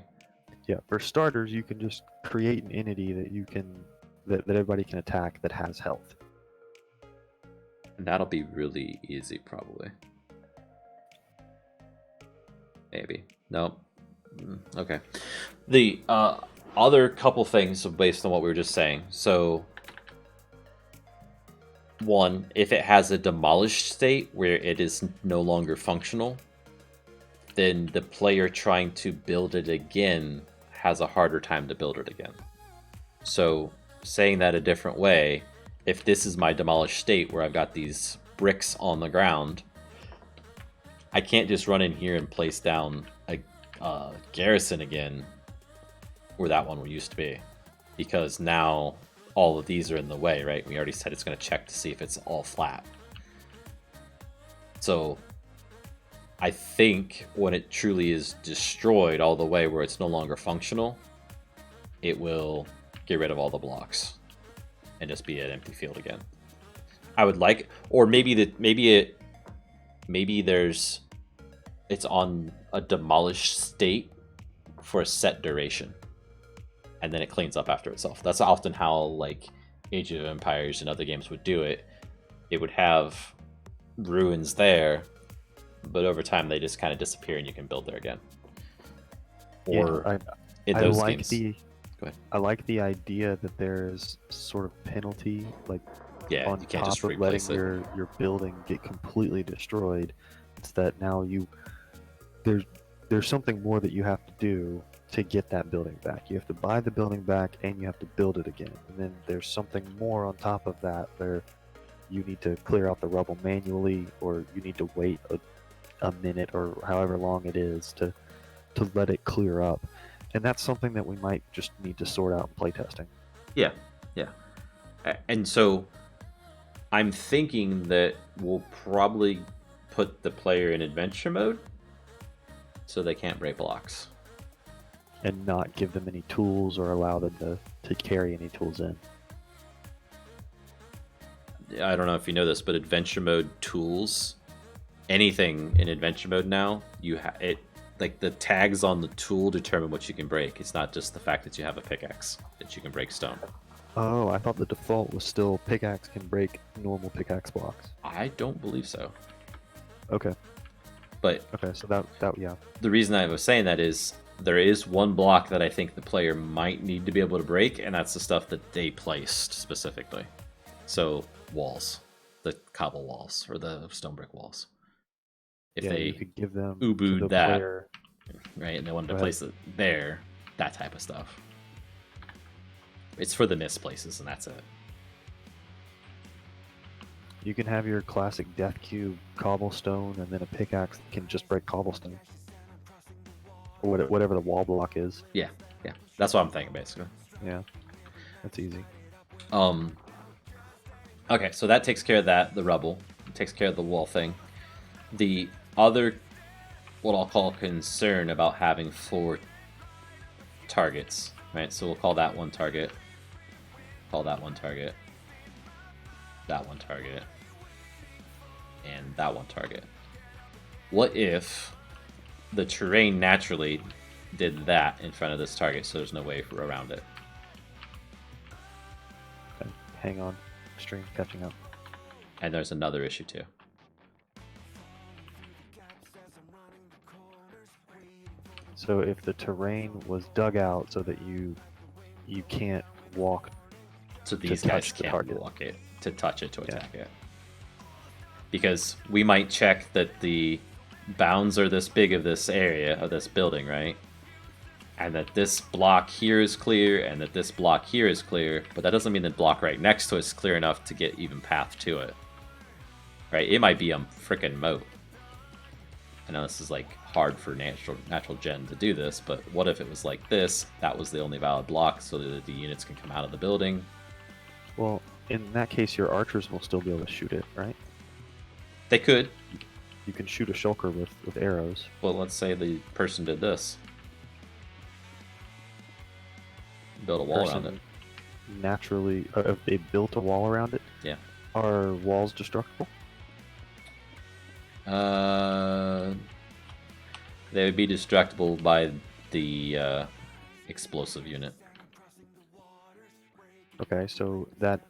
S4: Yeah, for starters, you can just create an entity that you can that everybody can attack that has health.
S1: And that'll be really easy, probably. Maybe. Nope. Okay. The other couple things based on what we were just saying. So, one, if it has a demolished state where it is no longer functional, then the player trying to build it again has a harder time to build it again. So, saying that a different way, if this is my demolished state where I've got these bricks on the ground, I can't just run in here and place down a garrison again where that one used to be, because now all of these are in the way, right? We already said it's going to check to see if it's all flat. So I think when it truly is destroyed all the way where it's no longer functional, it will get rid of all the blocks and just be an empty field again. I would like, or maybe it's on a demolished state for a set duration, and then it cleans up after itself. That's often how like Age of Empires and other games would do it. It would have ruins there, but over time they just kind of disappear and you can build there again. Or in those games. Go ahead.
S4: I like the idea that there's sort of penalty, like on
S1: you can't
S4: top
S1: just
S4: of letting
S1: replace it.
S4: your building get completely destroyed. It's that now there's something more that you have to do to get that building back. You have to buy the building back and you have to build it again. And then there's something more on top of that where you need to clear out the rubble manually, or you need to wait a minute or however long it is to let it clear up. And that's something that we might just need to sort out in playtesting.
S1: Yeah. And so I'm thinking that we'll probably put the player in adventure mode so they can't break blocks.
S4: And not give them any tools or allow them to carry any tools in.
S1: I don't know if you know this, but adventure mode tools, anything in adventure mode now, like the tags on the tool determine what you can break. It's not just the fact that you have a pickaxe that you can break stone.
S4: Oh, I thought the default was still pickaxe can break normal pickaxe blocks.
S1: I don't believe so.
S4: Okay.
S1: But
S4: okay, so that yeah.
S1: The reason I was saying that is there is one block that I think the player might need to be able to break, and that's the stuff that they placed specifically. So walls, the cobble walls or the stone brick walls. If they
S4: you could give them
S1: ubooed that,
S4: player.
S1: right, and they wanted to place it there, that type of stuff. It's for the missed places, and that's it.
S4: You can have your classic death cube cobblestone, and then a pickaxe that can just break cobblestone. Or whatever the wall block is.
S1: Yeah. That's what I'm thinking, basically.
S4: Yeah, that's easy.
S1: Okay, so that takes care of that, the rubble. It takes care of the wall thing. The other, what I'll call concern about having 4 targets, right? So we'll call that one target. Call that one target. That one target. And that one target. What if the terrain naturally did that in front of this target, so there's no way around it?
S4: Okay. Hang on. Stream catching up.
S1: And there's another issue too.
S4: So if the terrain was dug out so that you can't walk
S1: So these
S4: to
S1: guys
S4: touch the
S1: can't
S4: target.
S1: block it, to touch it, to
S4: Yeah.
S1: attack it. Because we might check that the bounds are this big of this area, of this building, right? And that this block here is clear, and that this block here is clear, but that doesn't mean the block right next to it is clear enough to get even path to it. Right? It might be a freaking moat. I know this is like hard for natural gen to do this, but what if it was like this? That was the only valid block, so that the units can come out of the building.
S4: Well, in that case, your archers will still be able to shoot it, right?
S1: They could.
S4: You can shoot a shulker with arrows.
S1: Well, let's say the person did this. Build a wall around it.
S4: Naturally, if they built a wall around it,
S1: Yeah.
S4: are walls destructible?
S1: They would be destructible by the explosive unit.
S4: Okay, so that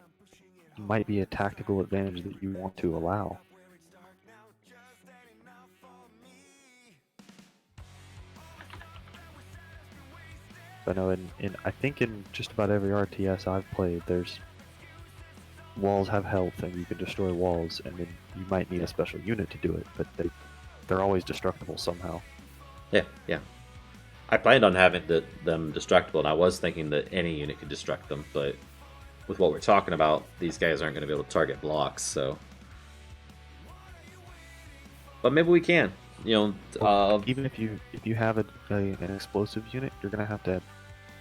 S4: might be a tactical advantage that you want to allow. I know I think in just about every RTS I've played, there's walls have health and you can destroy walls, and then you might need a special unit to do it, but they're always destructible somehow.
S1: Yeah. I planned on having them destructible, and I was thinking that any unit could destruct them, but with what we're talking about, these guys aren't going to be able to target blocks, so... But maybe we can. You know,
S4: Even if you have an explosive unit, you're gonna have to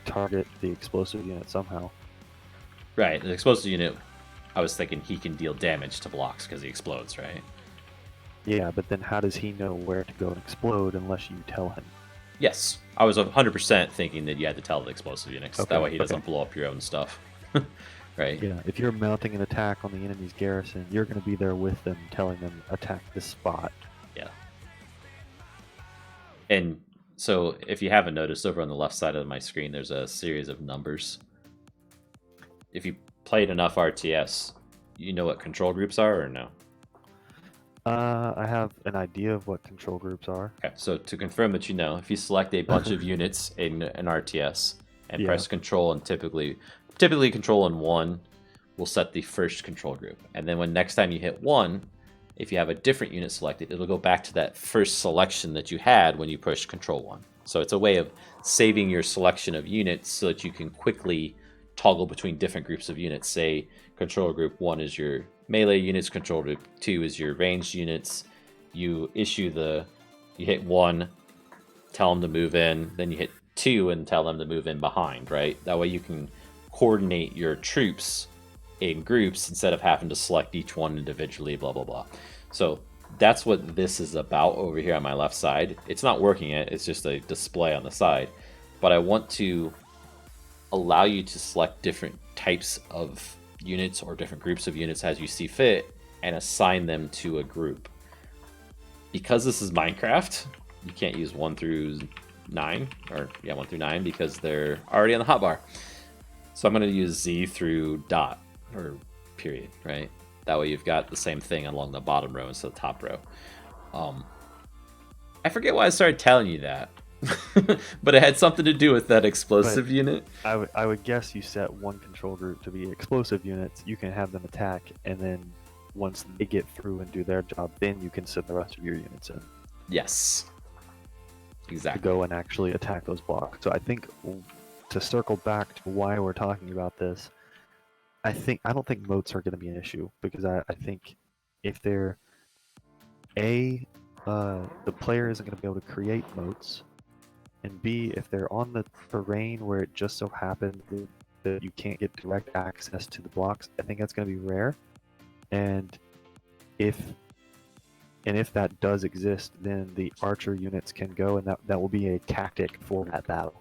S4: target the explosive unit somehow.
S1: right, the explosive unit, I was thinking he can deal damage to blocks because he explodes, right?
S4: Yeah, but then how does he know where to go and explode unless you tell him?
S1: Yes, I was 100% thinking that you had to tell the explosive units.
S4: Okay,
S1: That way he doesn't
S4: okay.
S1: blow up your own stuff. Right?
S4: Yeah, if you're mounting an attack on the enemy's garrison, you're gonna be there with them, telling them attack this spot.
S1: Yeah. And so if you haven't noticed, over on the left side of my screen, there's a series of numbers. If you played enough RTS, you know what control groups are or no?
S4: I have an idea of what control groups are.
S1: Okay, so to confirm that you know, if you select a bunch of units in an RTS and
S4: Yeah.
S1: press control, and typically control and 1 will set the first control group. And then when next time you hit 1, if you have a different unit selected, it'll go back to that first selection that you had when you pushed control 1. So it's a way of saving your selection of units so that you can quickly toggle between different groups of units. Say control group 1 is your melee units, control group 2 is your ranged units. You hit 1, tell them to move in, then you hit 2 and tell them to move in behind, right? That way you can coordinate your troops in groups instead of having to select each one individually, blah, blah, blah. So that's what this is about over here on my left side. It's not working yet, it's just a display on the side. But I want to allow you to select different types of units or different groups of units as you see fit and assign them to a group. Because this is Minecraft, you can't use 1 through 9, or yeah, 1 through 9 because they're already on the hotbar. So I'm going to use Z through dot or period, right? That way you've got the same thing along the bottom row instead of the top row. I forget why I started telling you that, but it had something to do with that explosive unit.
S4: I would guess you set one control group to be explosive units. You can have them attack, and then once they get through and do their job, then you can set the rest of your units in
S1: Yes,
S4: to
S1: exactly.
S4: go and actually attack those blocks. So I think to circle back to why we're talking about this, I don't think moats are going to be an issue, because I think if they're the player isn't going to be able to create moats, and B, if they're on the terrain where it just so happens that you can't get direct access to the blocks, I think that's going to be rare. And if that does exist, then the archer units can go, and that will be a tactic for that battle.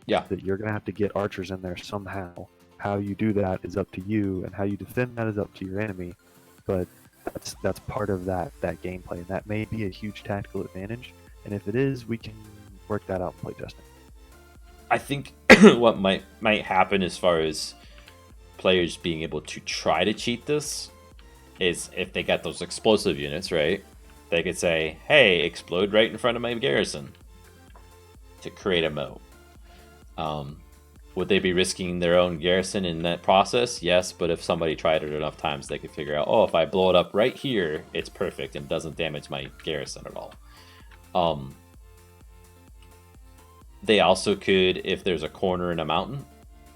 S1: Yeah.
S4: That you're going to have to get archers in there somehow. How you do that is up to you, and how you defend that is up to your enemy. But that's part of that gameplay, and that may be a huge tactical advantage. And if it is, we can work that out in playtesting.
S1: I think what might happen as far as players being able to try to cheat this is if they got those explosive units, right? They could say, hey, explode right in front of my garrison to create a moat. Would they be risking their own garrison in that process? Yes, but if somebody tried it enough times, they could figure out, oh, if I blow it up right here, it's perfect and doesn't damage my garrison at all. They also could, if there's a corner in a mountain,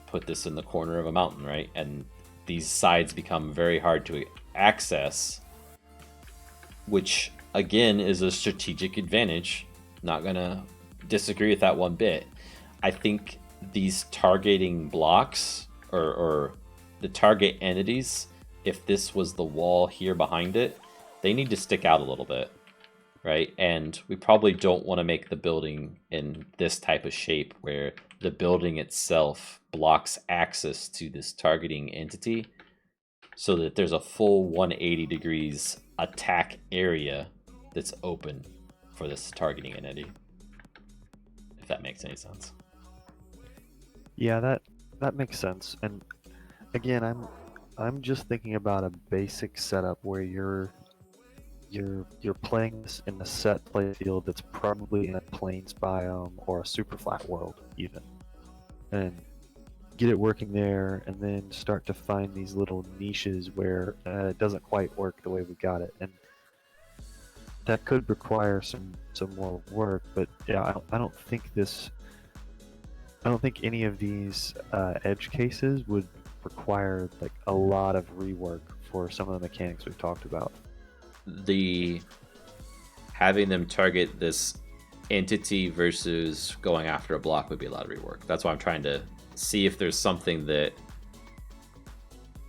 S1: put this in the corner of a mountain, right? And these sides become very hard to access, which again is a strategic advantage. Not gonna disagree with that one bit. I think these targeting blocks or the target entities, if this was the wall here behind it, they need to stick out a little bit, right? And we probably don't want to make the building in this type of shape where the building itself blocks access to this targeting entity, so that there's a full 180 degrees attack area that's open for this targeting entity. If that makes any sense.
S4: Yeah, that makes sense. And again, I'm just thinking about a basic setup where you're playing this in a set play field that's probably in a plains biome or a super flat world even, and get it working there, and then start to find these little niches where it doesn't quite work the way we got it, and that could require some more work. But yeah, I don't think any of these edge cases would require like a lot of rework for some of the mechanics we've talked about.
S1: The having them target this entity versus going after a block would be a lot of rework. That's why I'm trying to see if there's something that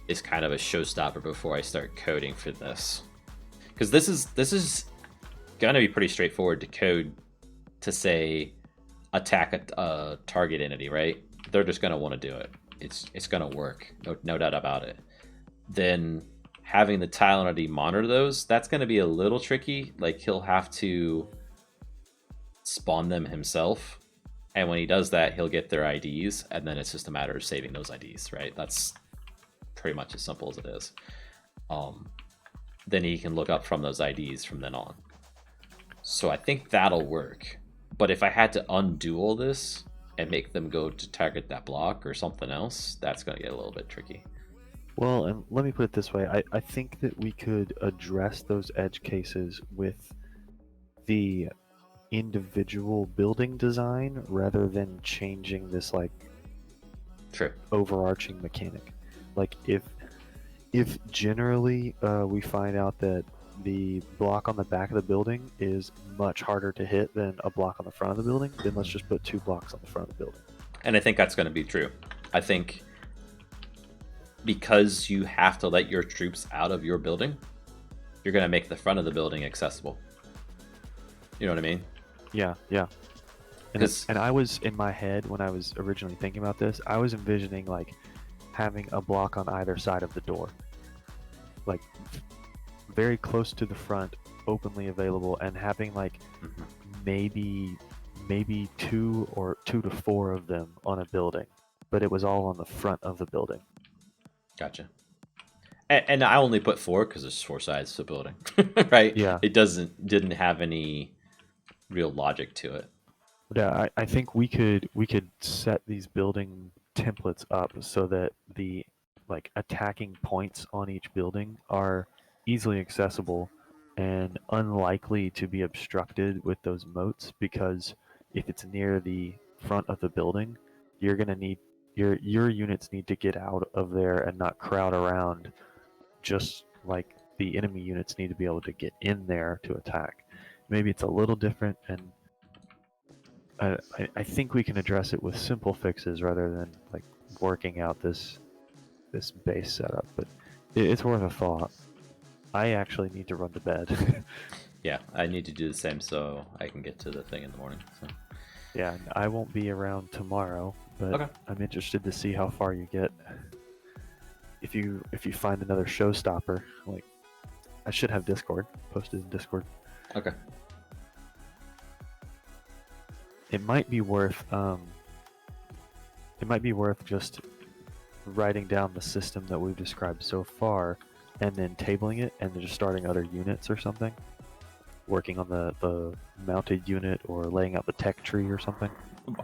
S1: is kind of a showstopper before I start coding for this, because this is gonna be pretty straightforward to code to say attack a target entity, right? They're just gonna want to do it. It's gonna work, no doubt about it. Then having the tile entity monitor those, that's gonna be a little tricky. Like, he'll have to spawn them himself, and when he does that, he'll get their IDs, and then it's just a matter of saving those IDs, right? That's pretty much as simple as it is. Then he can look up from those IDs from then on. So I think that'll work. But if I had to undo all this and make them go to target that block or something else, that's going to get a little bit tricky.
S4: Well, and let me put it this way. I think that we could address those edge cases with the individual building design rather than changing this like
S1: True.
S4: overarching mechanic. Like if generally we find out that the block on the back of the building is much harder to hit than a block on the front of the building, then let's just put 2 blocks on the front of the building.
S1: And I think that's going to be true. I think because you have to let your troops out of your building, you're going to make the front of the building accessible. You know what I mean?
S4: Yeah. And I was in my head when I was originally thinking about this, I was envisioning like having a block on either side of the door, like very close to the front, openly available, and having like maybe 2 to 4 of them on a building, but it was all on the front of the building.
S1: Gotcha. And I only put 4 because there's 4 sides to the building, right?
S4: Yeah.
S1: It didn't have any real logic to it.
S4: Yeah, I think we could set these building templates up so that the like attacking points on each building are easily accessible and unlikely to be obstructed with those moats, because if it's near the front of the building, you're gonna need your units need to get out of there and not crowd around, just like the enemy units need to be able to get in there to attack. Maybe it's a little different, and I think we can address it with simple fixes rather than like working out this base setup, but it's worth a thought. I actually need to run to bed.
S1: Yeah, I need to do the same so I can get to the thing in the morning. So.
S4: Yeah, I won't be around tomorrow, but
S1: Okay.
S4: I'm interested to see how far you get. If you find another showstopper, like I should have Discord posted in Discord.
S1: Okay.
S4: It might be worth just writing down the system that we've described so far, and then tabling it, and then just starting other units or something, working on the mounted unit or laying out the tech tree or something.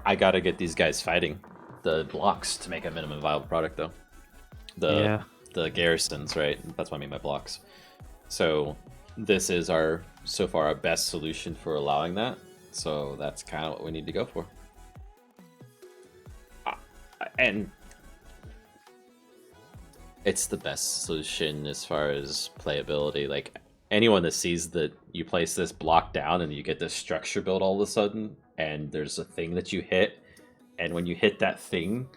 S1: I gotta get these guys fighting the blocks to make a minimum viable product, though. The garrisons, right? That's what I mean by blocks. So this is so far our best solution for allowing that. So that's kind of what we need to go for. And it's the best solution as far as playability. Like, anyone that sees that you place this block down and you get this structure built all of a sudden, and there's a thing that you hit, and when you hit that thing,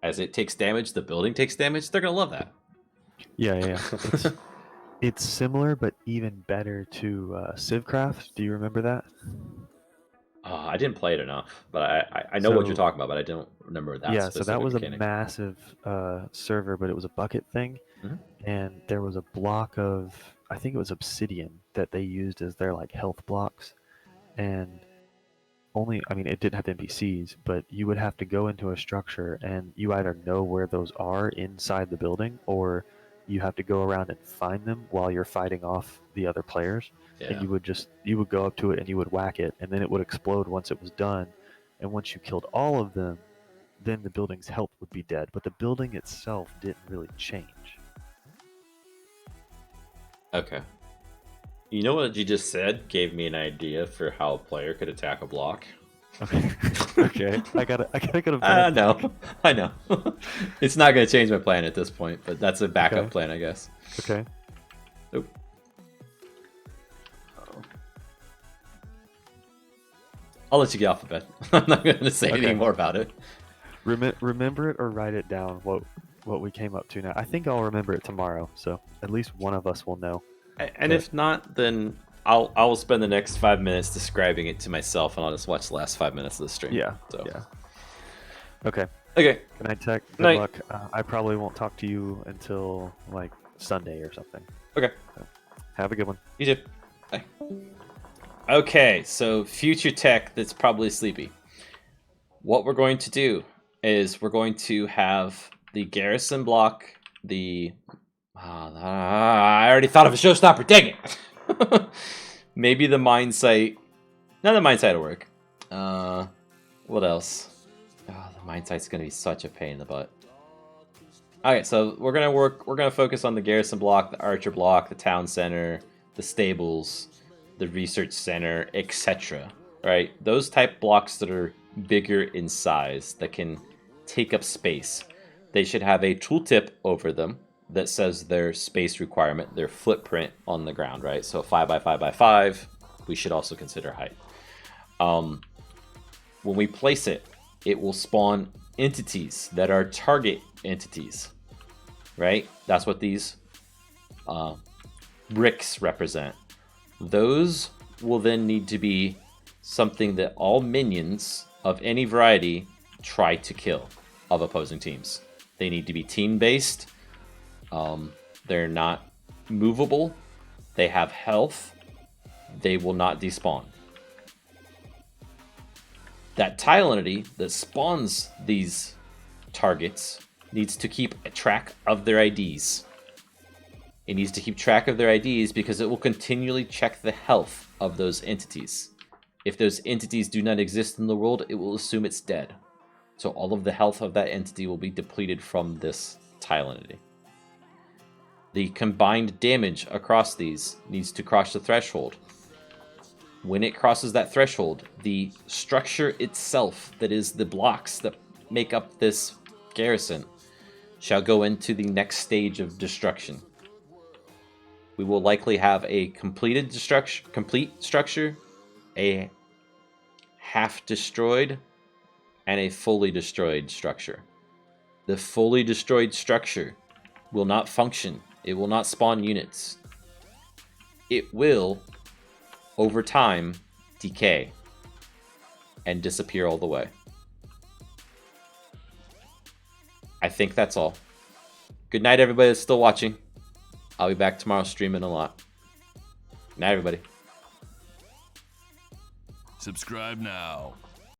S1: as it takes damage, the building takes damage, they're gonna love that.
S4: Yeah. It's similar, but even better to Civcraft. Do you remember that?
S1: I didn't play it enough, but I know what you're talking about, but I don't remember that.
S4: Yeah, so that was
S1: mechanic.
S4: a massive server, but it was a bucket thing, and there was a block of, I think it was obsidian, that they used as their like health blocks, and it didn't have NPCs, but you would have to go into a structure and you either know where those are inside the building, or you have to go around and find them while you're fighting off the other players.
S1: Yeah.
S4: And you would go up to it and you would whack it, and then it would explode once it was done. And once you killed all of them, then the building's health would be dead, but the building itself didn't really change.
S1: Okay. You know what you just said gave me an idea for how a player could attack a block.
S4: Okay. Okay. I gotta go to bed.
S1: I know. It's not gonna change my plan at this point, but that's a backup
S4: Okay.
S1: plan, I guess.
S4: Okay.
S1: Nope. I'll let you get off the bed. I'm not gonna say
S4: Okay.
S1: anything more about it.
S4: Remember it or write it down. What we came up to now. I think I'll remember it tomorrow, so at least one of us will know.
S1: And if not, then I'll spend the next 5 minutes describing it to myself, and I'll just watch the last 5 minutes of the stream.
S4: Yeah.
S1: So.
S4: Yeah. Okay.
S1: Okay.
S4: Good night, Tech. Good
S1: Night.
S4: luck. I probably won't talk to you until like Sunday or something.
S1: Okay.
S4: Have a good one.
S1: You too. Bye. Okay, so future tech that's probably sleepy. What we're going to do is we're going to have the garrison block, I already thought of a showstopper, dang it! Maybe the mine site. No, the mine site will work. What else? Oh, the mine site's gonna be such a pain in the butt. Okay, so we're gonna focus on the garrison block, the archer block, the town center, the stables, the research center, etc. Right? Those type blocks that are bigger in size, that can take up space. They should have a tooltip over them that says their space requirement, their footprint on the ground, right? So 5 by 5 by 5, we should also consider height. When we place it, it will spawn entities that are target entities, right? That's what these bricks represent. Those will then need to be something that all minions of any variety try to kill of opposing teams. They need to be team-based. They're not movable. They have health. They will not despawn. That tile entity that spawns these targets needs to keep a track of their IDs. It needs to keep track of their IDs because it will continually check the health of those entities. If those entities do not exist in the world, it will assume it's dead. So all of the health of that entity will be depleted from this tile entity. The combined damage across these needs to cross the threshold. When it crosses that threshold, the structure itself, that is the blocks that make up this garrison, shall go into the next stage of destruction. We will likely have a complete structure, a half destroyed, and a fully destroyed structure. The fully destroyed structure will not function. It will not spawn units. It will, over time, decay and disappear all the way. I think that's all. Good night, everybody that's still watching. I'll be back tomorrow streaming a lot. Good night, everybody.
S5: Subscribe now.